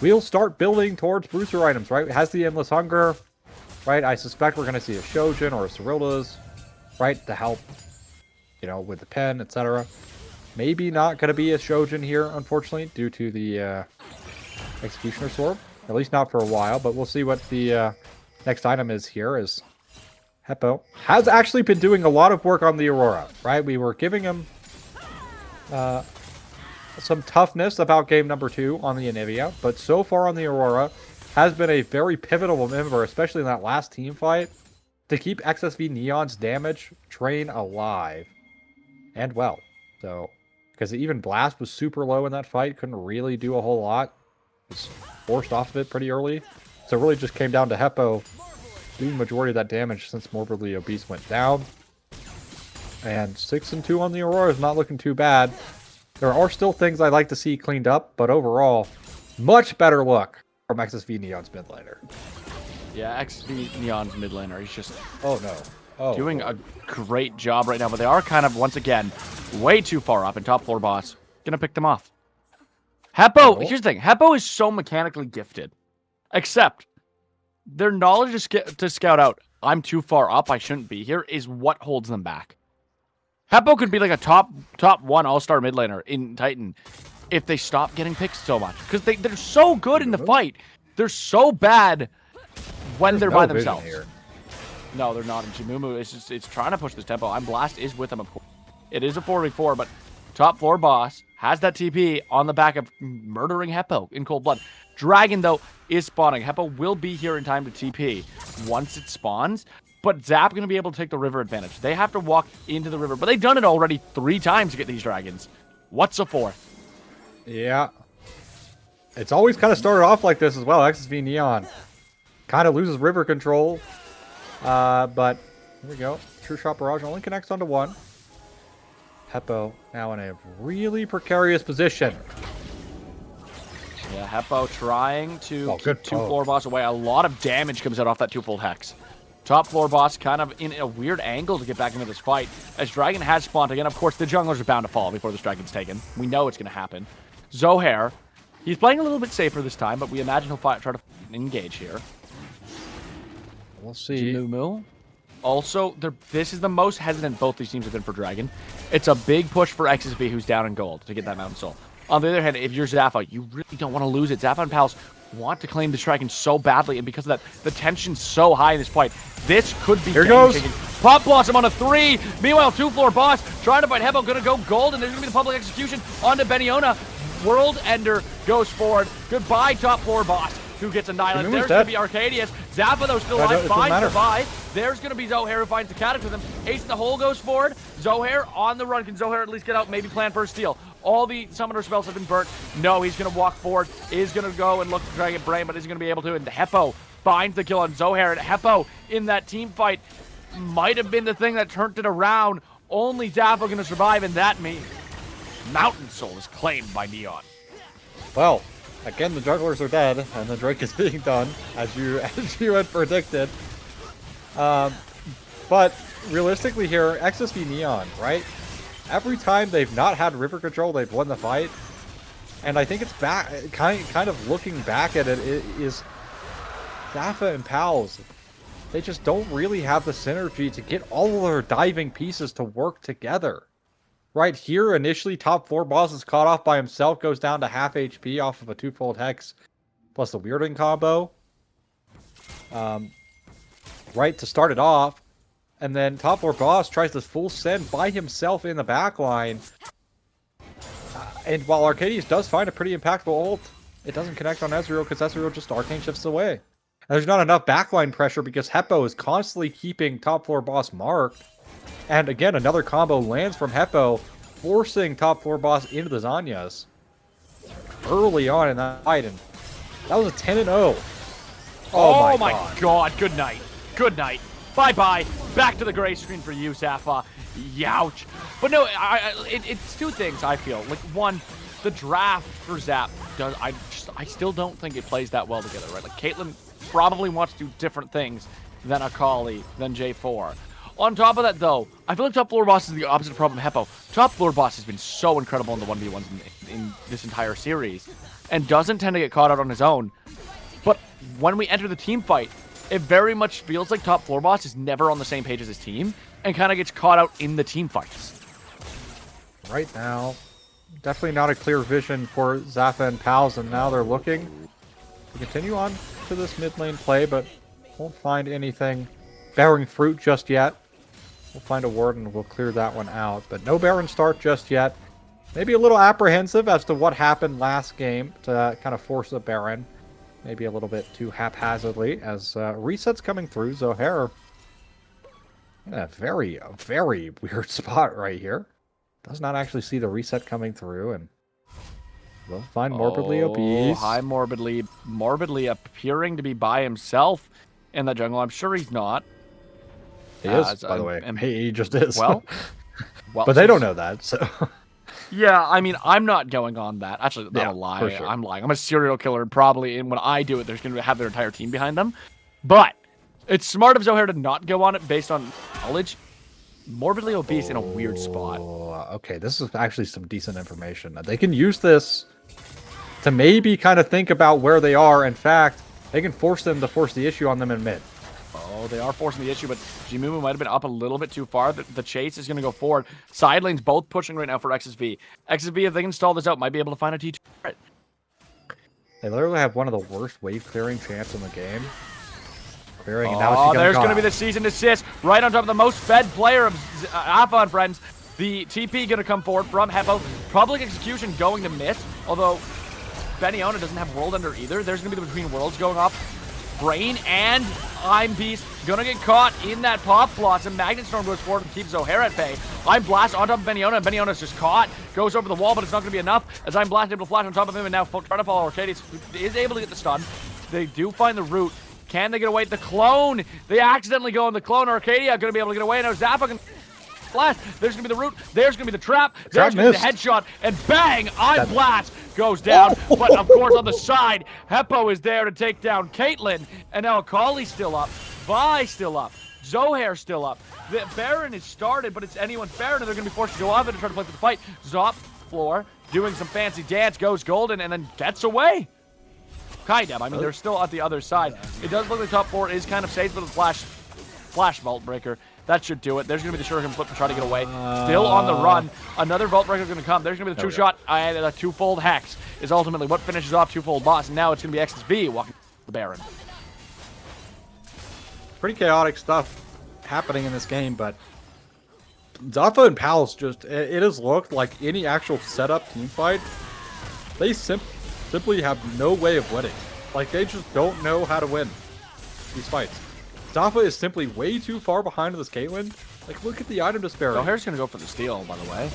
will start building towards Bruiser items, right? It has the Endless Hunger, right? I suspect we're going to see a Shojin or a Cyrilda's, right? To help, you know, with the pen, etc. Maybe not going to be a Shojin here, unfortunately, due to the Executioner Sword. At least not for a while, but we'll see what the next item is here. Is Heppo has actually been doing a lot of work on the Aurora, right? We were giving him some toughness about game number 2 on the Anivia, but so far on the Aurora has been a very pivotal member, especially in that last team fight, to keep XSV Neon's damage train alive and well. So, because even Blast was super low in that fight, couldn't really do a whole lot. Was forced off of it pretty early. So it really just came down to Heppo doing the majority of that damage since Morbidly Obese went down. And 6 and 2 on the Aurora is not looking too bad. There are still things I'd like to see cleaned up, but overall, much better look from XSV Neon's mid laner. Yeah, XSV Neon's mid laner. He's just doing a great job right now, but they are kind of, once again, way too far up, and top floor boss gonna pick them off. Heppo, here's the thing. Heppo is so mechanically gifted. Except, their knowledge to scout out, I'm too far up, I shouldn't be here, is what holds them back. Heppo could be like a top 1 all-star mid laner in Titan if they stop getting picked so much. Because they're so good in the fight. They're so bad when they're by themselves. Here. No, they're not. And Jimumu it's trying to push this tempo. Blast is with them, of course. It is a 4v4, but top floor boss has that TP on the back of murdering Heppo in cold blood. Dragon, though, is spawning. Heppo will be here in time to TP once it spawns. But Zap going to be able to take the river advantage. They have to walk into the river. But they've done it already 3 times to get these dragons. What's a 4th? Yeah. It's always kind of started off like this as well. XSV Neon kind of loses river control. But here we go. True Shot Barrage only connects onto 1. Heppo now in a really precarious position. Yeah, Heppo trying to keep 2 floor boss away. A lot of damage comes out off that 2-fold hex. Top floor boss kind of in a weird angle to get back into this fight. As Dragon has spawned again, of course, the junglers are bound to fall before this Dragon's taken. We know it's going to happen. Zohair, he's playing a little bit safer this time, but we imagine he'll try to engage here. We'll see. Mumu. Also, this is the most hesitant both these teams have been for Dragon. It's a big push for XSV, who's down in gold, to get that Mountain Soul. On the other hand, if you're Zafa, you really don't want to lose it. Zafa and Pals want to claim this Dragon so badly, and because of that, the tension's so high in this fight. This could be game-changing. Pop Blossom on a 3. Meanwhile, 2-floor boss trying to fight Heppo, gonna go gold, and there's gonna be the public execution onto Beniona. World Ender goes forward. Goodbye, top floor boss, who gets annihilated. There's gonna be Arcadius. Zappa, though, still alive. Finds survive. There's gonna be Zohair, who finds the Cadix with him. Ace in the hole goes forward. Zohair on the run. Can Zohair at least get out? Maybe plan for a steal. All the summoner spells have been burnt. No, he's going to walk forward. Is going to go and look to try to get Brain, but isn't going to be able to. And Heppo finds the kill on Zohair. And Heppo in that team fight might have been the thing that turned it around. Only Zafa going to survive, and that means Mountain Soul is claimed by Neon. Well, again, the jugglers are dead, and the Drake is being done, as you had predicted. But realistically here, XSV Neon, right? Every time they've not had river control, they've won the fight. And I think it's back, kind of looking back at it, is Zafa and Pals. They just don't really have the synergy to get all of their diving pieces to work together. Right here, initially, top 4 boss is caught off by himself, goes down to half HP off of a 2-fold hex, plus the weirding combo. Right, to start it off. And then top 4 boss tries to full send by himself in the backline. And while Arcadius does find a pretty impactful ult, it doesn't connect on Ezreal because Ezreal just arcane shifts away. And there's not enough backline pressure because Heppo is constantly keeping top 4 boss marked. And again, another combo lands from Heppo, forcing top 4 boss into the Zanyas early on in that fight. And that was a 10-0. Oh my god. Good night. Good night. Bye-bye. Back to the gray screen for you, Zafa. Youch. But no, it's 2 things, I feel. Like, one, the draft for Zap does. I still don't think it plays that well together, right? Like, Caitlyn probably wants to do different things than Akali, than J4. On top of that, though, I feel like top floor boss is the opposite problem of Heppo. Top floor boss has been so incredible in the 1v1s in this entire series, and doesn't tend to get caught out on his own. But when we enter the team fight, it very much feels like top floor boss is never on the same page as his team, and kind of gets caught out in the team fights. Right now, definitely not a clear vision for Zafa and Pals, and now they're looking to continue on to this mid lane play, but won't find anything bearing fruit just yet. We'll find a ward and we'll clear that one out, but no Baron start just yet. Maybe a little apprehensive as to what happened last game to kind of force a Baron. Maybe a little bit too haphazardly as resets coming through. Zohair in a very weird spot right here. Does not actually see the reset coming through, and we'll find Morbidly Obese. Hi, Morbidly appearing to be by himself in the jungle. I'm sure he's not. He is, by the way. He just is. Well, but they don't know that, so... Yeah, I mean, I'm not going on that. Actually, that's a lie. Sure. I'm lying. I'm a serial killer, and probably, and when I do it, there's going to have their entire team behind them. But it's smart of Zohair to not go on it based on knowledge. Morbidly Obese in a weird spot. Okay, this is actually some decent information. They can use this to maybe kind of think about where they are. In fact, they can force them to force the issue on them in mid. Oh, they are forcing the issue, but Jimumu might have been up a little bit too far. The chase is going to go forward. Side lanes both pushing right now for XSV. XSV, if they can stall this out, might be able to find a T2. They literally have one of the worst wave clearing champs in the game. Clearing, and oh, there's going to be the season assist right on top of the most fed player of Zafa and friends. The TP going to come forward from Heppo. Public execution going to miss, although Beniona doesn't have World Ender either. There's going to be the Between Worlds going off. Brain and I'm Beast gonna get caught in that pop blossom. Magnet Storm goes forward and keeps O'Hare at bay. I'm Blast on top of Beniona, and Beniona's just caught. Goes over the wall, but it's not gonna be enough as I'm Blast able to flash on top of him and now trying to follow Arcadius, who is able to get the stun. They do find the root. Can they get away? The clone! They accidentally go on the clone. Arcadia gonna be able to get away. Now Zafa can Blast. There's gonna be the root. There's gonna be the trap. There's gonna be the headshot. And bang! I'm Blast goes down. But of course on the side, Heppo is there to take down Caitlyn. And now Akali's still up. Vi still up. Zohair still up. The Baron is started, but it's anyone's Baron, and they're gonna be forced to go off it and try to play for the fight. Zop floor doing some fancy dance, goes golden, and then gets away. Kind of. I mean, they're still at the other side. It does look like top 4 is kind of safe with a flash vault breaker. That should do it. There's going to be the Shuriken flip to try to get away. Still on the run. Another Vault Breaker is going to come. There's going to be the two-shot and a twofold Hex is ultimately what finishes off twofold boss. And now it's going to be XSV walking the Baron. Pretty chaotic stuff happening in this game, but Zafa and Pals just, it has looked like any actual setup team fight. They simply have no way of winning. Like, they just don't know how to win these fights. Zafa is simply way too far behind this Caitlyn. Like, look at the item disparity. Zohair's going to go for the steal, by the way.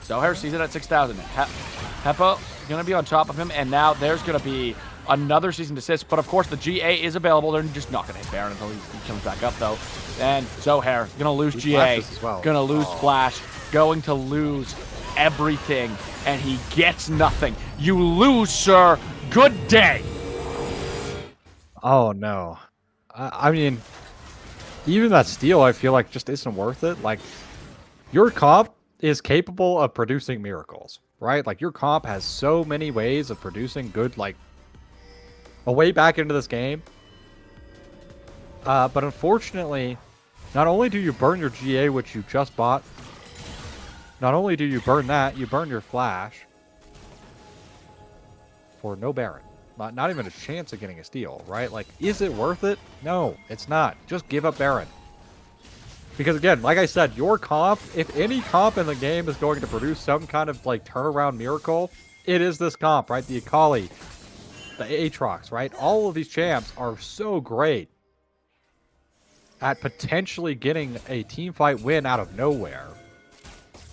Zohair sees it at 6,000. Heppo going to be on top of him, and now there's going to be another season assist. But, of course, the GA is available. They're just not going to hit Baron until he comes back up, though. And Zohair going to lose GA, going to lose Flash, going to lose everything, and he gets nothing. You lose, sir. Good day. Oh, no. I mean, even that steal, I feel like, just isn't worth it. Like, your comp is capable of producing miracles, right? Like, your comp has so many ways of producing good, like, a way back into this game. But unfortunately, not only do you burn your GA, which you just bought, not only do you burn that, you burn your Flash for no Baron. Not even a chance of getting a steal, right? Like, is it worth it? No, it's not. Just give up Baron. Because again, like I said, your comp, if any comp in the game is going to produce some kind of, like, turnaround miracle, it is this comp, right? The Akali, the Aatrox, right? All of these champs are so great at potentially getting a team fight win out of nowhere.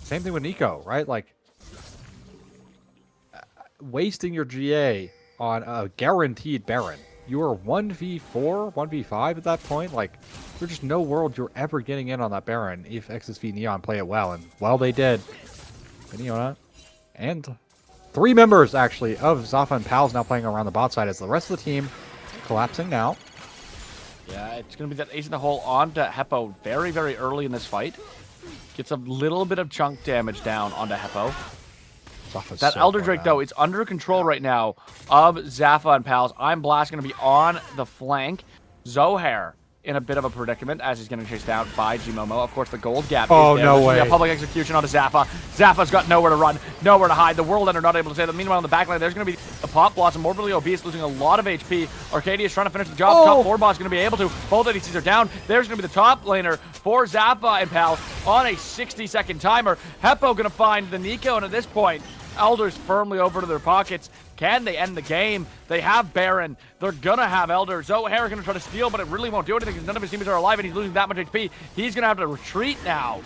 Same thing with Nico, right? Like, wasting your GA on a guaranteed Baron. You are 1v4, 1v5 at that point. Like, there's just no world you're ever getting in on that Baron if XSV Neon play it well. And, well, they did. Beniona and 3 members, actually, of Zafa and Pals now playing around the bot side as the rest of the team collapsing now. Yeah, it's going to be that ace in the hole onto Heppo very, very early in this fight. Gets a little bit of chunk damage down onto Heppo. That Elder Drake, though, it's under control right now of Zafa and Pals. I'm Blast going to be on the flank. Zohair in a bit of a predicament as he's getting chased down by Gmomo. Of course, the gold gap is there. No way. A public execution onto Zafa. Zafa's got nowhere to run, nowhere to hide. The World Ender not able to save them. Meanwhile, in the backline, there's going to be a Pop Blossom, morbidly obese, losing a lot of HP. Arcadia is trying to finish the job. Top 4 boss going to be able to. Both ADCs are down. There's going to be the top laner for Zafa and Pals on a 60-second timer. Heppo going to find the Nico, and at this point, Elders firmly over to their pockets. Can they end the game? They have Baron. They're gonna have Elder. Zohair gonna try to steal, but it really won't do anything because none of his teammates are alive and he's losing that much HP. He's gonna have to retreat now.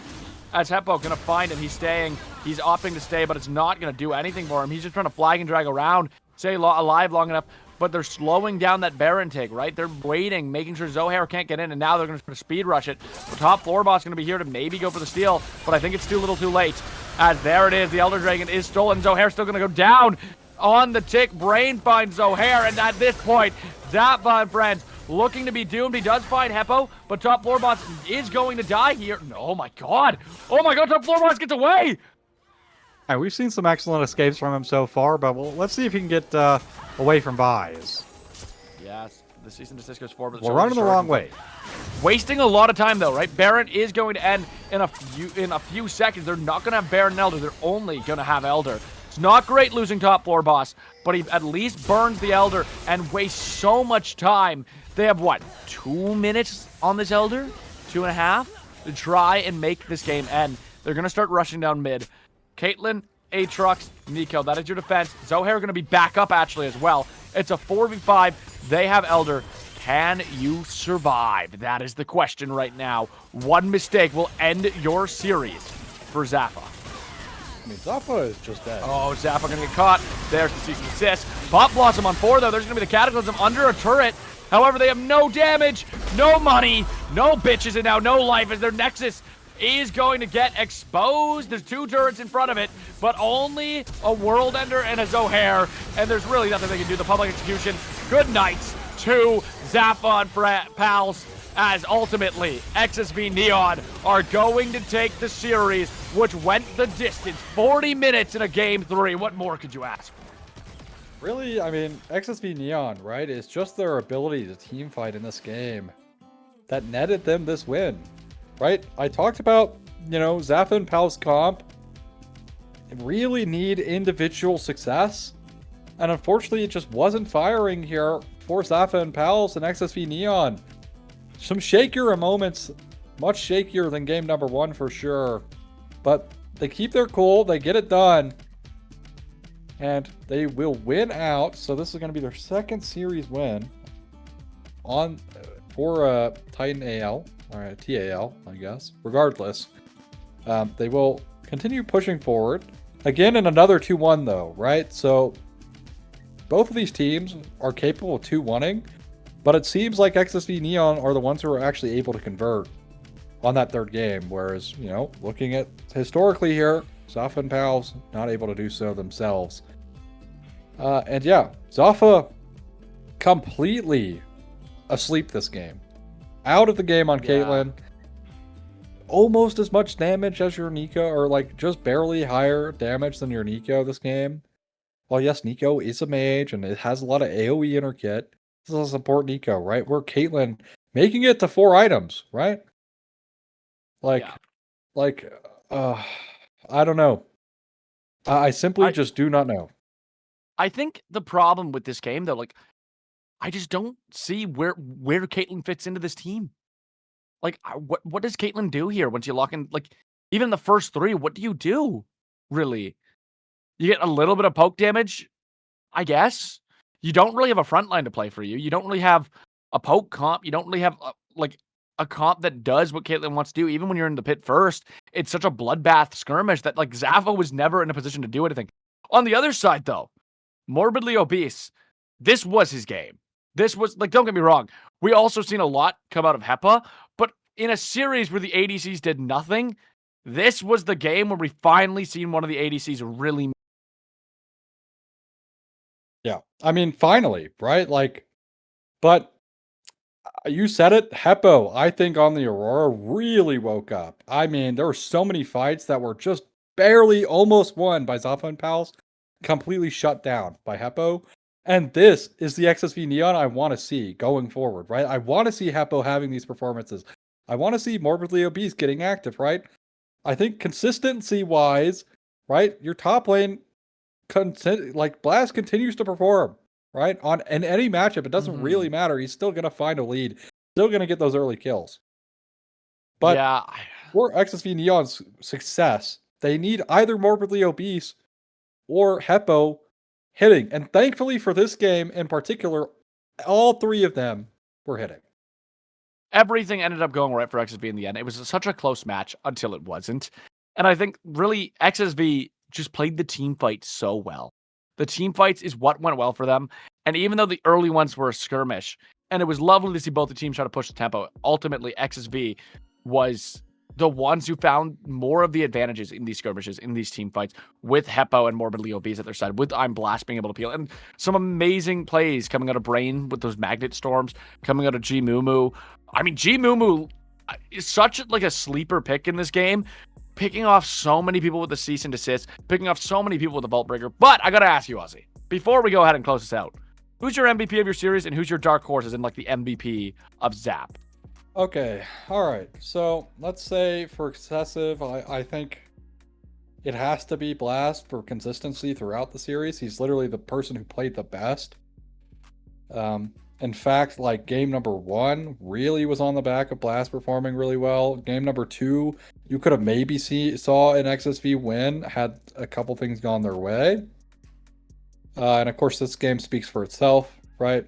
As Heppo gonna find him. He's staying. He's opting to stay, but it's not gonna do anything for him. He's just trying to flag and drag around, stay alive long enough. But they're slowing down that Baron take, right? They're waiting, making sure Zohair can't get in, and now they're going to speed rush it. The top floor boss going to be here to maybe go for the steal, but I think it's too little too late. As there it is, the Elder Dragon is stolen. Zohair's still going to go down on the tick. Brain finds Zohair, and at this point, Zafa and friends looking to be doomed. He does find Heppo, but top floor boss is going to die here. Oh my god! Oh my god, top floor boss gets away! Right, we've seen some excellent escapes from him so far, but let's see if he can get away from buys. Yes, the season desist goes forward. We're running the wrong way. Wasting a lot of time though, right? Baron is going to end in a few seconds. They're not going to have Baron and Elder. They're only going to have Elder. It's not great losing top floor boss, but he at least burns the Elder and wastes so much time. They have what, 2 minutes on this Elder? 2.5 to try and make this game end. They're going to start rushing down mid. Caitlyn, Aatrox, Nico, that is your defense. Zohair going to be back up actually as well. It's a 4v5. They have Elder. Can you survive? That is the question right now. One mistake will end your series for Zafa. I mean, Zafa is just dead. Oh, Zafa going to get caught. There's the cease and desist. Pop Blossom on 4, though. There's going to be the Cataclysm under a turret. However, they have no damage, no money, no bitches, and now no life as their Nexus is going to get exposed. There's 2 turrets in front of it, but only a World Ender and a Zohair, and there's really nothing they can do. The public execution. Good night to Zafa and pals, as ultimately XSV Neon are going to take the series, which went the distance. 40 minutes in a game 3. What more could you ask? Really, I mean, XSV Neon, right? It's just their ability to team fight in this game that netted them this win, right? I talked about, Zafa and Pal's comp really need individual success, and unfortunately it just wasn't firing here for Zafa and Pals and XSV Neon. Some shakier moments, much shakier than game number 1 for sure, but they keep their cool, they get it done, and they will win out. So this is going to be their second series win for Titan AL, or TAL, I guess. Regardless, they will continue pushing forward. Again, in another 2-1 though, right? So both of these teams are capable of 2-1-ing, but it seems like XSV Neon are the ones who are actually able to convert on that third game, whereas, looking at historically here, Zafa and Pals not able to do so themselves. And yeah, Zafa completely asleep this game. Out of the game on Caitlyn. Almost as much damage as your Nico, or like just barely higher damage than your Nico this game. Well, yes, Nico is a mage and it has a lot of AoE in her kit. This is a support Nico, right? Where Caitlyn making it to 4 items, right? I don't know. I simply just do not know. I think the problem with this game, though, I just don't see where Caitlyn fits into this team. What does Caitlyn do here once you lock in? Even the first 3, what do you do? Really? You get a little bit of poke damage, I guess. You don't really have a front line to play for you. You don't really have a poke comp. You don't really have a comp that does what Caitlyn wants to do. Even when you're in the pit first, it's such a bloodbath skirmish that Zafa was never in a position to do anything. On the other side, though, Morbidly Obese, this was his game. This was, don't get me wrong, we also seen a lot come out of Hepa, but in a series where the ADCs did nothing, this was the game where we finally seen one of the ADCs really. Yeah, I mean, finally, right? But you said it, Heppo, I think on the Aurora really woke up. I mean, there were so many fights that were just barely almost won by Zafa and Pals, completely shut down by Heppo. And this is the XSV Neon I want to see going forward, right? I want to see Heppo having these performances. I want to see Morbidly Obese getting active, right? I think consistency-wise, right, your top lane, Blast continues to perform, right? In any matchup, it doesn't really matter. He's still going to find a lead. Still going to get those early kills. But for XSV Neon's success, they need either Morbidly Obese or Heppo hitting. And thankfully for this game in particular, all 3 of them were hitting. Everything ended up going right for XSV in the end. It was such a close match until it wasn't. And I think really XSV just played the team fight so well. The team fights is what went well for them. And even though the early ones were a skirmish, and it was lovely to see both the teams try to push the tempo, ultimately XSV was the ones who found more of the advantages in these skirmishes, in these team fights, with Heppo and Morbidly Obese at their side, with I'm Blast being able to peel, and some amazing plays coming out of Brain with those Magnet Storms, coming out of G-Mumu. I mean, G-Mumu is such a sleeper pick in this game, picking off so many people with the cease and desist, picking off so many people with the vault breaker. But I gotta ask you, Ozzy, before we go ahead and close this out, who's your MVP of your series and who's your dark horses in like the MVP of Zap? Okay, all right. So let's say for excessive, I think it has to be Blast for consistency throughout the series. He's literally the person who played the best. In fact, like game number 1 really was on the back of Blast performing really well. Game number 2, you could have maybe saw an XSV win had a couple things gone their way. And of course, this game speaks for itself, right?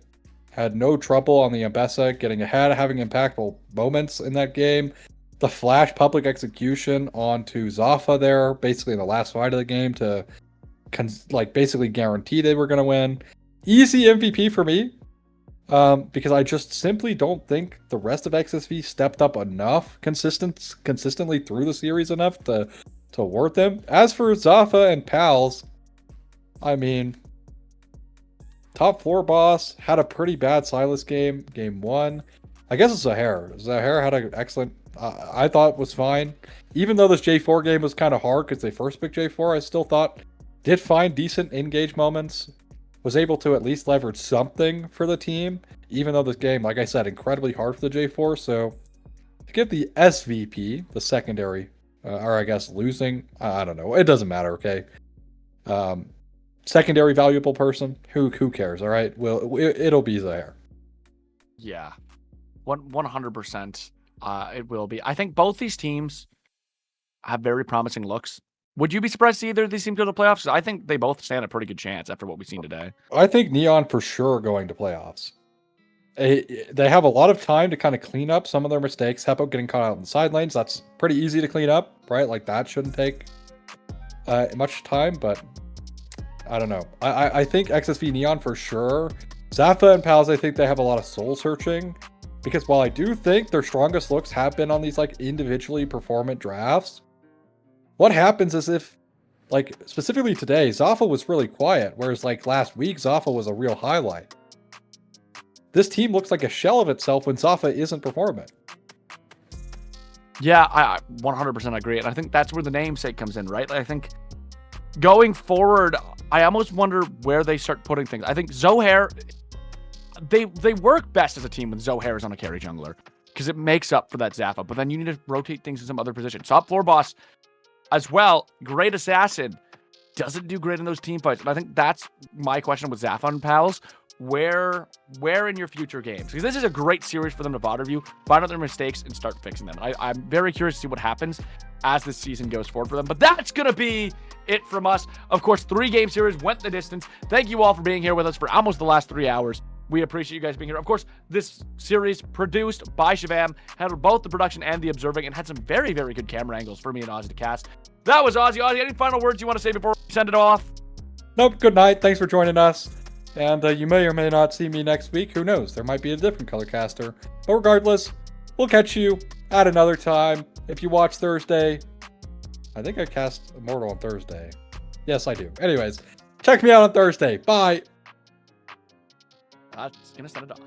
Had no trouble on the Ambessa getting ahead, having impactful moments in that game. The flash public execution onto Zafa there, basically in the last fight of the game to basically guarantee they were going to win. Easy MVP for me, because I just simply don't think the rest of XSV stepped up enough consistently through the series enough to worth him. As for Zafa and Pals, I mean, top 4 boss had a pretty bad Silas game 1. I guess it's Zahair. Zahair had an excellent, I thought was fine. Even though this J4 game was kind of hard because they first picked J4, I still thought did find decent engage moments. Was able to at least leverage something for the team, even though this game, like I said, incredibly hard for the J4. So to get the SVP, the secondary, or I guess losing, I don't know. It doesn't matter, okay? Secondary valuable person, who cares, all right? Well, it'll be Zahair. Yeah, 100%. It will be. I think both these teams have very promising looks. Would you be surprised to see either of these teams go to the playoffs? I think they both stand a pretty good chance after what we've seen today. I think Neon for sure going to playoffs. They have a lot of time to kind of clean up some of their mistakes. Heppo getting caught out in the side lanes, that's pretty easy to clean up, right? Like that shouldn't take much time, but I don't know. I think XSV Neon for sure. Zafa and Pals, I think they have a lot of soul searching. Because while I do think their strongest looks have been on these like individually performant drafts, what happens is if, like specifically today, Zafa was really quiet, whereas like last week, Zafa was a real highlight. This team looks like a shell of itself when Zafa isn't performing. Yeah, I 100% agree. And I think that's where the namesake comes in, right? I think going forward, I almost wonder where they start putting things. I think Zohair, they work best as a team when Zohair is on a carry jungler because it makes up for that Zafa. But then you need to rotate things in some other position. Top 4 boss as well, great assassin, doesn't do great in those team fights. And I think that's my question with Zafa and Pals. Where in your future games? Because this is a great series for them to VOD review, find out their mistakes, and start fixing them. I'm very curious to see what happens as this season goes forward for them. But that's going to be it from us. Of course, 3-game series went the distance. Thank you all for being here with us for almost the last 3 hours. We appreciate you guys being here. Of course, this series produced by Shavam, handled both the production and the observing, and had some very, very good camera angles for me and Ozzy to cast. That was Ozzy. Ozzy, any final words you want to say before we send it off? Nope, good night. Thanks for joining us. And you may or may not see me next week. Who knows? There might be a different color caster. But regardless, we'll catch you at another time. If you watch Thursday, I think I cast Immortal on Thursday. Yes, I do. Anyways, check me out on Thursday. Bye. That's going to send it off.